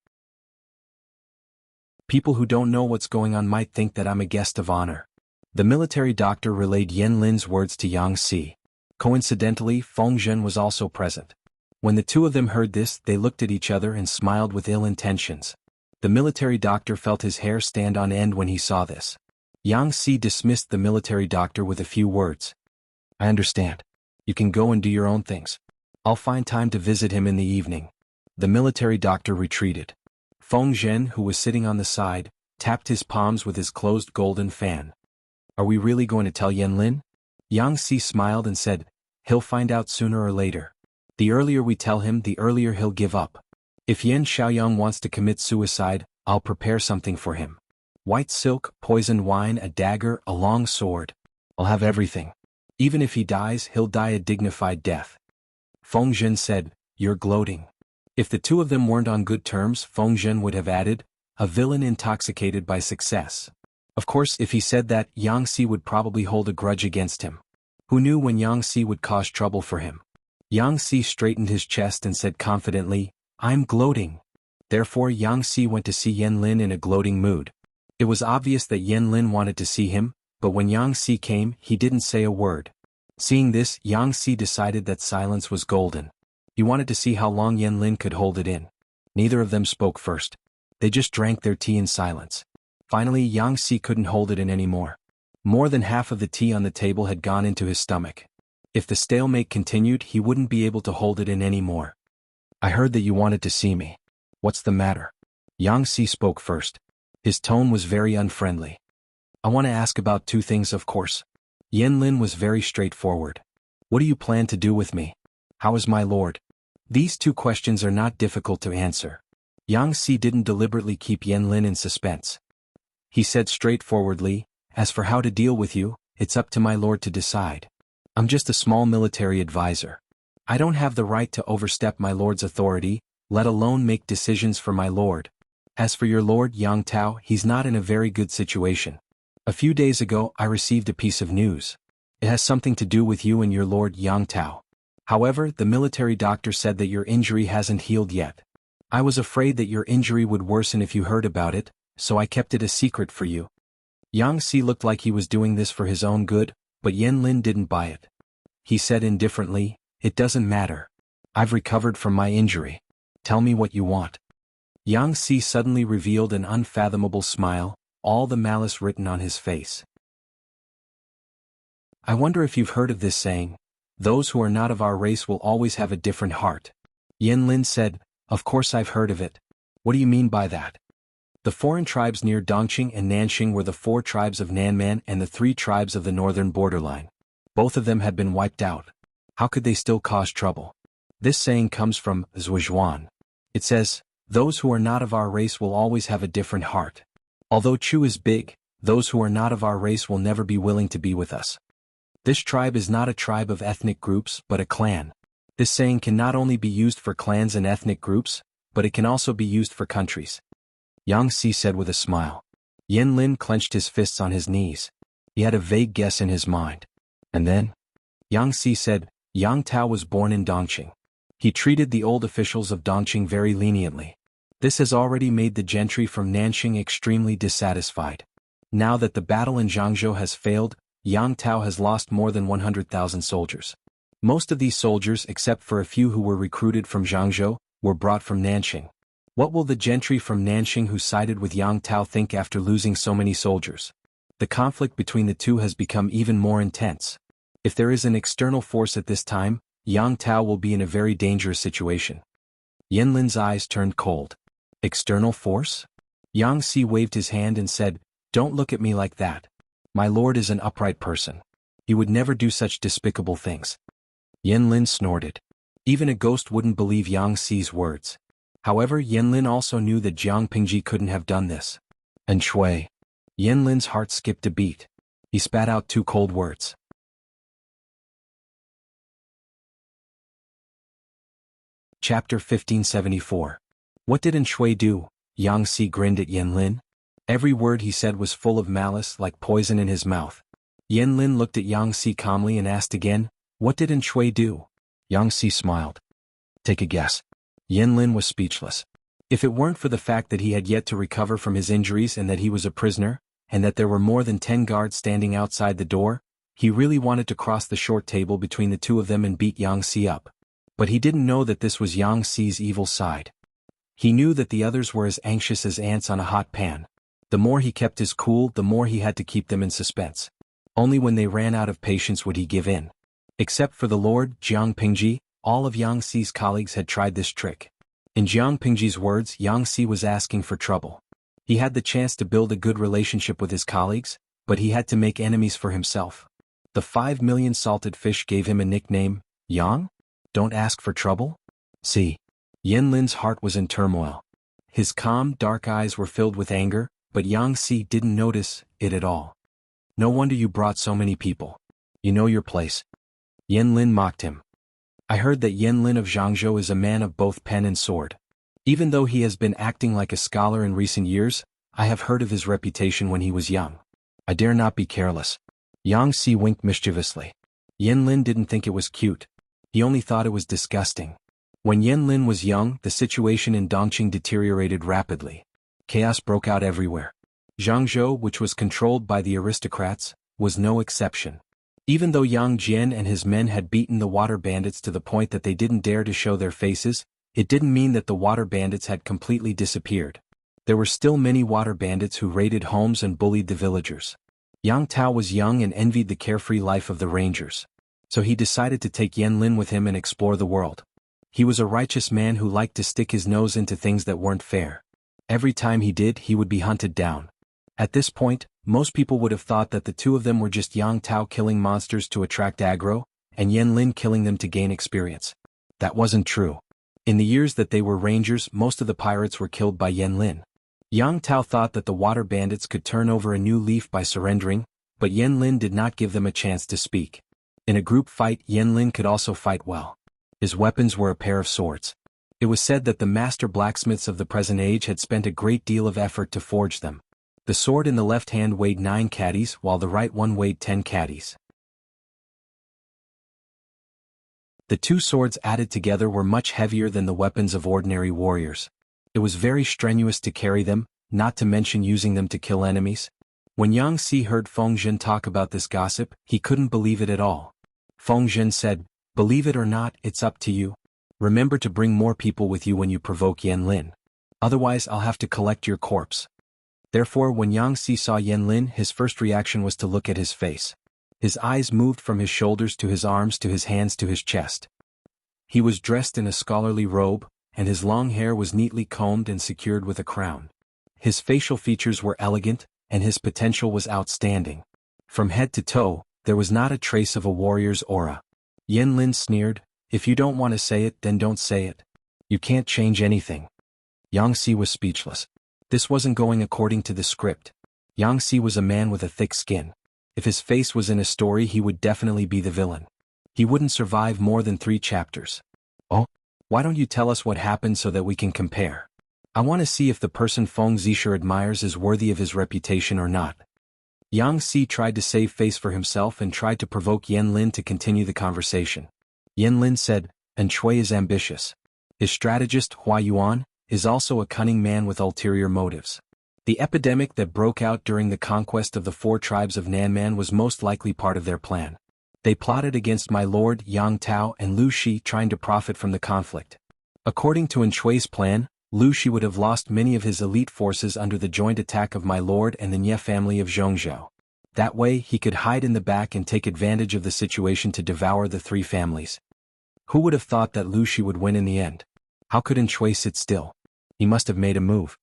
People who don't know what's going on might think that I'm a guest of honor." The military doctor relayed Yan Lin's words to Yang Si. Coincidentally, Feng Zhen was also present. When the two of them heard this, they looked at each other and smiled with ill intentions. The military doctor felt his hair stand on end when he saw this. Yang Si dismissed the military doctor with a few words. "I understand. You can go and do your own things. I'll find time to visit him in the evening." The military doctor retreated. Feng Zhen, who was sitting on the side, tapped his palms with his closed golden fan. "Are we really going to tell Yan Lin?" Yang Si smiled and said, "He'll find out sooner or later. The earlier we tell him, the earlier he'll give up. If Yan Xiaoyang wants to commit suicide, I'll prepare something for him. White silk, poisoned wine, a dagger, a long sword. I'll have everything. Even if he dies, he'll die a dignified death." Feng Zhen said, "You're gloating." If the two of them weren't on good terms, Feng Zhen would have added, "A villain intoxicated by success." Of course, if he said that, Yang Si would probably hold a grudge against him. Who knew when Yang Si would cause trouble for him? Yang Si straightened his chest and said confidently, "I'm gloating." Therefore Yang Si went to see Yan Lin in a gloating mood. It was obvious that Yan Lin wanted to see him, but when Yang Si came, he didn't say a word. Seeing this, Yang Si decided that silence was golden. He wanted to see how long Yan Lin could hold it in. Neither of them spoke first. They just drank their tea in silence. Finally, Yang Si couldn't hold it in anymore. More than half of the tea on the table had gone into his stomach. If the stalemate continued, he wouldn't be able to hold it in anymore. "I heard that you wanted to see me. What's the matter?" Yang Si spoke first. His tone was very unfriendly. "I want to ask about two things, of course." Yan Lin was very straightforward. "What do you plan to do with me? How is my lord?" These two questions are not difficult to answer. Yang Si didn't deliberately keep Yan Lin in suspense. He said straightforwardly, "As for how to deal with you, it's up to my lord to decide. I'm just a small military advisor. I don't have the right to overstep my lord's authority, let alone make decisions for my lord. As for your lord Yang Tao, he's not in a very good situation. A few days ago I received a piece of news. It has something to do with you and your lord Yang Tao. However, the military doctor said that your injury hasn't healed yet. I was afraid that your injury would worsen if you heard about it, so I kept it a secret for you." Yang Si looked like he was doing this for his own good, but Yan Lin didn't buy it. He said indifferently, "It doesn't matter. I've recovered from my injury. Tell me what you want." Yang Si suddenly revealed an unfathomable smile, all the malice written on his face. "I wonder if you've heard of this saying, 'Those who are not of our race will always have a different heart.'" Yan Lin said, "Of course I've heard of it. What do you mean by that?" The foreign tribes near Dongqing and Nanxing were the 4 tribes of Nanman and the 3 tribes of the northern borderline. Both of them had been wiped out. How could they still cause trouble? This saying comes from Zhuizhuan. It says, "Those who are not of our race will always have a different heart. Although Chu is big, those who are not of our race will never be willing to be with us." This tribe is not a tribe of ethnic groups but a clan. This saying can not only be used for clans and ethnic groups, but it can also be used for countries. Yang Si said with a smile. Yan Lin clenched his fists on his knees. He had a vague guess in his mind. And then? Yang Si said, "Yang Tao was born in Dongqing. He treated the old officials of Dongqing very leniently. This has already made the gentry from Nanxing extremely dissatisfied. Now that the battle in Zhangzhou has failed, Yang Tao has lost more than 100,000 soldiers. Most of these soldiers, except for a few who were recruited from Zhangzhou, were brought from Nanxing. What will the gentry from Nanxing who sided with Yang Tao think after losing so many soldiers? The conflict between the two has become even more intense. If there is an external force at this time, Yang Tao will be in a very dangerous situation." Yan Lin's eyes turned cold. "External force?" Yang Si waved his hand and said, "Don't look at me like that. My lord is an upright person. He would never do such despicable things." Yan Lin snorted. Even a ghost wouldn't believe Yang Si's words. However, Yanlin also knew that Jiang Pingji couldn't have done this. And Shui. Yanlin's heart skipped a beat. He spat out two cold words. Chapter 1574. What did Shui do? Yang Si grinned at Yanlin. Every word he said was full of malice, like poison in his mouth. Yanlin looked at Yang Si calmly and asked again, "What did Shui do?" Yang Si smiled. "Take a guess." Yanlin was speechless. If it weren't for the fact that he had yet to recover from his injuries and that he was a prisoner, and that there were more than 10 guards standing outside the door, he really wanted to cross the short table between the two of them and beat Yang Si up. But he didn't know that this was Yang Si's evil side. He knew that the others were as anxious as ants on a hot pan. The more he kept his cool, the more he had to keep them in suspense. Only when they ran out of patience would he give in. Except for the Lord, Jiang Pingji, all of Yang Si's colleagues had tried this trick. In Jiang Pingji's words, Yang Si was asking for trouble. He had the chance to build a good relationship with his colleagues, but he had to make enemies for himself. The 5 million salted fish gave him a nickname, Yang? Don't ask for trouble? See. Yanlin's heart was in turmoil. His calm, dark eyes were filled with anger, but Yang Si didn't notice it at all. No wonder you brought so many people. You know your place. Yanlin mocked him. I heard that Yanlin of Zhangzhou is a man of both pen and sword. Even though he has been acting like a scholar in recent years, I have heard of his reputation when he was young. I dare not be careless. Yang Si winked mischievously. Yanlin didn't think it was cute. He only thought it was disgusting. When Yanlin was young, the situation in Dongqing deteriorated rapidly. Chaos broke out everywhere. Zhangzhou, which was controlled by the aristocrats, was no exception. Even though Yang Jian and his men had beaten the water bandits to the point that they didn't dare to show their faces, it didn't mean that the water bandits had completely disappeared. There were still many water bandits who raided homes and bullied the villagers. Yang Tao was young and envied the carefree life of the rangers. So he decided to take Yanlin with him and explore the world. He was a righteous man who liked to stick his nose into things that weren't fair. Every time he did, he would be hunted down. At this point, most people would have thought that the two of them were just Yang Tao killing monsters to attract aggro, and Yanlin killing them to gain experience. That wasn't true. In the years that they were rangers, most of the pirates were killed by Yanlin. Yang Tao thought that the water bandits could turn over a new leaf by surrendering, but Yanlin did not give them a chance to speak. In a group fight, Yanlin could also fight well. His weapons were a pair of swords. It was said that the master blacksmiths of the present age had spent a great deal of effort to forge them. The sword in the left hand weighed 9 caddies, while the right one weighed 10 caddies. The two swords added together were much heavier than the weapons of ordinary warriors. It was very strenuous to carry them, not to mention using them to kill enemies. When Yang Si heard Feng Zhen talk about this gossip, he couldn't believe it at all. Feng Zhen said, "Believe it or not, it's up to you. Remember to bring more people with you when you provoke Yanlin. Otherwise I'll have to collect your corpse." Therefore, when Yang Si saw Yanlin, his first reaction was to look at his face. His eyes moved from his shoulders to his arms to his hands to his chest. He was dressed in a scholarly robe, and his long hair was neatly combed and secured with a crown. His facial features were elegant, and his potential was outstanding. From head to toe, there was not a trace of a warrior's aura. Yanlin sneered, "If you don't want to say it, then don't say it. You can't change anything." Yang Si was speechless. This wasn't going according to the script. Yang Si was a man with a thick skin. If his face was in a story, he would definitely be the villain. He wouldn't survive more than 3 chapters. "Oh? Why don't you tell us what happened so that we can compare? I want to see if the person Feng Zisha admires is worthy of his reputation or not." Yang Si tried to save face for himself and tried to provoke Yanlin to continue the conversation. Yanlin said, "And Shui is ambitious. His strategist, Hua Yuan, is also a cunning man with ulterior motives. The epidemic that broke out during the conquest of the 4 tribes of Nanman was most likely part of their plan. They plotted against my lord Yang Tao and Lu Shi, trying to profit from the conflict. According to Shui's plan, Lu Shi would have lost many of his elite forces under the joint attack of my lord and the Nye family of Zhongzhou. That way, he could hide in the back and take advantage of the situation to devour the 3 families. Who would have thought that Lu Shi would win in the end? How could Shui sit still? He must have made a move.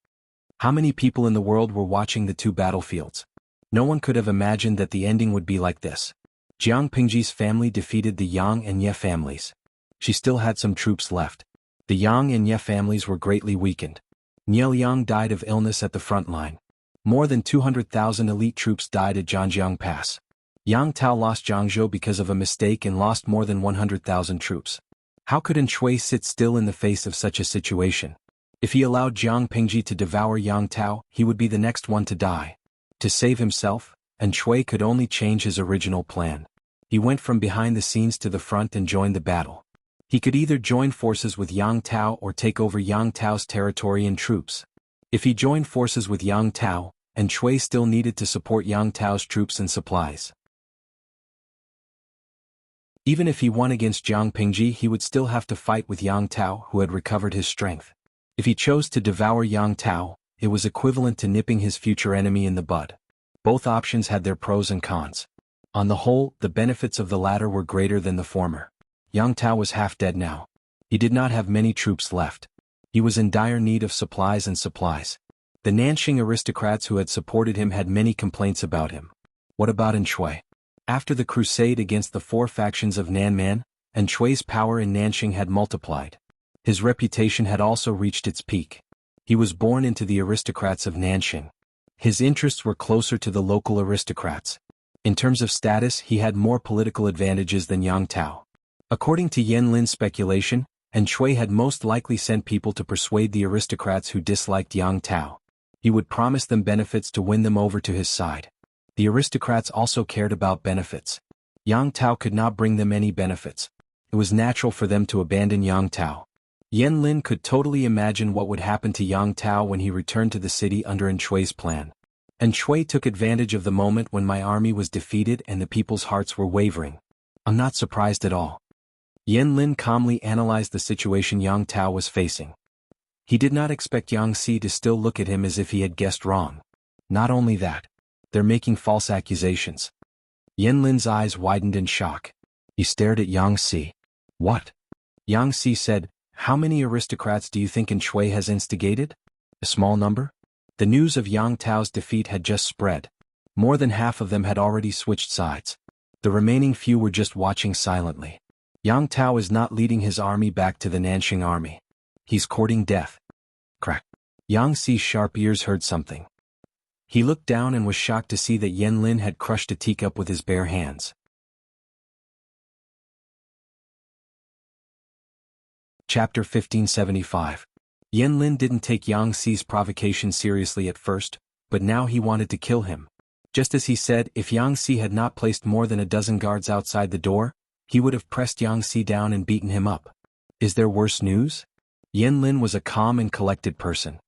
How many people in the world were watching the 2 battlefields? No one could have imagined that the ending would be like this. Jiang Pingji's family defeated the Yang and Ye families. She still had some troops left. The Yang and Ye families were greatly weakened. Niel Yang died of illness at the front line. More than 200,000 elite troops died at Zhanjiang Pass. Yang Tao lost Jiangzhou because of a mistake and lost more than 100,000 troops. How could Shui sit still in the face of such a situation? If he allowed Jiang Pingji to devour Yang Tao, he would be the next one to die. To save himself, Shui could only change his original plan. He went from behind the scenes to the front and joined the battle. He could either join forces with Yang Tao or take over Yang Tao's territory and troops. If he joined forces with Yang Tao, Shui still needed to support Yang Tao's troops and supplies. Even if he won against Jiang Pingji, he would still have to fight with Yang Tao, who had recovered his strength. If he chose to devour Yang Tao, it was equivalent to nipping his future enemy in the bud. Both options had their pros and cons. On the whole, the benefits of the latter were greater than the former. Yang Tao was half dead now. He did not have many troops left. He was in dire need of supplies and supplies. The Nanxing aristocrats who had supported him had many complaints about him. What about Shui? After the crusade against the four factions of Nanman, Shui's power in Nanxing had multiplied. His reputation had also reached its peak. He was born into the aristocrats of Nanxing. His interests were closer to the local aristocrats. In terms of status, he had more political advantages than Yang Tao. According to Yan Lin's speculation, Shui had most likely sent people to persuade the aristocrats who disliked Yang Tao. He would promise them benefits to win them over to his side. The aristocrats also cared about benefits. Yang Tao could not bring them any benefits. It was natural for them to abandon Yang Tao. Yan Lin could totally imagine what would happen to Yang Tao when he returned to the city under Shui's plan. Shui took advantage of the moment when my army was defeated and the people's hearts were wavering. I'm not surprised at all. Yan Lin calmly analyzed the situation Yang Tao was facing. He did not expect Yang Si to still look at him as if he had guessed wrong. Not only that, they're making false accusations. Yan Lin's eyes widened in shock. He stared at Yang Si. What? Yang Si said, how many aristocrats do you think Shui has instigated? A small number? The news of Yang Tao's defeat had just spread. More than half of them had already switched sides. The remaining few were just watching silently. Yang Tao is not leading his army back to the Nanxing army. He's courting death. Crack. Yang Si's sharp ears heard something. He looked down and was shocked to see that Yan Lin had crushed a teacup with his bare hands. Chapter 1575. Yan Lin didn't take Yang Si's provocation seriously at first, but now he wanted to kill him. Just as he said, if Yang Si had not placed more than a dozen guards outside the door, he would have pressed Yang Si down and beaten him up. Is there worse news? Yan Lin was a calm and collected person.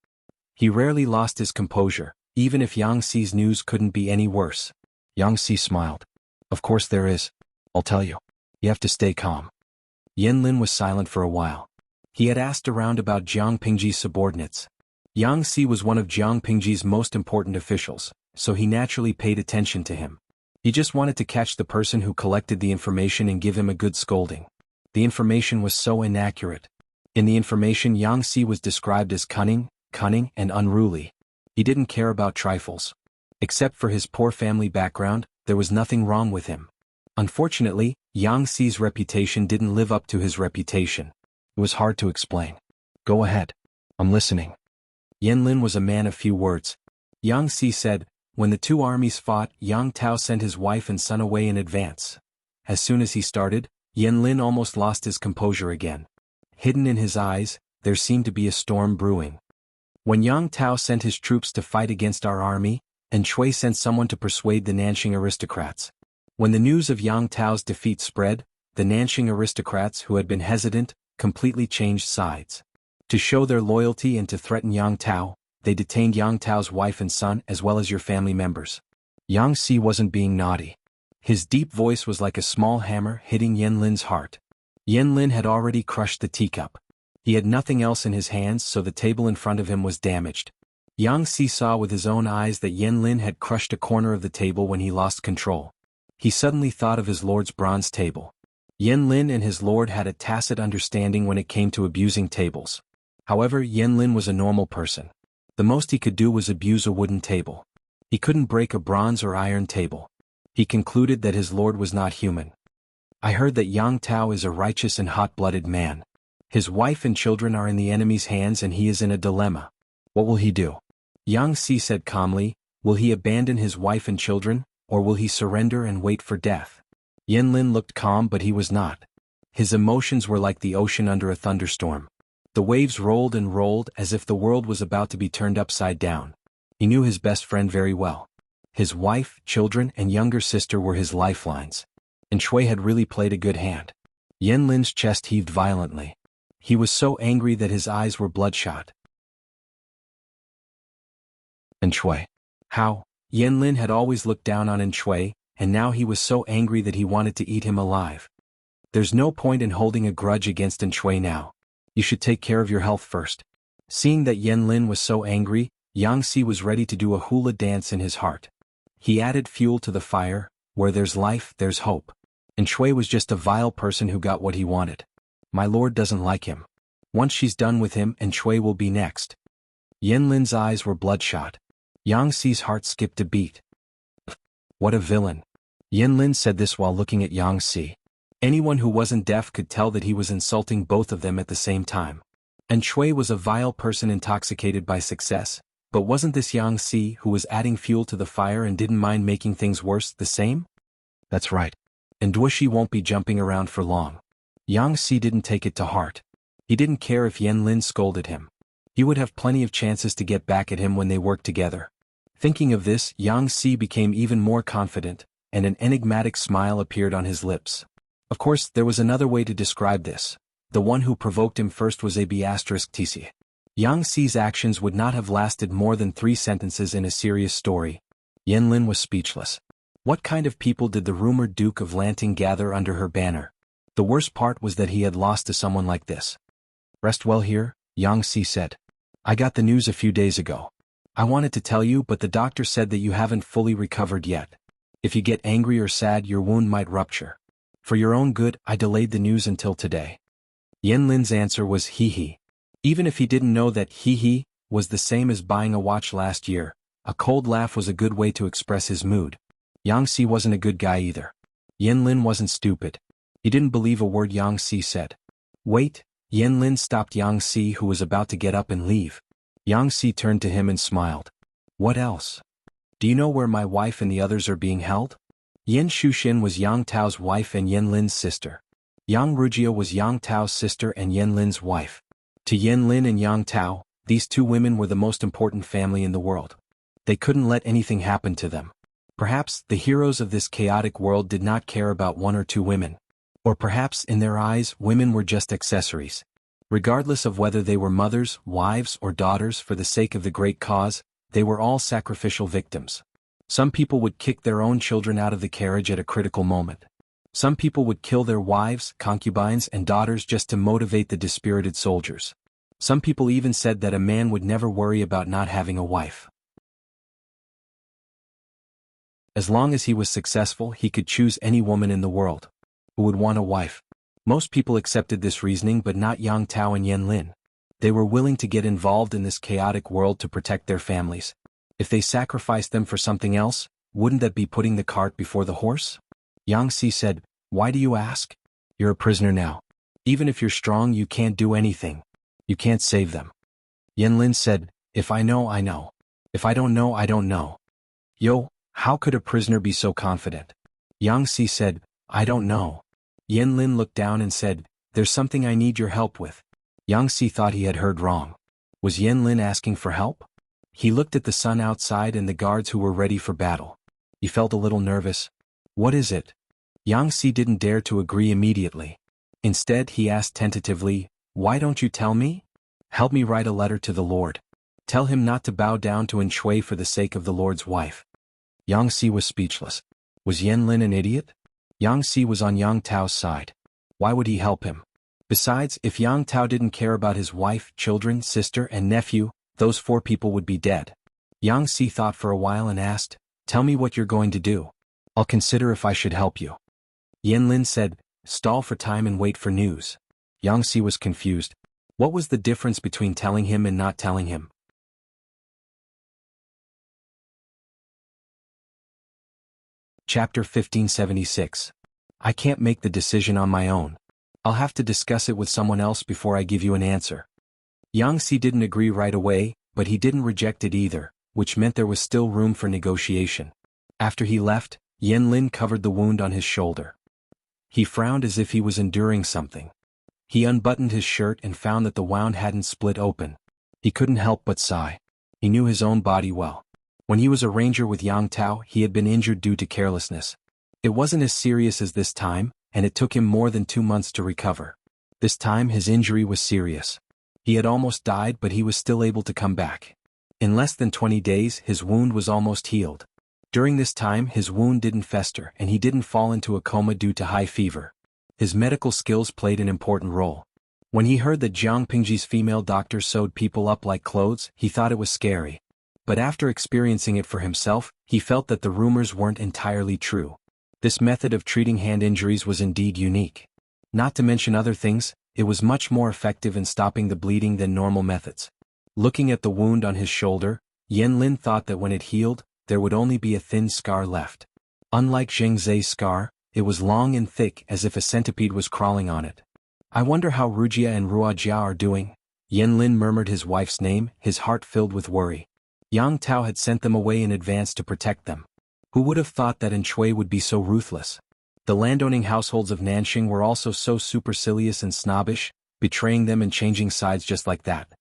He rarely lost his composure, even if Yang Si's news couldn't be any worse. Yang Si smiled. Of course there is. I'll tell you. You have to stay calm. Yan Lin was silent for a while. He had asked around about Jiang Pingji's subordinates. Yang Si was one of Jiang Pingji's most important officials, so he naturally paid attention to him. He just wanted to catch the person who collected the information and give him a good scolding. The information was so inaccurate. In the information, Yang Si was described as cunning, and unruly. He didn't care about trifles. Except for his poor family background, there was nothing wrong with him. Unfortunately, Yang Si's reputation didn't live up to his reputation. It was hard to explain. Go ahead. I'm listening. Yan Lin was a man of few words. Yang Si said, when the two armies fought, Yang Tao sent his wife and son away in advance. As soon as he started, Yan Lin almost lost his composure again. Hidden in his eyes, there seemed to be a storm brewing. When Yang Tao sent his troops to fight against our army, Shui sent someone to persuade the Nanxing aristocrats. When the news of Yang Tao's defeat spread, the Nanxing aristocrats who had been hesitant, completely changed sides. To show their loyalty and to threaten Yang Tao, they detained Yang Tao's wife and son as well as your family members. Yang Si wasn't being naughty. His deep voice was like a small hammer hitting Yan Lin's heart. Yan Lin had already crushed the teacup. He had nothing else in his hands, so the table in front of him was damaged. Yang Si saw with his own eyes that Yan Lin had crushed a corner of the table when he lost control. He suddenly thought of his lord's bronze table. Yan Lin and his lord had a tacit understanding when it came to abusing tables. However, Yan Lin was a normal person. The most he could do was abuse a wooden table. He couldn't break a bronze or iron table. He concluded that his lord was not human. I heard that Yang Tao is a righteous and hot-blooded man. His wife and children are in the enemy's hands and he is in a dilemma. What will he do? Yang Si said calmly, will he abandon his wife and children, or will he surrender and wait for death? Yan Lin looked calm but he was not. His emotions were like the ocean under a thunderstorm. The waves rolled and rolled as if the world was about to be turned upside down. He knew his best friend very well. His wife, children, and younger sister were his lifelines. And Shui had really played a good hand. Yan Lin's chest heaved violently. He was so angry that his eyes were bloodshot. And Shui. How? Yan Lin had always looked down on Shui, and now he was so angry that he wanted to eat him alive. There's no point in holding a grudge against Shui now. You should take care of your health first. Seeing that Yan Lin was so angry, Yang Si was ready to do a hula dance in his heart. He added fuel to the fire. Where there's life, there's hope. And Shui was just a vile person who got what he wanted. My lord doesn't like him. Once she's done with him, Shui will be next. Yan Lin's eyes were bloodshot. Yang Si's heart skipped a beat. What a villain. Yan Lin said this while looking at Yang Si. Anyone who wasn't deaf could tell that he was insulting both of them at the same time. And Shui was a vile person intoxicated by success, but wasn't this Yang Si who was adding fuel to the fire and didn't mind making things worse the same? That's right. And Duoshi won't be jumping around for long. Yang Si didn't take it to heart. He didn't care if Yan Lin scolded him. He would have plenty of chances to get back at him when they worked together. Thinking of this, Yang Si became even more confident, and an enigmatic smile appeared on his lips. Of course, there was another way to describe this. The one who provoked him first was *TC. Yang Si's actions would not have lasted more than 3 sentences in a serious story. Yan Lin was speechless. What kind of people did the rumored Duke of Lanting gather under her banner? The worst part was that he had lost to someone like this. Rest well here, Yang Si said. I got the news a few days ago. I wanted to tell you but the doctor said that you haven't fully recovered yet. If you get angry or sad your wound might rupture. For your own good, I delayed the news until today. Yan Lin's answer was hee. Even if he didn't know that hee was the same as buying a watch last year, a cold laugh was a good way to express his mood. Yang Si wasn't a good guy either. Yan Lin wasn't stupid. He didn't believe a word Yang Si said. Wait, Yan Lin stopped Yang Si who was about to get up and leave. Yang Si turned to him and smiled. What else? Do you know where my wife and the others are being held? Yan Shuxin was Yang Tao's wife and Yan Lin's sister. Yang Rujia was Yang Tao's sister and Yan Lin's wife. To Yan Lin and Yang Tao, these 2 women were the most important family in the world. They couldn't let anything happen to them. Perhaps the heroes of this chaotic world did not care about 1 or 2 women. Or perhaps in their eyes women were just accessories. Regardless of whether they were mothers, wives, or daughters for the sake of the great cause, they were all sacrificial victims. Some people would kick their own children out of the carriage at a critical moment. Some people would kill their wives, concubines, and daughters just to motivate the dispirited soldiers. Some people even said that a man would never worry about not having a wife. As long as he was successful, he could choose any woman in the world. Who would want a wife? Most people accepted this reasoning but not Yang Tao and Yan Lin. They were willing to get involved in this chaotic world to protect their families. If they sacrificed them for something else, wouldn't that be putting the cart before the horse? Yang Si said, why do you ask? You're a prisoner now. Even if you're strong you can't do anything. You can't save them. Yan Lin said, if I know, I know. If I don't know, I don't know. Yo, how could a prisoner be so confident? Yang Si said, I don't know. Yan Lin looked down and said, there's something I need your help with. Yang Si thought he had heard wrong. Was Yan Lin asking for help? He looked at the sun outside and the guards who were ready for battle. He felt a little nervous. What is it? Yang Si didn't dare to agree immediately. Instead he asked tentatively, why don't you tell me? Help me write a letter to the Lord. Tell him not to bow down to Shui for the sake of the Lord's wife. Yang Si was speechless. Was Yan Lin an idiot? Yang Si was on Yang Tao's side. Why would he help him? Besides, if Yang Tao didn't care about his wife, children, sister, and nephew, those 4 people would be dead. Yang Si thought for a while and asked, tell me what you're going to do. I'll consider if I should help you. Yan Lin said, stall for time and wait for news. Yang Si was confused. What was the difference between telling him and not telling him? Chapter 1576. I can't make the decision on my own. I'll have to discuss it with someone else before I give you an answer. Yang Si didn't agree right away, but he didn't reject it either, which meant there was still room for negotiation. After he left, Yan Lin covered the wound on his shoulder. He frowned as if he was enduring something. He unbuttoned his shirt and found that the wound hadn't split open. He couldn't help but sigh. He knew his own body well. When he was a ranger with Yang Tao, he had been injured due to carelessness. It wasn't as serious as this time, and it took him more than 2 months to recover. This time his injury was serious. He had almost died, but he was still able to come back. In less than 20 days, his wound was almost healed. During this time, his wound didn't fester and he didn't fall into a coma due to high fever. His medical skills played an important role. When he heard that Jiang Pingji's female doctor sewed people up like clothes, he thought it was scary. But after experiencing it for himself, he felt that the rumors weren't entirely true. This method of treating hand injuries was indeed unique. Not to mention other things, it was much more effective in stopping the bleeding than normal methods. Looking at the wound on his shoulder, Yan Lin thought that when it healed, there would only be a thin scar left. Unlike Zheng Zai's scar, it was long and thick as if a centipede was crawling on it. I wonder how Rujia and Ruojia are doing. Yan Lin murmured his wife's name, his heart filled with worry. Yang Tao had sent them away in advance to protect them. Who would have thought that Shui would be so ruthless? The landowning households of Nanxing were also so supercilious and snobbish, betraying them and changing sides just like that.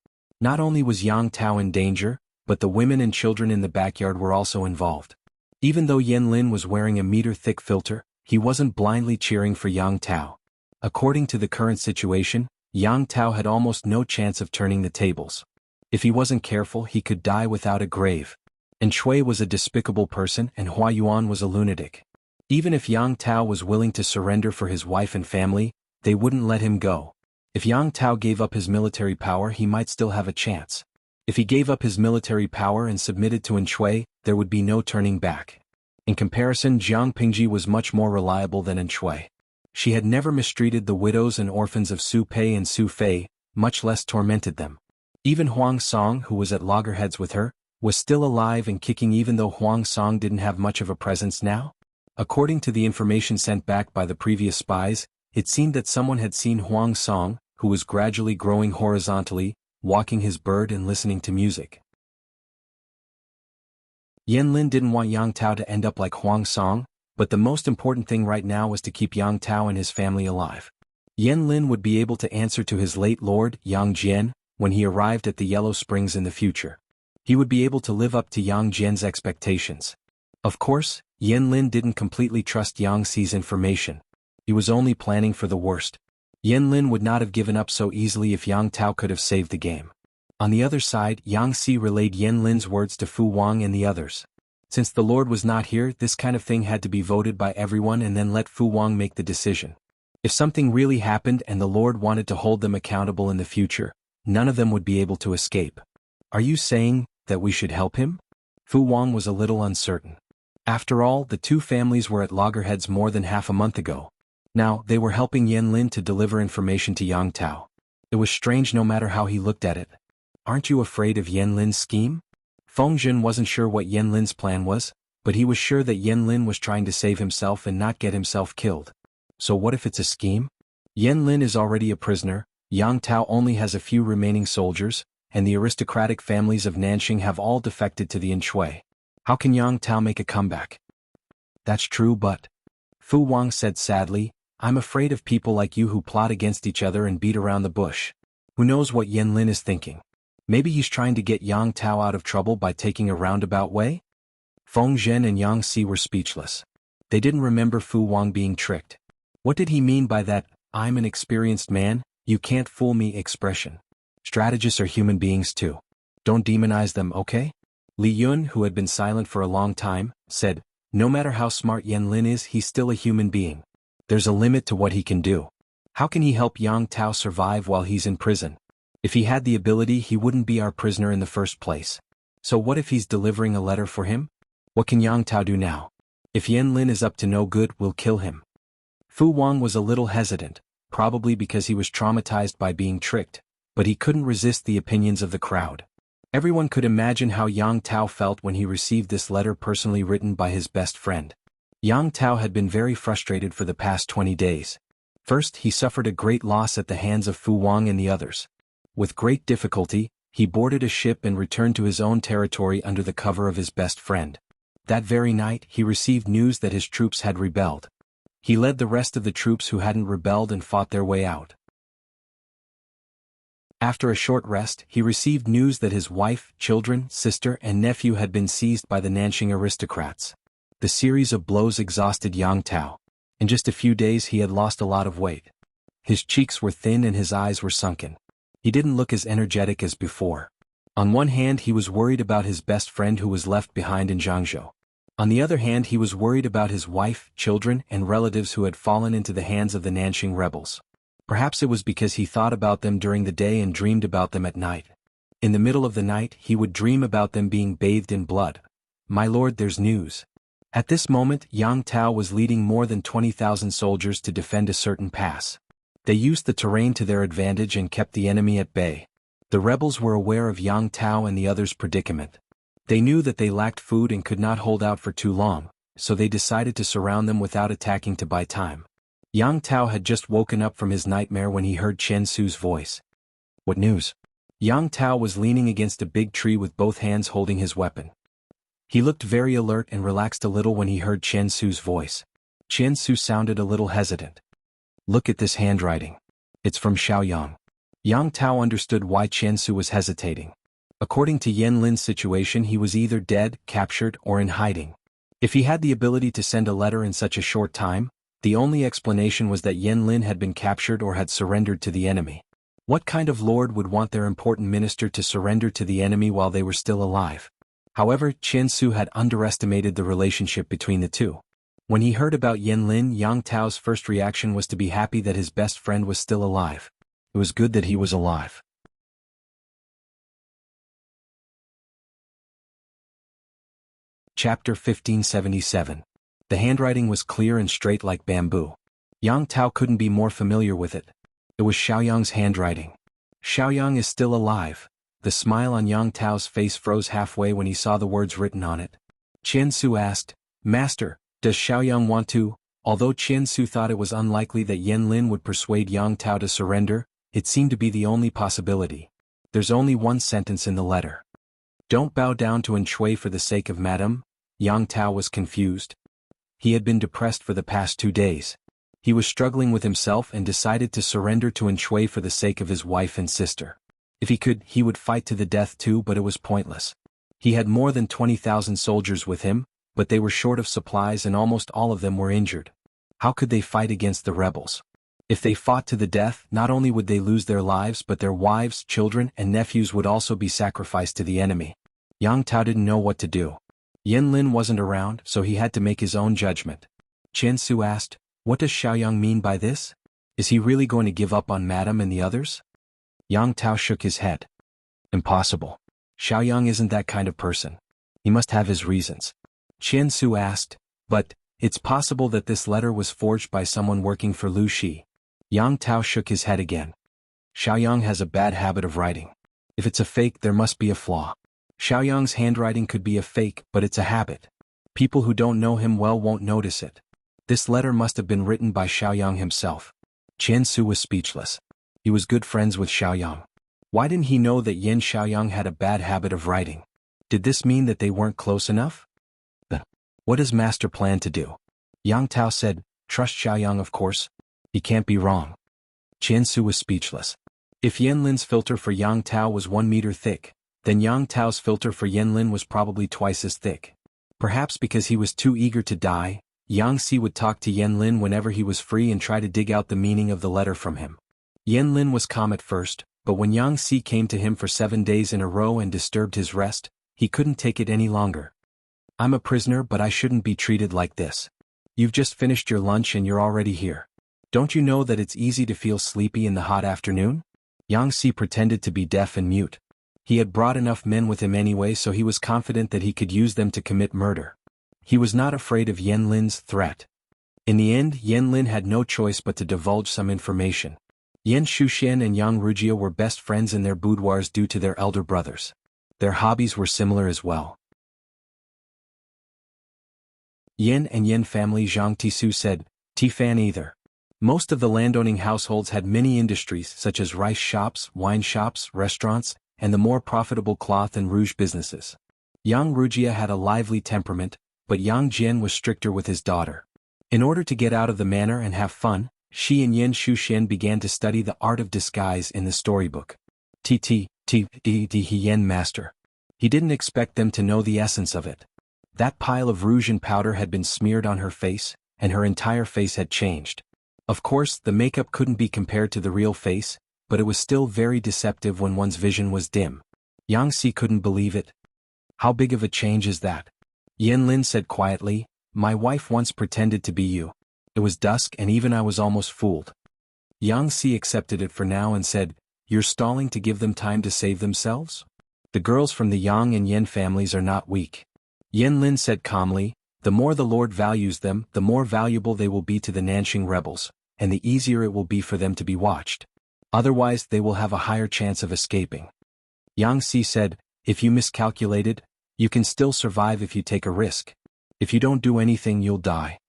Not only was Yang Tao in danger, but the women and children in the backyard were also involved. Even though Yan Lin was wearing a meter-thick filter, he wasn't blindly cheering for Yang Tao. According to the current situation, Yang Tao had almost no chance of turning the tables. If he wasn't careful, he could die without a grave. Shui was a despicable person and Hua Yuan was a lunatic. Even if Yang Tao was willing to surrender for his wife and family, they wouldn't let him go. If Yang Tao gave up his military power, he might still have a chance. If he gave up his military power and submitted to Shui, there would be no turning back. In comparison, Jiang Pingji was much more reliable than Shui. She had never mistreated the widows and orphans of Su Pei and Su Fei, much less tormented them. Even Huang Song, who was at loggerheads with her, was still alive and kicking even though Huang Song didn't have much of a presence now. According to the information sent back by the previous spies, it seemed that someone had seen Huang Song, who was gradually growing horizontally, walking his bird and listening to music. Yan Lin didn't want Yang Tao to end up like Huang Song, but the most important thing right now was to keep Yang Tao and his family alive. Yan Lin would be able to answer to his late lord, Yang Jian, when he arrived at the Yellow Springs in the future. He would be able to live up to Yang Jian's expectations. Of course, Yan Lin didn't completely trust Yang Xi's information. He was only planning for the worst. Yan Lin would not have given up so easily if Yang Tao could have saved the game. On the other side, Yang Xi relayed Yan Lin's words to Fu Wang and the others. Since the Lord was not here, this kind of thing had to be voted by everyone and then let Fu Wang make the decision. If something really happened and the Lord wanted to hold them accountable in the future, none of them would be able to escape. Are you saying that we should help him? Fu Wang was a little uncertain. After all, the two families were at loggerheads more than half a month ago. Now, they were helping Yan Lin to deliver information to Yang Tao. It was strange no matter how he looked at it. Aren't you afraid of Yan Lin's scheme? Feng Zhen wasn't sure what Yan Lin's plan was, but he was sure that Yan Lin was trying to save himself and not get himself killed. So what if it's a scheme? Yan Lin is already a prisoner, Yang Tao only has a few remaining soldiers, and the aristocratic families of Nanxing have all defected to the Shui. How can Yang Tao make a comeback? That's true, but... Fu Wang said sadly, I'm afraid of people like you who plot against each other and beat around the bush. Who knows what Yan Lin is thinking? Maybe he's trying to get Yang Tao out of trouble by taking a roundabout way? Feng Zhen and Yang Si were speechless. They didn't remember Fu Wang being tricked. What did he mean by that, I'm an experienced man, you can't fool me expression? Strategists are human beings too. Don't demonize them, okay? Li Yun, who had been silent for a long time, said, no matter how smart Yan Lin is, he's still a human being. There's a limit to what he can do. How can he help Yang Tao survive while he's in prison? If he had the ability, he wouldn't be our prisoner in the first place. So what if he's delivering a letter for him? What can Yang Tao do now? If Yan Lin is up to no good, we'll kill him. Fu Wang was a little hesitant, probably because he was traumatized by being tricked, but he couldn't resist the opinions of the crowd. Everyone could imagine how Yang Tao felt when he received this letter personally written by his best friend. Yang Tao had been very frustrated for the past 20 days. First, he suffered a great loss at the hands of Fu Wang and the others. With great difficulty, he boarded a ship and returned to his own territory under the cover of his best friend. That very night, he received news that his troops had rebelled. He led the rest of the troops who hadn't rebelled and fought their way out. After a short rest, he received news that his wife, children, sister, and nephew had been seized by the Nanxing aristocrats. The series of blows exhausted Yang Tao. In just a few days he had lost a lot of weight. His cheeks were thin and his eyes were sunken. He didn't look as energetic as before. On one hand he was worried about his best friend who was left behind in Zhangzhou. On the other hand he was worried about his wife, children, and relatives who had fallen into the hands of the Nanxing rebels. Perhaps it was because he thought about them during the day and dreamed about them at night. In the middle of the night he would dream about them being bathed in blood. "My lord, there's news." At this moment Yang Tao was leading more than 20,000 soldiers to defend a certain pass. They used the terrain to their advantage and kept the enemy at bay. The rebels were aware of Yang Tao and the others' predicament. They knew that they lacked food and could not hold out for too long, so they decided to surround them without attacking to buy time. Yang Tao had just woken up from his nightmare when he heard Chen Su's voice. "What news?" Yang Tao was leaning against a big tree with both hands holding his weapon. He looked very alert and relaxed a little when he heard Chen Su's voice. Chen Su sounded a little hesitant. "Look at this handwriting. It's from Xiaoyang." Yang Tao understood why Chen Su was hesitating. According to Yan Lin's situation, he was either dead, captured, or in hiding. If he had the ability to send a letter in such a short time, the only explanation was that Yan Lin had been captured or had surrendered to the enemy. What kind of lord would want their important minister to surrender to the enemy while they were still alive? However, Chen Su had underestimated the relationship between the two. When he heard about Yan Lin, Yang Tao's first reaction was to be happy that his best friend was still alive. It was good that he was alive. Chapter 1577. The handwriting was clear and straight like bamboo. Yang Tao couldn't be more familiar with it. It was Xiaoyang's handwriting. "Xiaoyang is still alive." The smile on Yang Tao's face froze halfway when he saw the words written on it. Chen Su asked, "Master, does Xiaoyang want to?" Although Chen Su thought it was unlikely that Yan Lin would persuade Yang Tao to surrender, it seemed to be the only possibility. There's only one sentence in the letter. "Don't bow down to Enshui for the sake of Madame." Yang Tao was confused. He had been depressed for the past 2 days. He was struggling with himself and decided to surrender to Enshui for the sake of his wife and sister. If he could, he would fight to the death too, but it was pointless. He had more than 20,000 soldiers with him, but they were short of supplies and almost all of them were injured. How could they fight against the rebels? If they fought to the death, not only would they lose their lives but their wives, children, and nephews would also be sacrificed to the enemy. Yang Tao didn't know what to do. Yan Lin wasn't around, so he had to make his own judgment. Chen Su asked, "What does Xiaoyang mean by this? Is he really going to give up on Madame and the others?" Yang Tao shook his head. "Impossible. Xiaoyang isn't that kind of person. He must have his reasons." Chen Su asked, "But, it's possible that this letter was forged by someone working for Lu Shi." Yang Tao shook his head again. "Xiaoyang has a bad habit of writing. If it's a fake, there must be a flaw. Xiaoyang's handwriting could be a fake, but it's a habit. People who don't know him well won't notice it. This letter must have been written by Xiaoyang himself." Chen Su was speechless. He was good friends with Xiaoyang. Why didn't he know that Yan Xiaoyang had a bad habit of writing? Did this mean that they weren't close enough? What does Master plan to do? Yang Tao said, "Trust Xiaoyang, of course. He can't be wrong." Chen Su was speechless. If Yan Lin's filter for Yang Tao was 1 meter thick, then Yang Tao's filter for Yan Lin was probably twice as thick. Perhaps because he was too eager to die, Yang Si would talk to Yan Lin whenever he was free and try to dig out the meaning of the letter from him. Yan Lin was calm at first, but when Yang Si came to him for 7 days in a row and disturbed his rest, he couldn't take it any longer. "I'm a prisoner, but I shouldn't be treated like this. You've just finished your lunch and you're already here. Don't you know that it's easy to feel sleepy in the hot afternoon?" Yang Si pretended to be deaf and mute. He had brought enough men with him anyway, so he was confident that he could use them to commit murder. He was not afraid of Yan Lin's threat. In the end, Yan Lin had no choice but to divulge some information. Yan Shuxian and Yang Rujia were best friends in their boudoirs due to their elder brothers. Their hobbies were similar as well. Yan and Yan family. Zhang Tisu said, "Tifan either." Most of the landowning households had many industries such as rice shops, wine shops, restaurants, and the more profitable cloth and rouge businesses. Yang Rujia had a lively temperament, but Yang Jian was stricter with his daughter. In order to get out of the manor and have fun, she and Yen Shuxian began to study the art of disguise in the storybook. Yen master. He didn't expect them to know the essence of it. That pile of rouge and powder had been smeared on her face, and her entire face had changed. Of course, the makeup couldn't be compared to the real face, but it was still very deceptive when one's vision was dim. Yang Si couldn't believe it. How big of a change is that? Yen Lin said quietly, my wife once pretended to be you. It was dusk and even I was almost fooled. Yang Si accepted it for now and said, you're stalling to give them time to save themselves? The girls from the Yang and Yen families are not weak. Yen Lin said calmly, the more the Lord values them, the more valuable they will be to the Nanxing rebels, and the easier it will be for them to be watched. Otherwise they will have a higher chance of escaping. Yang Si said, if you miscalculated, you can still survive if you take a risk. If you don't do anything you'll die.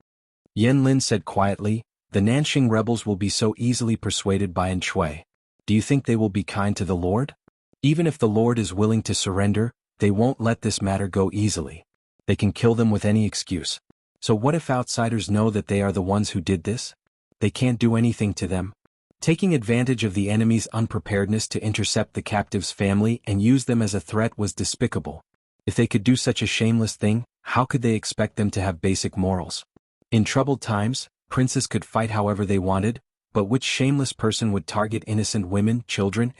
Yen Lin said quietly, the Nanxing rebels will be so easily persuaded by An Shui. Do you think they will be kind to the Lord? Even if the Lord is willing to surrender, they won't let this matter go easily. They can kill them with any excuse. So what if outsiders know that they are the ones who did this? They can't do anything to them. Taking advantage of the enemy's unpreparedness to intercept the captive's family and use them as a threat was despicable. If they could do such a shameless thing, how could they expect them to have basic morals? In troubled times, princes could fight however they wanted, but which shameless person would target innocent women, children?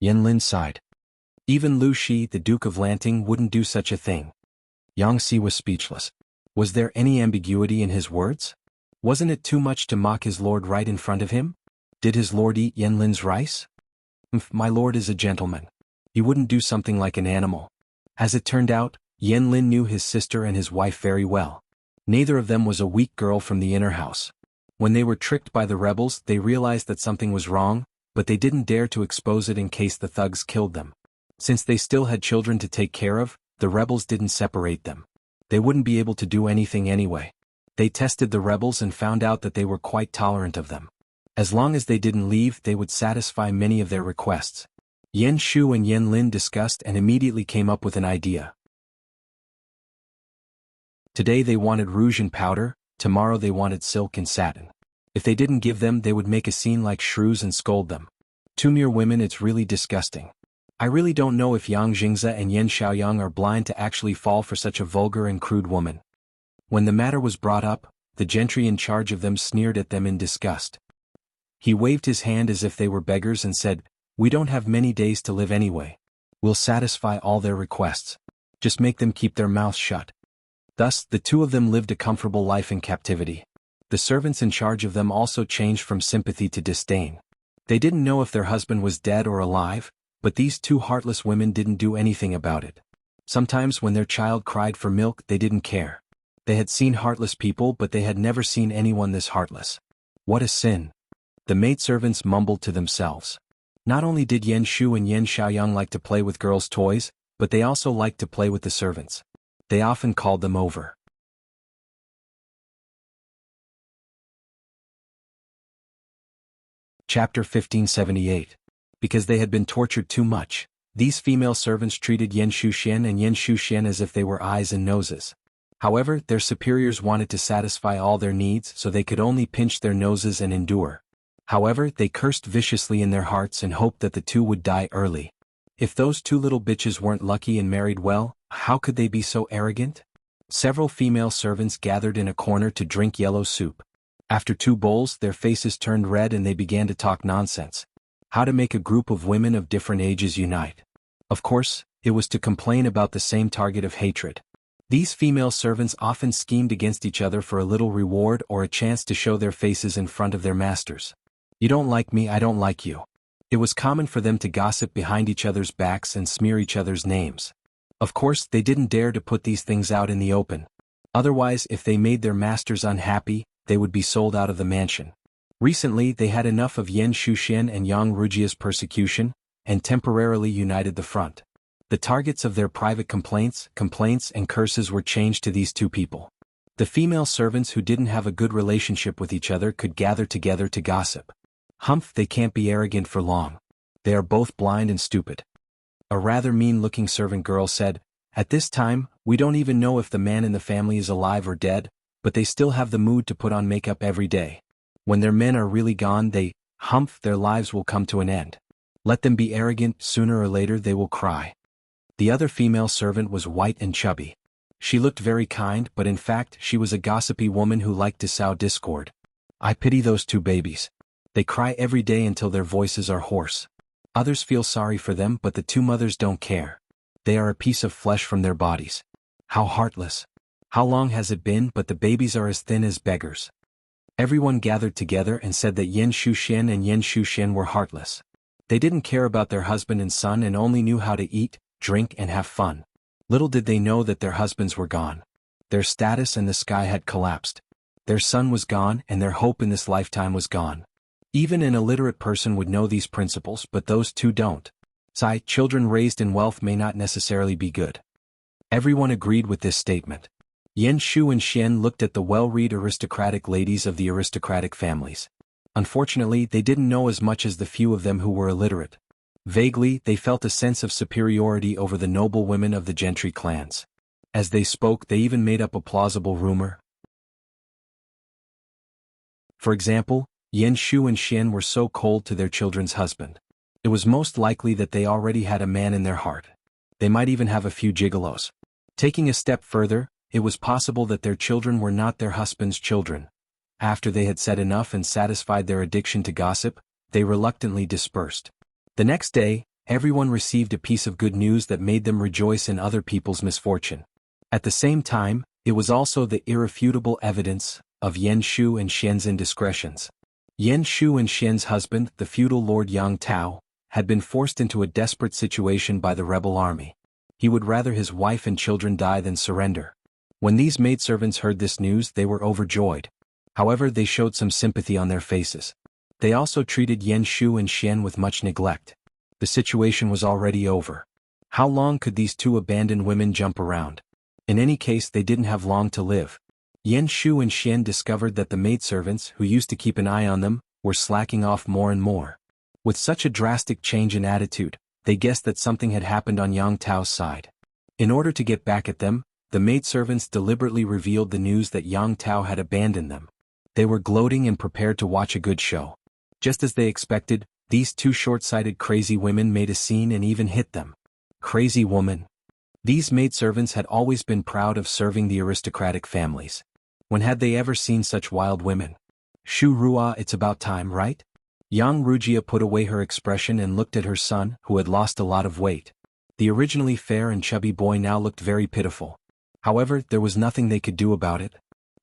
Yen Lin sighed. Even Lu Shi, the Duke of Lanting, wouldn't do such a thing. Yang Si was speechless. Was there any ambiguity in his words? Wasn't it too much to mock his lord right in front of him? Did his lord eat Yen Lin's rice? My lord is a gentleman. He wouldn't do something like an animal. As it turned out, Yen Lin knew his sister and his wife very well. Neither of them was a weak girl from the inner house. When they were tricked by the rebels, they realized that something was wrong, but they didn't dare to expose it in case the thugs killed them. Since they still had children to take care of, the rebels didn't separate them. They wouldn't be able to do anything anyway. They tested the rebels and found out that they were quite tolerant of them. As long as they didn't leave, they would satisfy many of their requests. Yen Shu and Yen Lin discussed and immediately came up with an idea. Today they wanted rouge and powder, tomorrow they wanted silk and satin. If they didn't give them, they would make a scene like shrews and scold them. Two mere women, it's really disgusting. I really don't know if Yang Jingze and Yen Xiaoyang are blind to actually fall for such a vulgar and crude woman. When the matter was brought up, the gentry in charge of them sneered at them in disgust. He waved his hand as if they were beggars and said, we don't have many days to live anyway. We'll satisfy all their requests. Just make them keep their mouths shut. Thus, the two of them lived a comfortable life in captivity. The servants in charge of them also changed from sympathy to disdain. They didn't know if their husband was dead or alive, but these two heartless women didn't do anything about it. Sometimes when their child cried for milk, they didn't care. They had seen heartless people, but they had never seen anyone this heartless. What a sin! The maidservants mumbled to themselves. Not only did Yen Shu and Yen Xiaoyang like to play with girls' toys, but they also liked to play with the servants. They often called them over. Chapter 1578. Because they had been tortured too much, these female servants treated Yen Shuxian and Yen Shuxian as if they were eyes and noses. However, their superiors wanted to satisfy all their needs, so they could only pinch their noses and endure. However, they cursed viciously in their hearts and hoped that the two would die early. If those two little bitches weren't lucky and married well, how could they be so arrogant? Several female servants gathered in a corner to drink yellow soup. After 2 bowls, their faces turned red and they began to talk nonsense. How to make a group of women of different ages unite. Of course, it was to complain about the same target of hatred. These female servants often schemed against each other for a little reward or a chance to show their faces in front of their masters. You don't like me, I don't like you. It was common for them to gossip behind each other's backs and smear each other's names. Of course, they didn't dare to put these things out in the open. Otherwise, if they made their masters unhappy, they would be sold out of the mansion. Recently, they had enough of Yen Shuxian and Yang Rujia's persecution, and temporarily united the front. The targets of their private complaints and curses were changed to these two people. The female servants who didn't have a good relationship with each other could gather together to gossip. Humph, they can't be arrogant for long. They are both blind and stupid. A rather mean-looking servant girl said, "At this time, we don't even know if the man in the family is alive or dead, but they still have the mood to put on makeup every day. When their men are really gone, their lives will come to an end. Let them be arrogant, sooner or later they will cry." The other female servant was white and chubby. She looked very kind, but in fact she was a gossipy woman who liked to sow discord. "I pity those two babies. They cry every day until their voices are hoarse. Others feel sorry for them, but the two mothers don't care. They are a piece of flesh from their bodies. How heartless. How long has it been, but the babies are as thin as beggars." Everyone gathered together and said that Yan Shuxian and Yan Shuxian were heartless. They didn't care about their husband and son and only knew how to eat, drink and have fun. Little did they know that their husbands were gone. Their status in the sky had collapsed. Their son was gone and their hope in this lifetime was gone. Even an illiterate person would know these principles, but those two don't. Children raised in wealth may not necessarily be good. Everyone agreed with this statement. Yan Shu and Xian looked at the well-read aristocratic ladies of the aristocratic families. Unfortunately, they didn't know as much as the few of them who were illiterate. Vaguely, they felt a sense of superiority over the noble women of the gentry clans. As they spoke, they even made up a plausible rumor. For example, Yan Shu and Xian were so cold to their children's husband. It was most likely that they already had a man in their heart. They might even have a few gigolos. Taking a step further, it was possible that their children were not their husband's children. After they had said enough and satisfied their addiction to gossip, they reluctantly dispersed. The next day, everyone received a piece of good news that made them rejoice in other people's misfortune. At the same time, it was also the irrefutable evidence of Yan Shu and Xian's indiscretions. Yan Shu and Xian's husband, the feudal Lord Yang Tao, had been forced into a desperate situation by the rebel army. He would rather his wife and children die than surrender. When these maidservants heard this news, they were overjoyed. However, they showed some sympathy on their faces. They also treated Yan Shu and Xian with much neglect. The situation was already over. How long could these two abandoned women jump around? In any case, they didn't have long to live. Yan Shu and Xian discovered that the maidservants, who used to keep an eye on them, were slacking off more and more. With such a drastic change in attitude, they guessed that something had happened on Yang Tao's side. In order to get back at them, the maidservants deliberately revealed the news that Yang Tao had abandoned them. They were gloating and prepared to watch a good show. Just as they expected, these two short-sighted crazy women made a scene and even hit them. Crazy woman. These maidservants had always been proud of serving the aristocratic families. When had they ever seen such wild women? Shu Rua, it's about time, right? Yang Rujia put away her expression and looked at her son, who had lost a lot of weight. The originally fair and chubby boy now looked very pitiful. However, there was nothing they could do about it.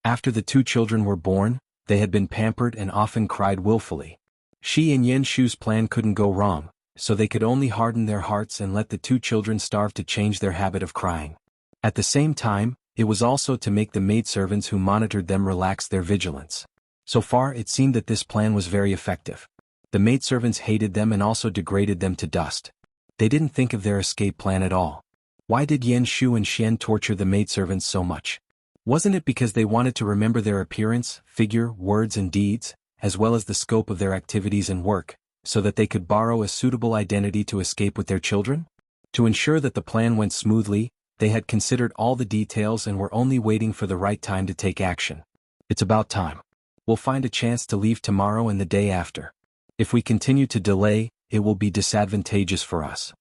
After the two children were born, they had been pampered and often cried willfully. She and Yan Shu's plan couldn't go wrong, so they could only harden their hearts and let the two children starve to change their habit of crying. At the same time, it was also to make the maidservants who monitored them relax their vigilance. So far, it seemed that this plan was very effective. The maidservants hated them and also degraded them to dust. They didn't think of their escape plan at all. Why did Yan Shu and Xian torture the maidservants so much? Wasn't it because they wanted to remember their appearance, figure, words and deeds, as well as the scope of their activities and work, so that they could borrow a suitable identity to escape with their children? To ensure that the plan went smoothly, they had considered all the details and were only waiting for the right time to take action. It's about time. We'll find a chance to leave tomorrow and the day after. If we continue to delay, it will be disadvantageous for us.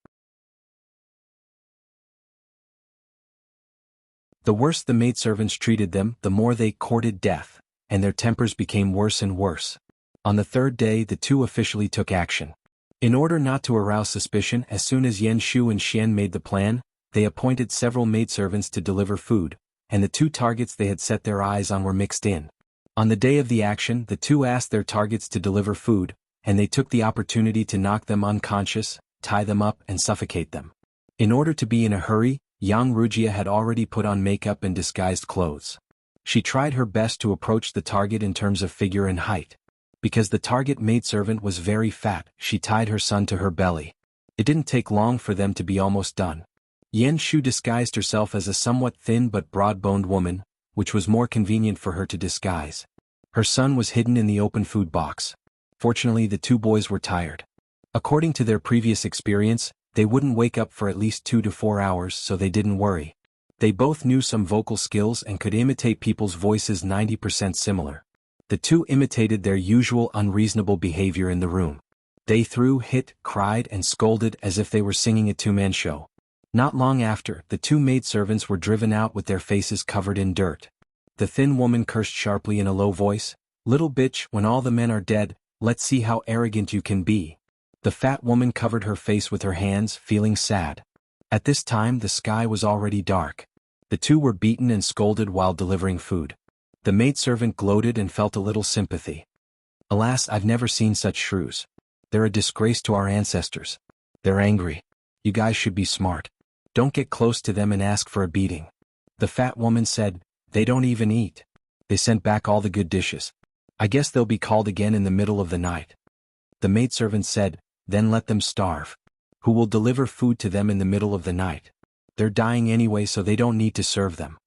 The worse the maidservants treated them, the more they courted death, and their tempers became worse and worse. On the third day, the two officially took action. In order not to arouse suspicion, as soon as Yan Shu and Xian made the plan, they appointed several maidservants to deliver food, and the two targets they had set their eyes on were mixed in. On the day of the action, the two asked their targets to deliver food, and they took the opportunity to knock them unconscious, tie them up and suffocate them. In order to be in a hurry, Yang Rujia had already put on makeup and disguised clothes. She tried her best to approach the target in terms of figure and height. Because the target maidservant was very fat, she tied her son to her belly. It didn't take long for them to be almost done. Yan Shu disguised herself as a somewhat thin but broad-boned woman, which was more convenient for her to disguise. Her son was hidden in the open food box. Fortunately, the two boys were tired. According to their previous experience, they wouldn't wake up for at least 2 to 4 hours, so they didn't worry. They both knew some vocal skills and could imitate people's voices 90% similar. The two imitated their usual unreasonable behavior in the room. They threw, hit, cried, and scolded as if they were singing a two-man show. Not long after, the two maidservants were driven out with their faces covered in dirt. The thin woman cursed sharply in a low voice, "Little bitch, when all the men are dead, let's see how arrogant you can be." The fat woman covered her face with her hands, feeling sad. At this time the sky was already dark. The two were beaten and scolded while delivering food. The maidservant gloated and felt a little sympathy. "Alas, I've never seen such shrews. They're a disgrace to our ancestors. They're angry. You guys should be smart. Don't get close to them and ask for a beating." The fat woman said, "They don't even eat. They sent back all the good dishes. I guess they'll be called again in the middle of the night." The maidservant said, "Then let them starve. Who will deliver food to them in the middle of the night? They're dying anyway, so they don't need to serve them."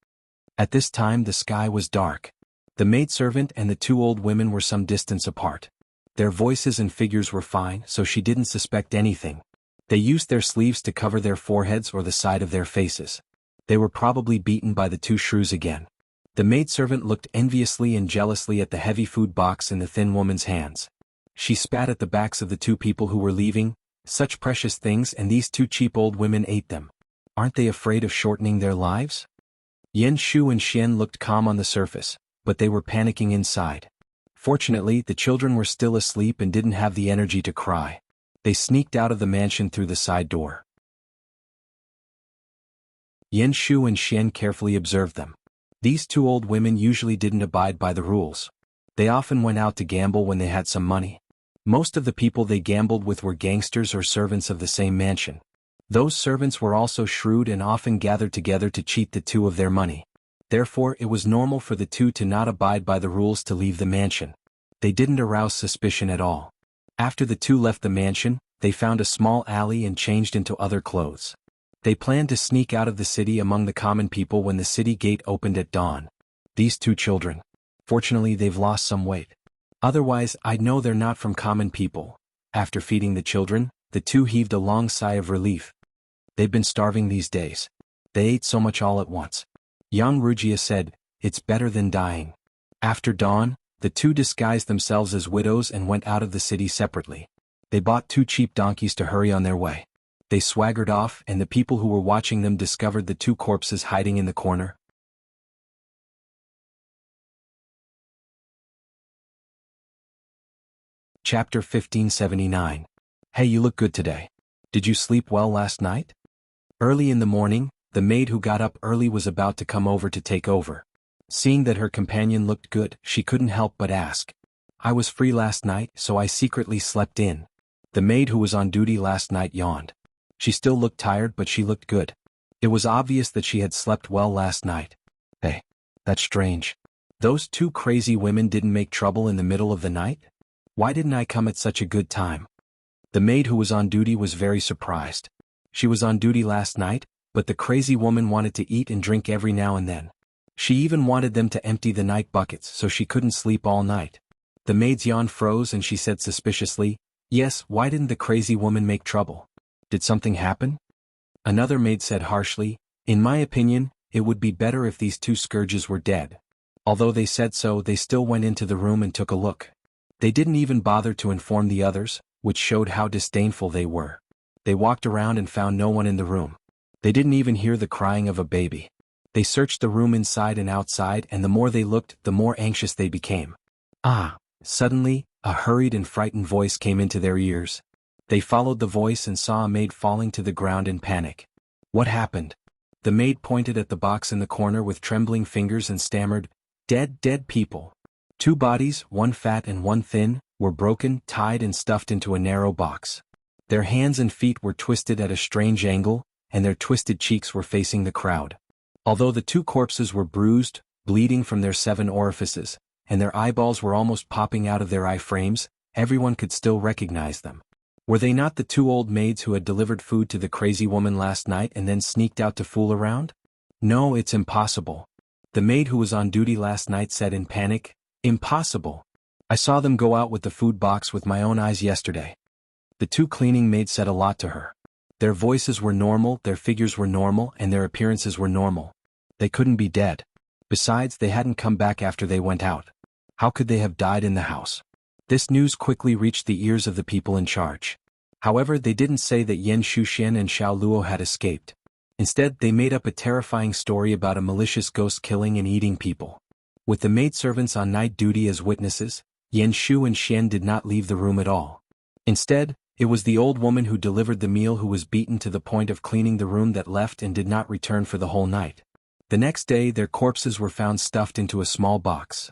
At this time the sky was dark. The maidservant and the two old women were some distance apart. Their voices and figures were fine, so she didn't suspect anything. They used their sleeves to cover their foreheads or the side of their faces. They were probably beaten by the two shrews again. The maidservant looked enviously and jealously at the heavy food box in the thin woman's hands. She spat at the backs of the two people who were leaving. Such precious things, and these two cheap old women ate them. Aren't they afraid of shortening their lives? Yan Shu and Xian looked calm on the surface, but they were panicking inside. Fortunately, the children were still asleep and didn't have the energy to cry. They sneaked out of the mansion through the side door. Yan Shu and Xian carefully observed them. These two old women usually didn't abide by the rules. They often went out to gamble when they had some money. Most of the people they gambled with were gangsters or servants of the same mansion. Those servants were also shrewd and often gathered together to cheat the two of their money. Therefore, it was normal for the two to not abide by the rules to leave the mansion. They didn't arouse suspicion at all. After the two left the mansion, they found a small alley and changed into other clothes. They planned to sneak out of the city among the common people when the city gate opened at dawn. These two children. Fortunately, they've lost some weight. Otherwise, I'd know they're not from common people. After feeding the children, the two heaved a long sigh of relief. They've been starving these days. They ate so much all at once. Yang Rugia said, "It's better than dying." After dawn, the two disguised themselves as widows and went out of the city separately. They bought 2 cheap donkeys to hurry on their way. They swaggered off, and the people who were watching them discovered the 2 corpses hiding in the corner. Chapter 1579. Hey, you look good today. Did you sleep well last night? Early in the morning, the maid who got up early was about to come over to take over. Seeing that her companion looked good, she couldn't help but ask. "I was free last night, so I secretly slept in." The maid who was on duty last night yawned. She still looked tired, but she looked good. It was obvious that she had slept well last night. "Hey, that's strange. Those 2 crazy women didn't make trouble in the middle of the night? Why didn't I come at such a good time?" The maid who was on duty was very surprised. She was on duty last night, but the crazy woman wanted to eat and drink every now and then. She even wanted them to empty the night buckets so she couldn't sleep all night. The maid's yawn froze and she said suspiciously, "Yes, why didn't the crazy woman make trouble? Did something happen?" Another maid said harshly, "In my opinion, it would be better if these 2 scourges were dead." Although they said so, they still went into the room and took a look. They didn't even bother to inform the others, which showed how disdainful they were. They walked around and found no one in the room. They didn't even hear the crying of a baby. They searched the room inside and outside, and the more they looked, the more anxious they became. Suddenly, a hurried and frightened voice came into their ears. They followed the voice and saw a maid falling to the ground in panic. "What happened?" The maid pointed at the box in the corner with trembling fingers and stammered, Dead people. 2 bodies, one fat and one thin, were broken, tied and stuffed into a narrow box. Their hands and feet were twisted at a strange angle, and their twisted cheeks were facing the crowd. Although the 2 corpses were bruised, bleeding from their 7 orifices, and their eyeballs were almost popping out of their eye frames, everyone could still recognize them. Were they not the 2 old maids who had delivered food to the crazy woman last night and then sneaked out to fool around? No, it's impossible. The maid who was on duty last night said in panic, "Impossible. I saw them go out with the food box with my own eyes yesterday." The two cleaning maids said a lot to her. Their voices were normal, their figures were normal, and their appearances were normal. They couldn't be dead. Besides, they hadn't come back after they went out. How could they have died in the house? This news quickly reached the ears of the people in charge. However, they didn't say that Yan Shuxian and Xiao Luo had escaped. Instead, they made up a terrifying story about a malicious ghost killing and eating people. With the maidservants on night duty as witnesses, Yan Shu and Xian did not leave the room at all. Instead, it was the old woman who delivered the meal who was beaten to the point of cleaning the room that left and did not return for the whole night. The next day, their corpses were found stuffed into a small box.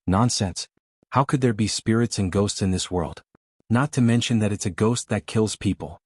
Nonsense. How could there be spirits and ghosts in this world? Not to mention that it's a ghost that kills people.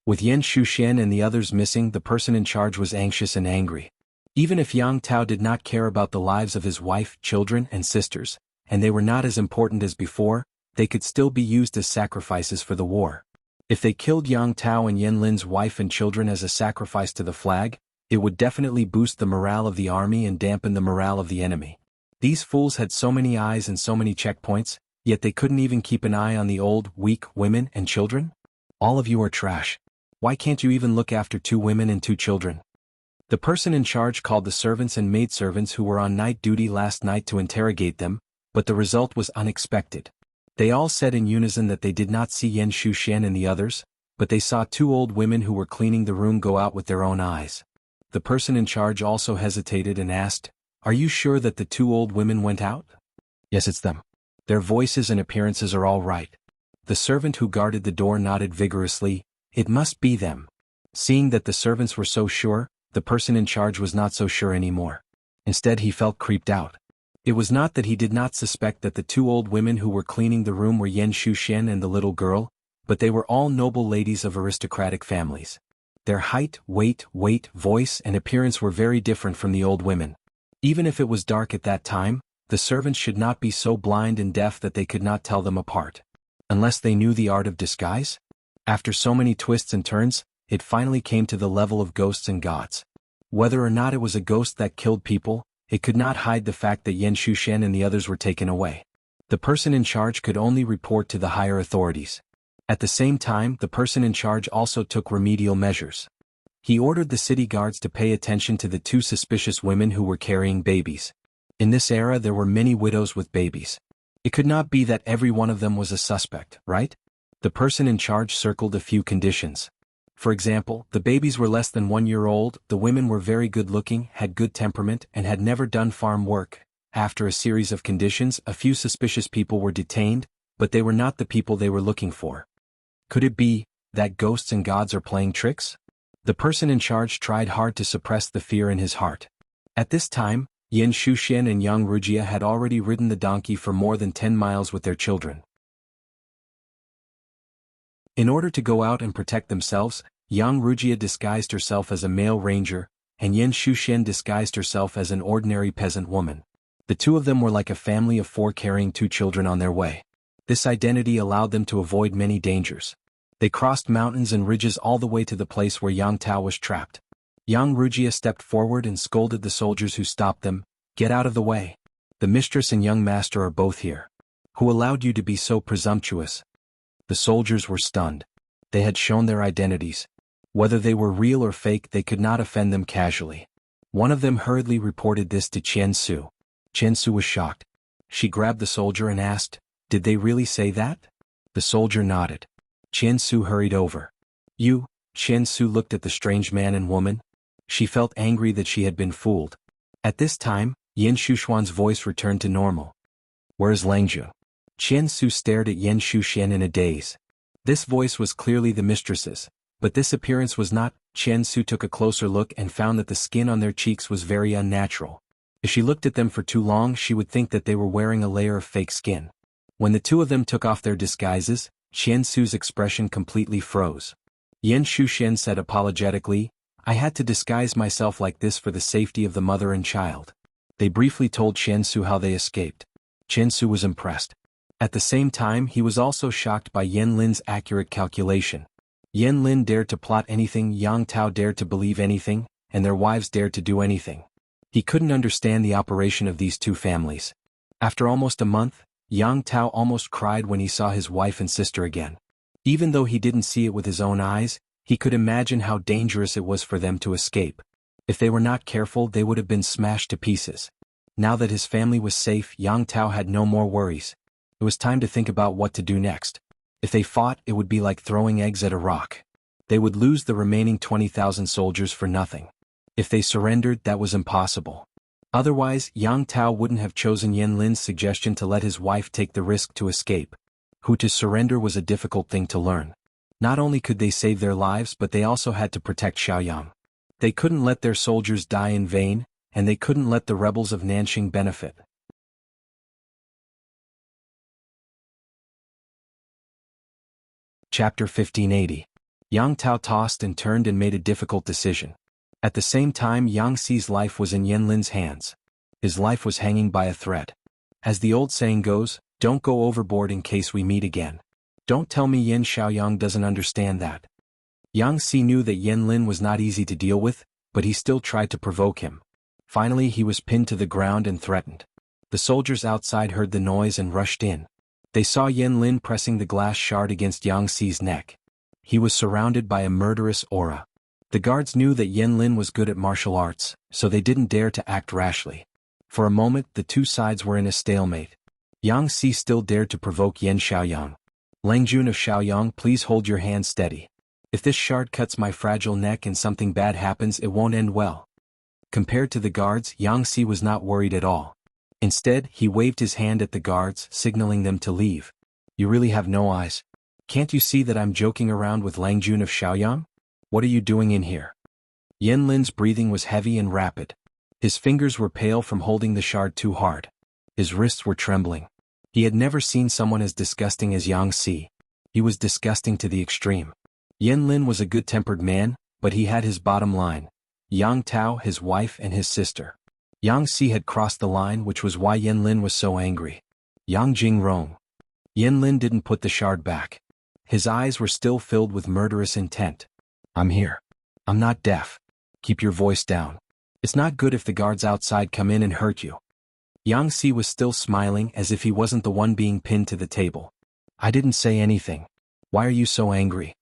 With Yan Shuxian and the others missing, the person in charge was anxious and angry. Even if Yang Tao did not care about the lives of his wife, children, and sisters, and they were not as important as before, they could still be used as sacrifices for the war. If they killed Yang Tao and Yan Lin's wife and children as a sacrifice to the flag, it would definitely boost the morale of the army and dampen the morale of the enemy. These fools had so many eyes and so many checkpoints, yet they couldn't even keep an eye on the old, weak women and children? All of you are trash. Why can't you even look after 2 women and 2 children? The person in charge called the servants and maidservants who were on night duty last night to interrogate them, but the result was unexpected. They all said in unison that they did not see Yan Shuxian and the others, but they saw 2 old women who were cleaning the room go out with their own eyes. The person in charge also hesitated and asked, "Are you sure that the 2 old women went out?" "Yes, it's them. Their voices and appearances are all right." The servant who guarded the door nodded vigorously, "It must be them." Seeing that the servants were so sure, the person in charge was not so sure anymore. Instead, he felt creeped out. It was not that he did not suspect that the 2 old women who were cleaning the room were Yan Shuxian and the little girl, but they were all noble ladies of aristocratic families. Their height, weight, voice, and appearance were very different from the old women. Even if it was dark at that time, the servants should not be so blind and deaf that they could not tell them apart. Unless they knew the art of disguise? After so many twists and turns, it finally came to the level of ghosts and gods. Whether or not it was a ghost that killed people, it could not hide the fact that Yan Shuxian and the others were taken away. The person in charge could only report to the higher authorities. At the same time, the person in charge also took remedial measures. He ordered the city guards to pay attention to the 2 suspicious women who were carrying babies. In this era there were many widows with babies. It could not be that every one of them was a suspect, right? The person in charge circled a few conditions. For example, the babies were less than 1 year old, the women were very good-looking, had good temperament, and had never done farm work. After a series of conditions, a few suspicious people were detained, but they were not the people they were looking for. Could it be that ghosts and gods are playing tricks? The person in charge tried hard to suppress the fear in his heart. At this time, Yan Shuxian and Yang Rujia had already ridden the donkey for more than 10 miles with their children. In order to go out and protect themselves, Yang Rujia disguised herself as a male ranger, and Yan Shuxian disguised herself as an ordinary peasant woman. The 2 of them were like a family of 4 carrying 2 children on their way. This identity allowed them to avoid many dangers. They crossed mountains and ridges all the way to the place where Yang Tao was trapped. Yang Rujia stepped forward and scolded the soldiers who stopped them, "Get out of the way. The mistress and young master are both here. Who allowed you to be so presumptuous?" The soldiers were stunned. They had shown their identities. Whether they were real or fake, they could not offend them casually. One of them hurriedly reported this to Qian Su. Qian Su was shocked. She grabbed the soldier and asked, "Did they really say that?" The soldier nodded. Qian Su hurried over. "You?" Qian Su looked at the strange man and woman. She felt angry that she had been fooled. At this time, Yan Shuxuan's voice returned to normal. "Where is Langzhu?" Qian Su stared at Yan Shuxian in a daze. This voice was clearly the mistress's, but this appearance was not. Qian Su took a closer look and found that the skin on their cheeks was very unnatural. If she looked at them for too long, she would think that they were wearing a layer of fake skin. When the 2 of them took off their disguises, Qian Su's expression completely froze. Yan Shuxian said apologetically, "I had to disguise myself like this for the safety of the mother and child." They briefly told Qian Su how they escaped. Qian Su was impressed. At the same time, he was also shocked by Yan Lin's accurate calculation. Yan Lin dared to plot anything, Yang Tao dared to believe anything, and their wives dared to do anything. He couldn't understand the operation of these two families. After almost a month, Yang Tao almost cried when he saw his wife and sister again. Even though he didn't see it with his own eyes, he could imagine how dangerous it was for them to escape. If they were not careful, they would have been smashed to pieces. Now that his family was safe, Yang Tao had no more worries. It was time to think about what to do next. If they fought, it would be like throwing eggs at a rock. They would lose the remaining 20,000 soldiers for nothing. If they surrendered, that was impossible. Otherwise, Yang Tao wouldn't have chosen Yan Lin's suggestion to let his wife take the risk to escape. Who to surrender was a difficult thing to learn. Not only could they save their lives, but they also had to protect Xiaoyang. They couldn't let their soldiers die in vain, and they couldn't let the rebels of Nanxing benefit. Chapter 1580. Yang Tao tossed and turned and made a difficult decision. At the same time, Yang Xi's life was in Yan Lin's hands. His life was hanging by a thread. As the old saying goes, don't go overboard in case we meet again. Don't tell me Yan Xiaoyang doesn't understand that. Yang Xi knew that Yan Lin was not easy to deal with, but he still tried to provoke him. Finally, he was pinned to the ground and threatened. The soldiers outside heard the noise and rushed in. They saw Yan Lin pressing the glass shard against Yang Xi's neck. He was surrounded by a murderous aura. The guards knew that Yan Lin was good at martial arts, so they didn't dare to act rashly. For a moment, the two sides were in a stalemate. Yang Xi still dared to provoke Yan Xiaoyang. Langjun of Xiaoyang, please hold your hand steady. If this shard cuts my fragile neck and something bad happens, it won't end well. Compared to the guards, Yang Xi was not worried at all. Instead, he waved his hand at the guards, signaling them to leave. You really have no eyes. Can't you see that I'm joking around with Langjun of Xiaoyang? What are you doing in here? Yan Lin's breathing was heavy and rapid. His fingers were pale from holding the shard too hard. His wrists were trembling. He had never seen someone as disgusting as Yang Xi. He was disgusting to the extreme. Yan Lin was a good-tempered man, but he had his bottom line. Yang Tao, his wife, and his sister. Yang Xi had crossed the line, which was why Yan Lin was so angry. Yang Jing Rong. Yan Lin didn't put the shard back. His eyes were still filled with murderous intent. I'm here. I'm not deaf. Keep your voice down. It's not good if the guards outside come in and hurt you. Yang Xi was still smiling as if he wasn't the one being pinned to the table. I didn't say anything. Why are you so angry?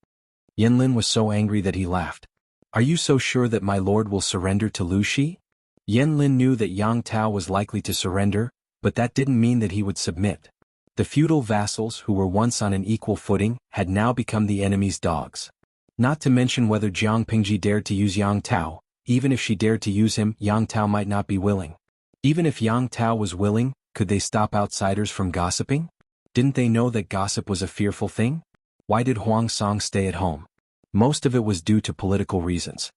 Yan Lin was so angry that he laughed. Are you so sure that my lord will surrender to Lu Shi? Yan Lin knew that Yang Tao was likely to surrender, but that didn't mean that he would submit. The feudal vassals, who were once on an equal footing, had now become the enemy's dogs. Not to mention whether Jiang Pingji dared to use Yang Tao. Even if she dared to use him, Yang Tao might not be willing. Even if Yang Tao was willing, could they stop outsiders from gossiping? Didn't they know that gossip was a fearful thing? Why did Huang Song stay at home? Most of it was due to political reasons.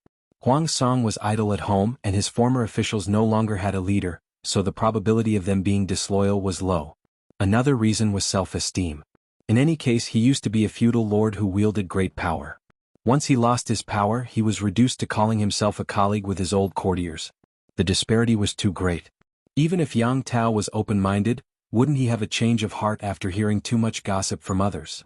Huang Song was idle at home and his former officials no longer had a leader, so the probability of them being disloyal was low. Another reason was self-esteem. In any case, he used to be a feudal lord who wielded great power. Once he lost his power, he was reduced to calling himself a colleague with his old courtiers. The disparity was too great. Even if Yang Tao was open-minded, wouldn't he have a change of heart after hearing too much gossip from others?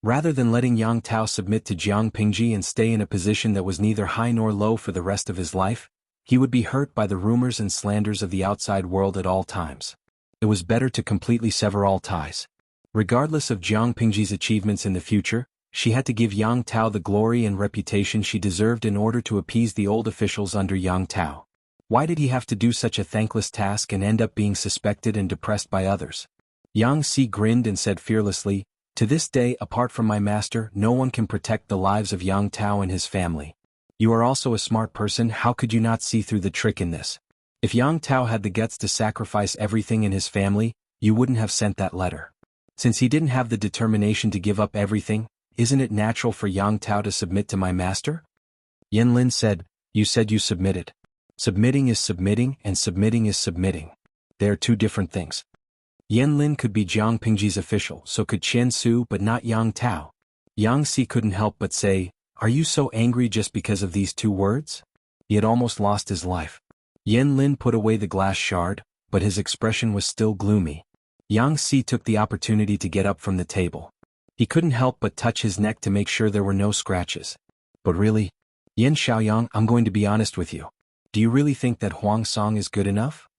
Rather than letting Yang Tao submit to Jiang Pingji and stay in a position that was neither high nor low for the rest of his life, he would be hurt by the rumors and slanders of the outside world at all times. It was better to completely sever all ties. Regardless of Jiang Pingji's achievements in the future, she had to give Yang Tao the glory and reputation she deserved in order to appease the old officials under Yang Tao. Why did he have to do such a thankless task and end up being suspected and depressed by others? Yang Xi grinned and said fearlessly, to this day, apart from my master, no one can protect the lives of Yang Tao and his family. You are also a smart person, how could you not see through the trick in this? If Yang Tao had the guts to sacrifice everything in his family, you wouldn't have sent that letter. Since he didn't have the determination to give up everything, isn't it natural for Yang Tao to submit to my master? Yan Lin said, you said you submitted. Submitting is submitting and submitting is submitting. They are two different things. Yan Lin could be Jiang Pingji's official, so could Chen Su, but not Yang Tao. Yang Xi couldn't help but say, are you so angry just because of these two words? He had almost lost his life. Yan Lin put away the glass shard, but his expression was still gloomy. Yang Xi took the opportunity to get up from the table. He couldn't help but touch his neck to make sure there were no scratches. But really? Yin Xiaoyang, I'm going to be honest with you. Do you really think that Huang Song is good enough?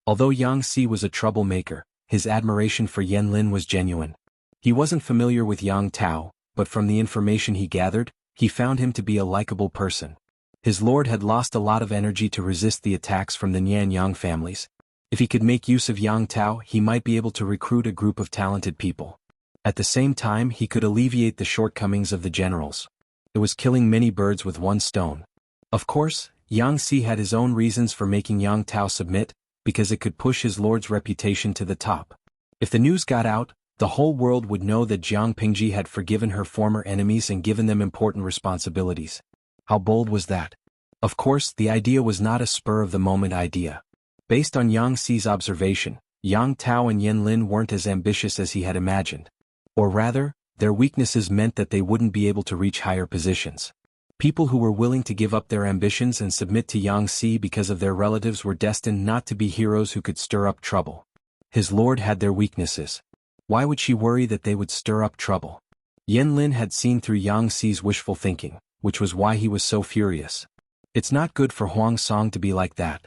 Although Yang Si was a troublemaker, his admiration for Yen Lin was genuine. He wasn't familiar with Yang Tao, but from the information he gathered, he found him to be a likable person. His lord had lost a lot of energy to resist the attacks from the Nian Yang families. If he could make use of Yang Tao, he might be able to recruit a group of talented people. At the same time, he could alleviate the shortcomings of the generals. It was killing many birds with one stone. Of course, Yang Si had his own reasons for making Yang Tao submit, because it could push his lord's reputation to the top. If the news got out, the whole world would know that Jiang Pingji had forgiven her former enemies and given them important responsibilities. How bold was that? Of course, the idea was not a spur-of-the-moment idea. Based on Yang Si's observation, Yang Tao and Yen Lin weren't as ambitious as he had imagined. Or rather, their weaknesses meant that they wouldn't be able to reach higher positions. People who were willing to give up their ambitions and submit to Yang Si because of their relatives were destined not to be heroes who could stir up trouble. His lord had their weaknesses. Why would she worry that they would stir up trouble? Yen Lin had seen through Yang Si's wishful thinking, which was why he was so furious. It's not good for Huang Song to be like that.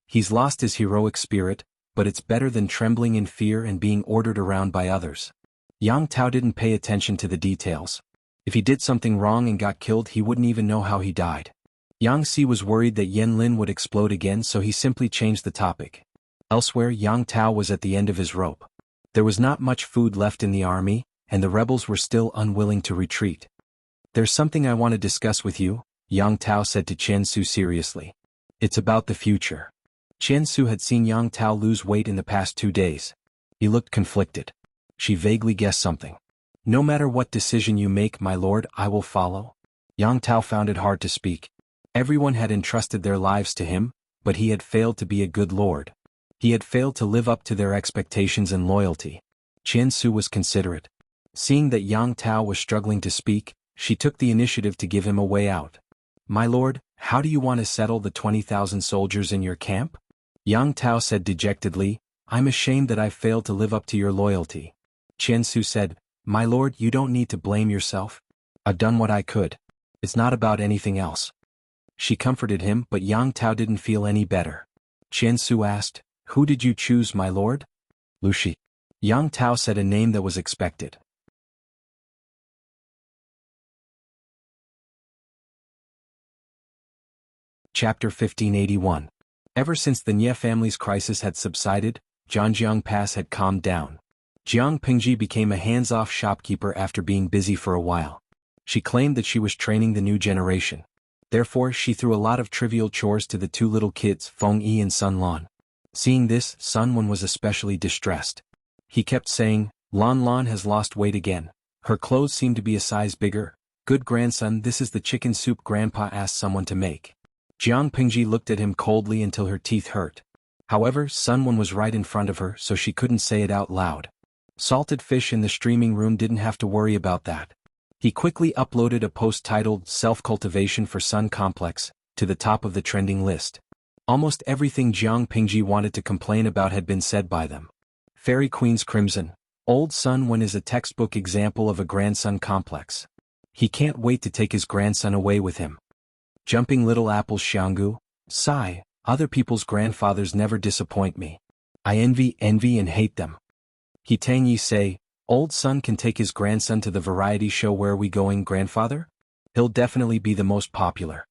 He's lost his heroic spirit, but it's better than trembling in fear and being ordered around by others. Yang Tao didn't pay attention to the details. If he did something wrong and got killed, he wouldn't even know how he died. Yang Si was worried that Yen Lin would explode again, so he simply changed the topic. Elsewhere, Yang Tao was at the end of his rope. There was not much food left in the army, and the rebels were still unwilling to retreat. There's something I want to discuss with you, Yang Tao said to Chen Su seriously. It's about the future. Chen Su had seen Yang Tao lose weight in the past 2 days. He looked conflicted. She vaguely guessed something. No matter what decision you make, my lord, I will follow. Yang Tao found it hard to speak. Everyone had entrusted their lives to him, but he had failed to be a good lord. He had failed to live up to their expectations and loyalty. Chen Su was considerate. Seeing that Yang Tao was struggling to speak, she took the initiative to give him a way out. My lord, how do you want to settle the 20,000 soldiers in your camp? Yang Tao said dejectedly, I'm ashamed that I failed to live up to your loyalty. Chen Su said, my lord, you don't need to blame yourself. I've done what I could. It's not about anything else. She comforted him, but Yang Tao didn't feel any better. Chen Su asked, who did you choose, my lord? Lushi. Yang Tao said a name that was expected. Chapter 1581. Ever since the Nye family's crisis had subsided, Zhanjiang Pass had calmed down. Jiang Pingji became a hands-off shopkeeper after being busy for a while. She claimed that she was training the new generation. Therefore, she threw a lot of trivial chores to the 2 little kids, Feng Yi and Sun Lan. Seeing this, Sun Wen was especially distressed. He kept saying, Lan Lan has lost weight again. Her clothes seem to be a size bigger. Good grandson, this is the chicken soup Grandpa asked someone to make. Jiang Pingji looked at him coldly until her teeth hurt. However, Sun Wen was right in front of her, so she couldn't say it out loud. Salted fish in the streaming room didn't have to worry about that. He quickly uploaded a post titled Self-Cultivation for Sun Complex to the top of the trending list. Almost everything Jiang Pingji wanted to complain about had been said by them. Fairy Queen's Crimson. Old Sun Wen is a textbook example of a grandson complex. He can't wait to take his grandson away with him. Jumping Little Apple's Xianggu. Sigh, other people's grandfathers never disappoint me. I envy and hate them. He Tang Yi say, old son can take his grandson to the variety show. Where are we going, grandfather? He'll definitely be the most popular.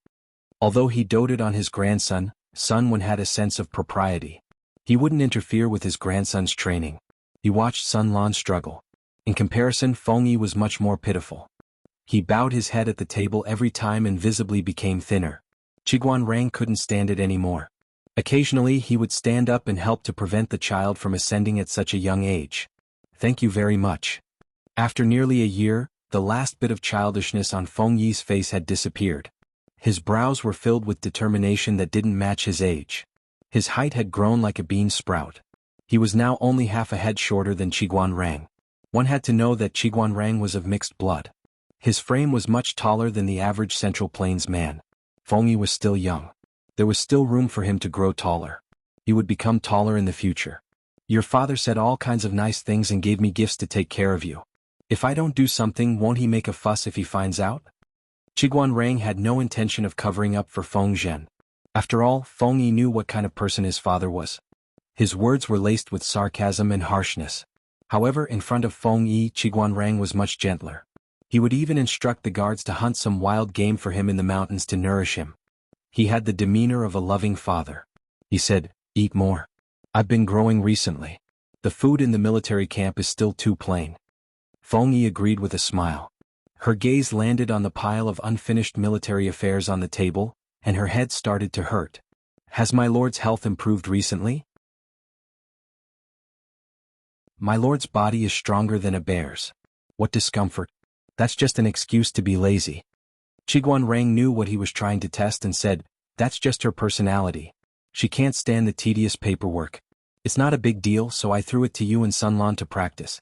Although he doted on his grandson, Sun Wen had a sense of propriety. He wouldn't interfere with his grandson's training. He watched Sun Lan struggle. In comparison, Feng Yi was much more pitiful. He bowed his head at the table every time and visibly became thinner. Qiguan Rang couldn't stand it anymore. Occasionally he would stand up and help to prevent the child from ascending at such a young age. Thank you very much. After nearly a year, the last bit of childishness on Feng Yi's face had disappeared. His brows were filled with determination that didn't match his age. His height had grown like a bean sprout. He was now only half a head shorter than Qiguan Rang. One had to know that Qiguan Rang was of mixed blood. His frame was much taller than the average Central Plains man. Feng Yi was still young. There was still room for him to grow taller. He would become taller in the future. Your father said all kinds of nice things and gave me gifts to take care of you. If I don't do something, won't he make a fuss if he finds out? Qiguanrang had no intention of covering up for Feng Zhen. After all, Feng Yi knew what kind of person his father was. His words were laced with sarcasm and harshness. However, in front of Feng Yi, Qiguanrang was much gentler. He would even instruct the guards to hunt some wild game for him in the mountains to nourish him. He had the demeanor of a loving father. He said, "Eat more. I've been growing recently. The food in the military camp is still too plain." Feng Yi agreed with a smile. Her gaze landed on the pile of unfinished military affairs on the table, and her head started to hurt. "Has my lord's health improved recently?" "My lord's body is stronger than a bear's." "What discomfort? That's just an excuse to be lazy." Qiguanrang knew what he was trying to test and said, "That's just her personality. She can't stand the tedious paperwork. It's not a big deal, so I threw it to you and Sunlan to practice."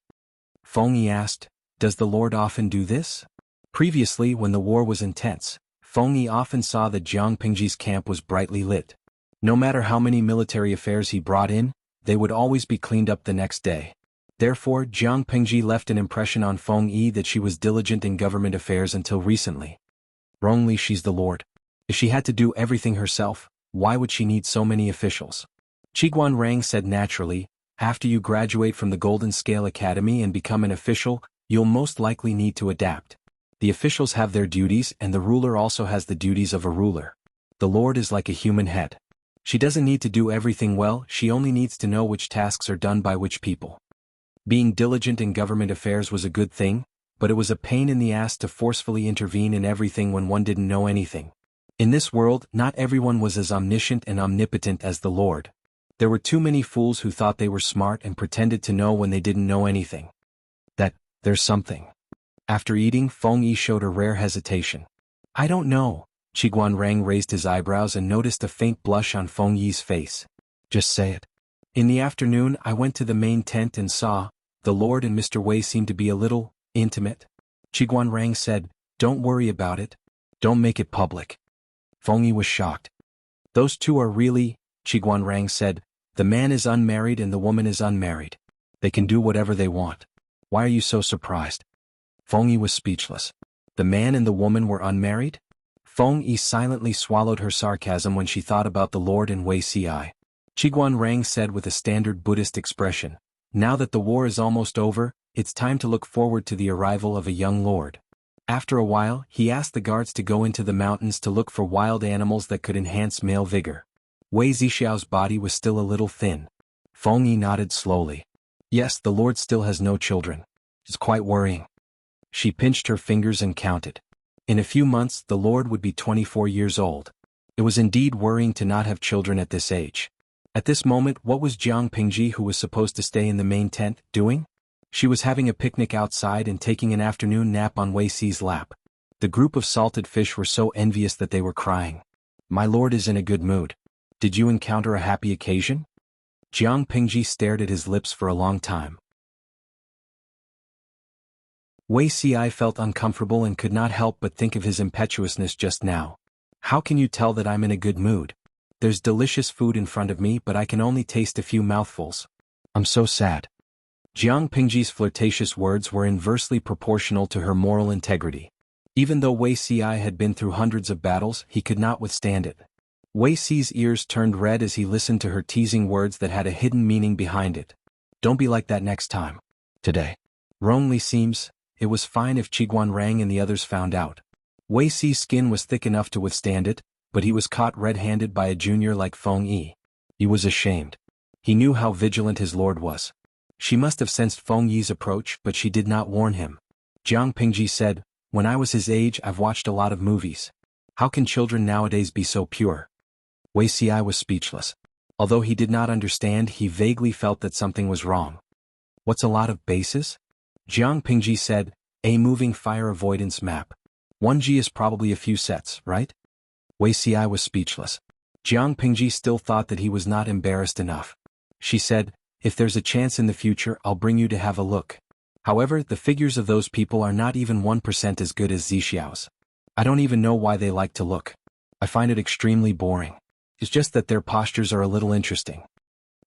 Feng Yi asked, "Does the Lord often do this?" Previously, when the war was intense, Feng Yi often saw that Jiang Pingji's camp was brightly lit. No matter how many military affairs he brought in, they would always be cleaned up the next day. Therefore, Jiang Pingji left an impression on Feng Yi that she was diligent in government affairs until recently. Wrongly, she's the Lord. If she had to do everything herself, why would she need so many officials? Qiguanrang said naturally, "After you graduate from the Golden Scale Academy and become an official, you'll most likely need to adapt. The officials have their duties and the ruler also has the duties of a ruler. The Lord is like a human head. She doesn't need to do everything well, she only needs to know which tasks are done by which people." Being diligent in government affairs was a good thing, but it was a pain in the ass to forcefully intervene in everything when one didn't know anything. In this world, not everyone was as omniscient and omnipotent as the Lord. There were too many fools who thought they were smart and pretended to know when they didn't know anything. There's something. After eating, Feng Yi showed a rare hesitation. "I don't know." Qiguanrang raised his eyebrows and noticed a faint blush on Feng Yi's face. "Just say it." "In the afternoon, I went to the main tent and saw, the Lord and Mr. Wei seemed to be a little intimate." Qiguanrang said, "Don't worry about it. Don't make it public." Feng Yi was shocked. "Those two are really," Qiguanrang said, "the man is unmarried and the woman is unmarried. They can do whatever they want. Why are you so surprised?" Feng Yi was speechless. The man and the woman were unmarried? Feng Yi silently swallowed her sarcasm when she thought about the Lord and Wei Ci. Qiguanrang said with a standard Buddhist expression, "Now that the war is almost over, it's time to look forward to the arrival of a young lord." After a while, he asked the guards to go into the mountains to look for wild animals that could enhance male vigor. Wei Zixiao's body was still a little thin. Feng Yi nodded slowly. "Yes, the Lord still has no children. It's quite worrying." She pinched her fingers and counted. In a few months, the Lord would be 24 years old. It was indeed worrying to not have children at this age. At this moment, what was Jiang Pingji, who was supposed to stay in the main tent, doing? She was having a picnic outside and taking an afternoon nap on Wei Ci's lap. The group of salted fish were so envious that they were crying. "My lord is in a good mood. Did you encounter a happy occasion?" Jiang Pingji stared at his lips for a long time. Wei Ci felt uncomfortable and could not help but think of his impetuousness just now. "How can you tell that I'm in a good mood? There's delicious food in front of me but I can only taste a few mouthfuls. I'm so sad." Jiang Pingji's flirtatious words were inversely proportional to her moral integrity. Even though Wei Ci had been through hundreds of battles, he could not withstand it. Wei Ci's ears turned red as he listened to her teasing words that had a hidden meaning behind it. "Don't be like that next time. Today. Wrongly seems, it was fine if Qiguanrang and the others found out." Wei Ci's skin was thick enough to withstand it, but he was caught red-handed by a junior like Feng Yi. He was ashamed. He knew how vigilant his lord was. She must have sensed Feng Yi's approach, but she did not warn him. Jiang Pingji said, "When I was his age, I've watched a lot of movies. How can children nowadays be so pure?" Wei Ci was speechless. Although he did not understand, he vaguely felt that something was wrong. "What's a lot of bases?" Jiang Pingji said, "A moving fire avoidance map. 1G is probably a few sets, right?" Wei Ci was speechless. Jiang Pingji still thought that he was not embarrassed enough. She said, "If there's a chance in the future, I'll bring you to have a look. However, the figures of those people are not even 1% as good as Zixiao's. I don't even know why they like to look. I find it extremely boring. It's just that their postures are a little interesting."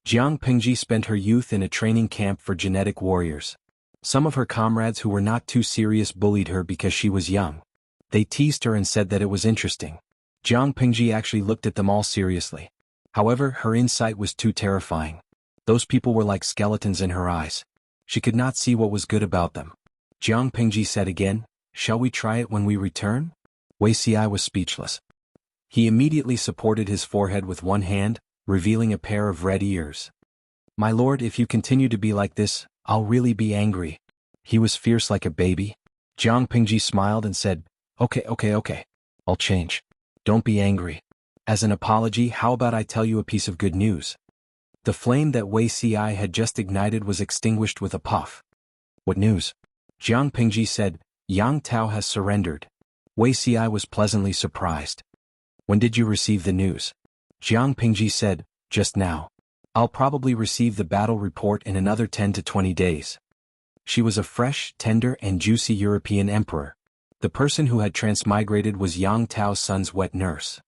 Jiang Pingji spent her youth in a training camp for genetic warriors. Some of her comrades who were not too serious bullied her because she was young. They teased her and said that it was interesting. Jiang Pingji actually looked at them all seriously. However, her insight was too terrifying. Those people were like skeletons in her eyes. She could not see what was good about them. Jiang Pingji said again, "Shall we try it when we return?" Wei Xi was speechless. He immediately supported his forehead with one hand, revealing a pair of red ears. "My lord, if you continue to be like this, I'll really be angry." He was fierce like a baby. Jiang Pingji smiled and said, Okay. I'll change. Don't be angry. As an apology, how about I tell you a piece of good news?" The flame that Wei Xi had just ignited was extinguished with a puff. "What news?" Jiang Pingji said, "Yang Tao has surrendered." Wei Xi was pleasantly surprised. "When did you receive the news?" Jiang Pingji said, "Just now. I'll probably receive the battle report in another 10 to 20 days. She was a fresh, tender and juicy European emperor. The person who had transmigrated was Yang Tao's son's wet nurse.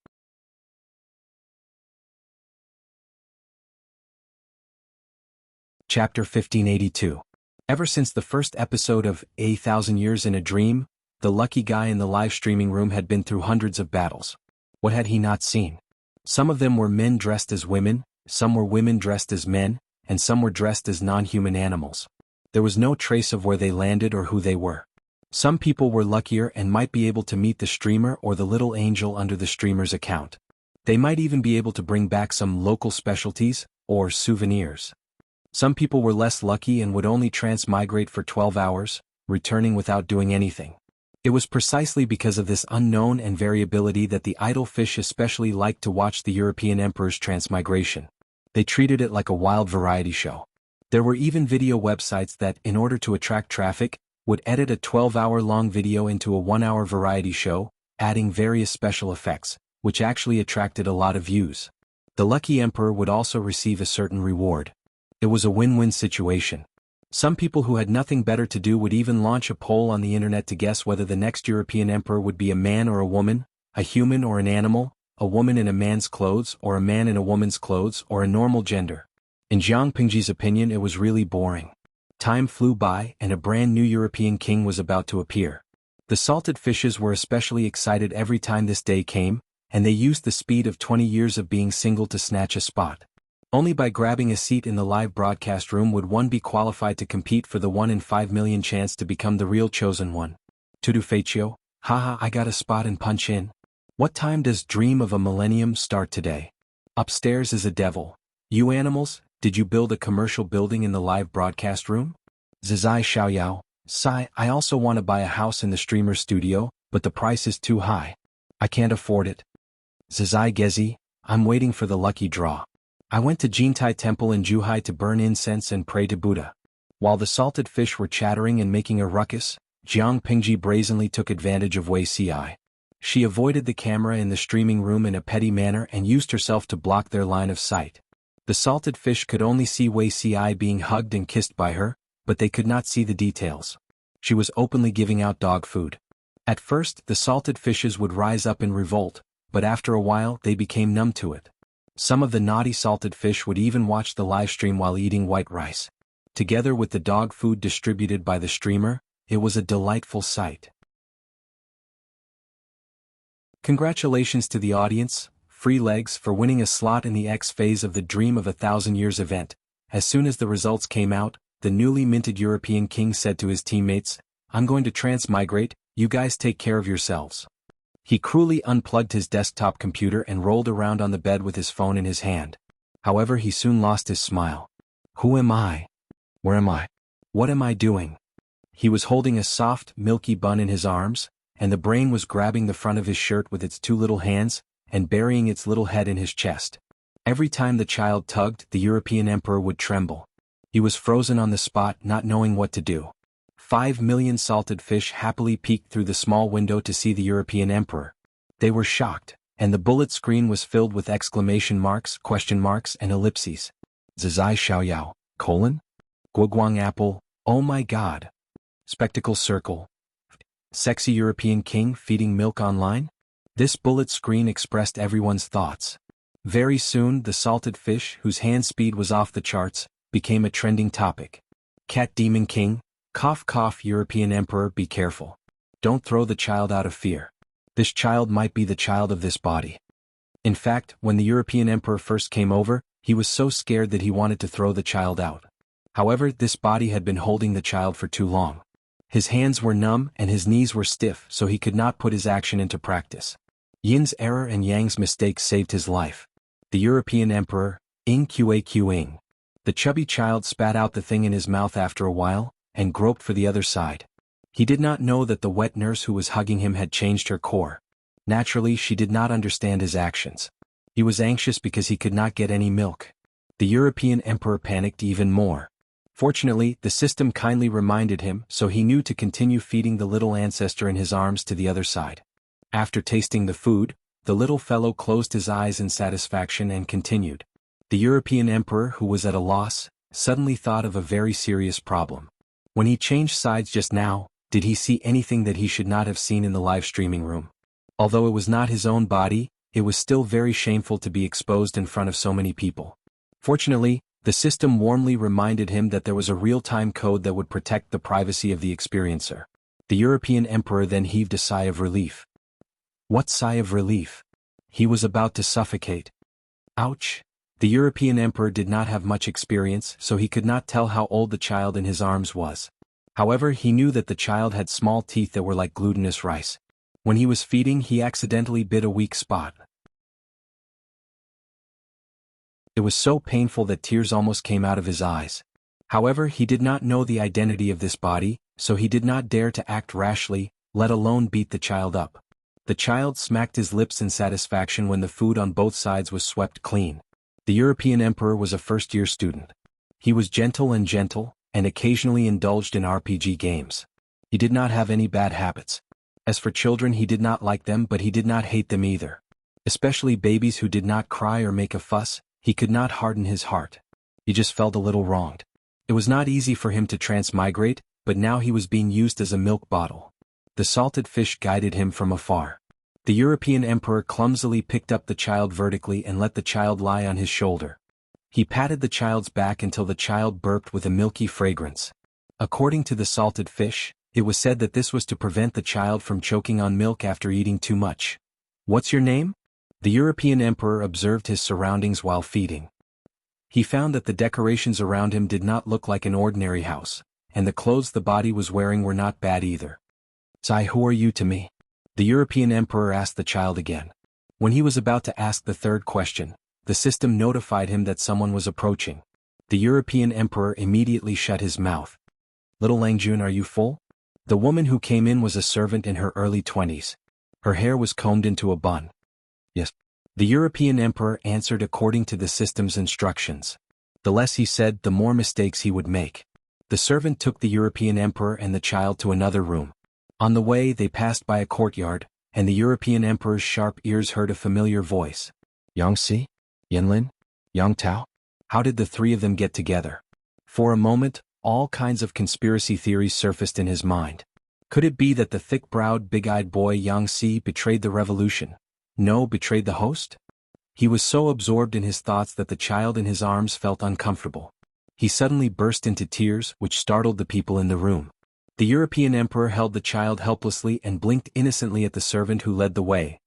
Chapter 1582. Ever since the first episode of A Thousand Years in a Dream, the lucky guy in the live streaming room had been through hundreds of battles. What had he not seen? Some of them were men dressed as women, some were women dressed as men, and some were dressed as non-human animals. There was no trace of where they landed or who they were. Some people were luckier and might be able to meet the streamer or the little angel under the streamer's account. They might even be able to bring back some local specialties, or souvenirs. Some people were less lucky and would only transmigrate for 12 hours, returning without doing anything. It was precisely because of this unknown and variability that the idle fish especially liked to watch the European emperor's transmigration. They treated it like a wild variety show. There were even video websites that, in order to attract traffic, would edit a 12-hour-long video into a 1-hour variety show, adding various special effects, which actually attracted a lot of views. The lucky emperor would also receive a certain reward. It was a win-win situation. Some people who had nothing better to do would even launch a poll on the internet to guess whether the next European emperor would be a man or a woman, a human or an animal, a woman in a man's clothes or a man in a woman's clothes or a normal gender. In Jiang Pingji's opinion, it was really boring. Time flew by and a brand new European king was about to appear. The salted fishes were especially excited every time this day came, and they used the speed of 20 years of being single to snatch a spot. Only by grabbing a seat in the live broadcast room would one be qualified to compete for the 1 in 5 million chance to become the real chosen one. Tudu Fecchio, haha, I got a spot and punch in. What time does Dream of a Millennium start today? Upstairs is a devil. You animals, did you build a commercial building in the live broadcast room? Zizai Xiaoyao, Sai, I also want to buy a house in the streamer studio, but the price is too high. I can't afford it. Zizai Gezi, I'm waiting for the lucky draw. I went to Jintai Temple in Zhuhai to burn incense and pray to Buddha. While the salted fish were chattering and making a ruckus, Jiang Pingji brazenly took advantage of Wei Xi. She avoided the camera in the streaming room in a petty manner and used herself to block their line of sight. The salted fish could only see Wei Xi being hugged and kissed by her, but they could not see the details. She was openly giving out dog food. At first, the salted fishes would rise up in revolt, but after a while they became numb to it. Some of the naughty salted fish would even watch the live stream while eating white rice. Together with the dog food distributed by the streamer, it was a delightful sight. Congratulations to the audience, Free Legs, for winning a slot in the X phase of the Dream of a Thousand Years event. As soon as the results came out, the newly minted European king said to his teammates, I'm going to transmigrate, you guys take care of yourselves. He cruelly unplugged his desktop computer and rolled around on the bed with his phone in his hand. However, he soon lost his smile. Who am I? Where am I? What am I doing? He was holding a soft, milky bun in his arms, and the brain was grabbing the front of his shirt with its two little hands, and burying its little head in his chest. Every time the child tugged, the European emperor would tremble. He was frozen on the spot, not knowing what to do. 5 million salted fish happily peeked through the small window to see the European emperor. They were shocked, and the bullet screen was filled with exclamation marks, question marks, and ellipses. Zizai Xiaoyao, : Guoguang apple, oh my god. Spectacle circle. Sexy European king feeding milk online? This bullet screen expressed everyone's thoughts. Very soon, the salted fish, whose hand speed was off the charts, became a trending topic. Cat Demon King, Cough cough, European Emperor, be careful. Don't throw the child out of fear. This child might be the child of this body. In fact, when the European Emperor first came over, he was so scared that he wanted to throw the child out. However, this body had been holding the child for too long. His hands were numb and his knees were stiff, so he could not put his action into practice. Yin's error and Yang's mistake saved his life. The European Emperor, Ing Qa Qing. The chubby child spat out the thing in his mouth after a while, and groped for the other side. He did not know that the wet nurse who was hugging him had changed her core. Naturally, she did not understand his actions. He was anxious because he could not get any milk. The European Emperor panicked even more. Fortunately, the system kindly reminded him, so he knew to continue feeding the little ancestor in his arms to the other side. After tasting the food, the little fellow closed his eyes in satisfaction and continued. The European Emperor, who was at a loss, suddenly thought of a very serious problem. When he changed sides just now, did he see anything that he should not have seen in the live streaming room? Although it was not his own body, it was still very shameful to be exposed in front of so many people. Fortunately, the system warmly reminded him that there was a real-time code that would protect the privacy of the experiencer. The European Emperor then heaved a sigh of relief. What sigh of relief? He was about to suffocate. Ouch! The European Emperor did not have much experience, so he could not tell how old the child in his arms was. However, he knew that the child had small teeth that were like glutinous rice. When he was feeding, he accidentally bit a weak spot. It was so painful that tears almost came out of his eyes. However, he did not know the identity of this body, so he did not dare to act rashly, let alone beat the child up. The child smacked his lips in satisfaction when the food on both sides was swept clean. The European Emperor was a first-year student. He was gentle, and occasionally indulged in RPG games. He did not have any bad habits. As for children, he did not like them, but he did not hate them either. Especially babies who did not cry or make a fuss, he could not harden his heart. He just felt a little wronged. It was not easy for him to transmigrate, but now he was being used as a milk bottle. The salted fish guided him from afar. The European Emperor clumsily picked up the child vertically and let the child lie on his shoulder. He patted the child's back until the child burped with a milky fragrance. According to the salted fish, it was said that this was to prevent the child from choking on milk after eating too much. What's your name? The European Emperor observed his surroundings while feeding. He found that the decorations around him did not look like an ordinary house, and the clothes the body was wearing were not bad either. "Sai, who are you to me?" The European Emperor asked the child again. When he was about to ask the third question, the system notified him that someone was approaching. The European Emperor immediately shut his mouth. "Little Langjun, are you full?" The woman who came in was a servant in her early 20s. Her hair was combed into a bun. "Yes." The European Emperor answered according to the system's instructions. The less he said, the more mistakes he would make. The servant took the European Emperor and the child to another room. On the way, they passed by a courtyard, and the European Emperor's sharp ears heard a familiar voice. "Yang Si? Yanlin? Yang Tao? How did the three of them get together?" For a moment, all kinds of conspiracy theories surfaced in his mind. Could it be that the thick-browed, big-eyed boy Yang Si betrayed the revolution? No, betrayed the host? He was so absorbed in his thoughts that the child in his arms felt uncomfortable. He suddenly burst into tears, which startled the people in the room. The European Emperor held the child helplessly and blinked innocently at the servant who led the way.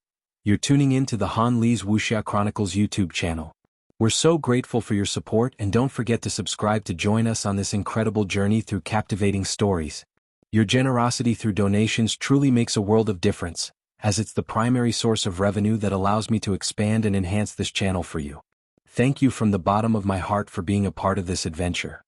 "You're tuning in to the Han Li's Wuxia Chronicles YouTube channel. We're so grateful for your support, and don't forget to subscribe to join us on this incredible journey through captivating stories. Your generosity through donations truly makes a world of difference, as it's the primary source of revenue that allows me to expand and enhance this channel for you. Thank you from the bottom of my heart for being a part of this adventure.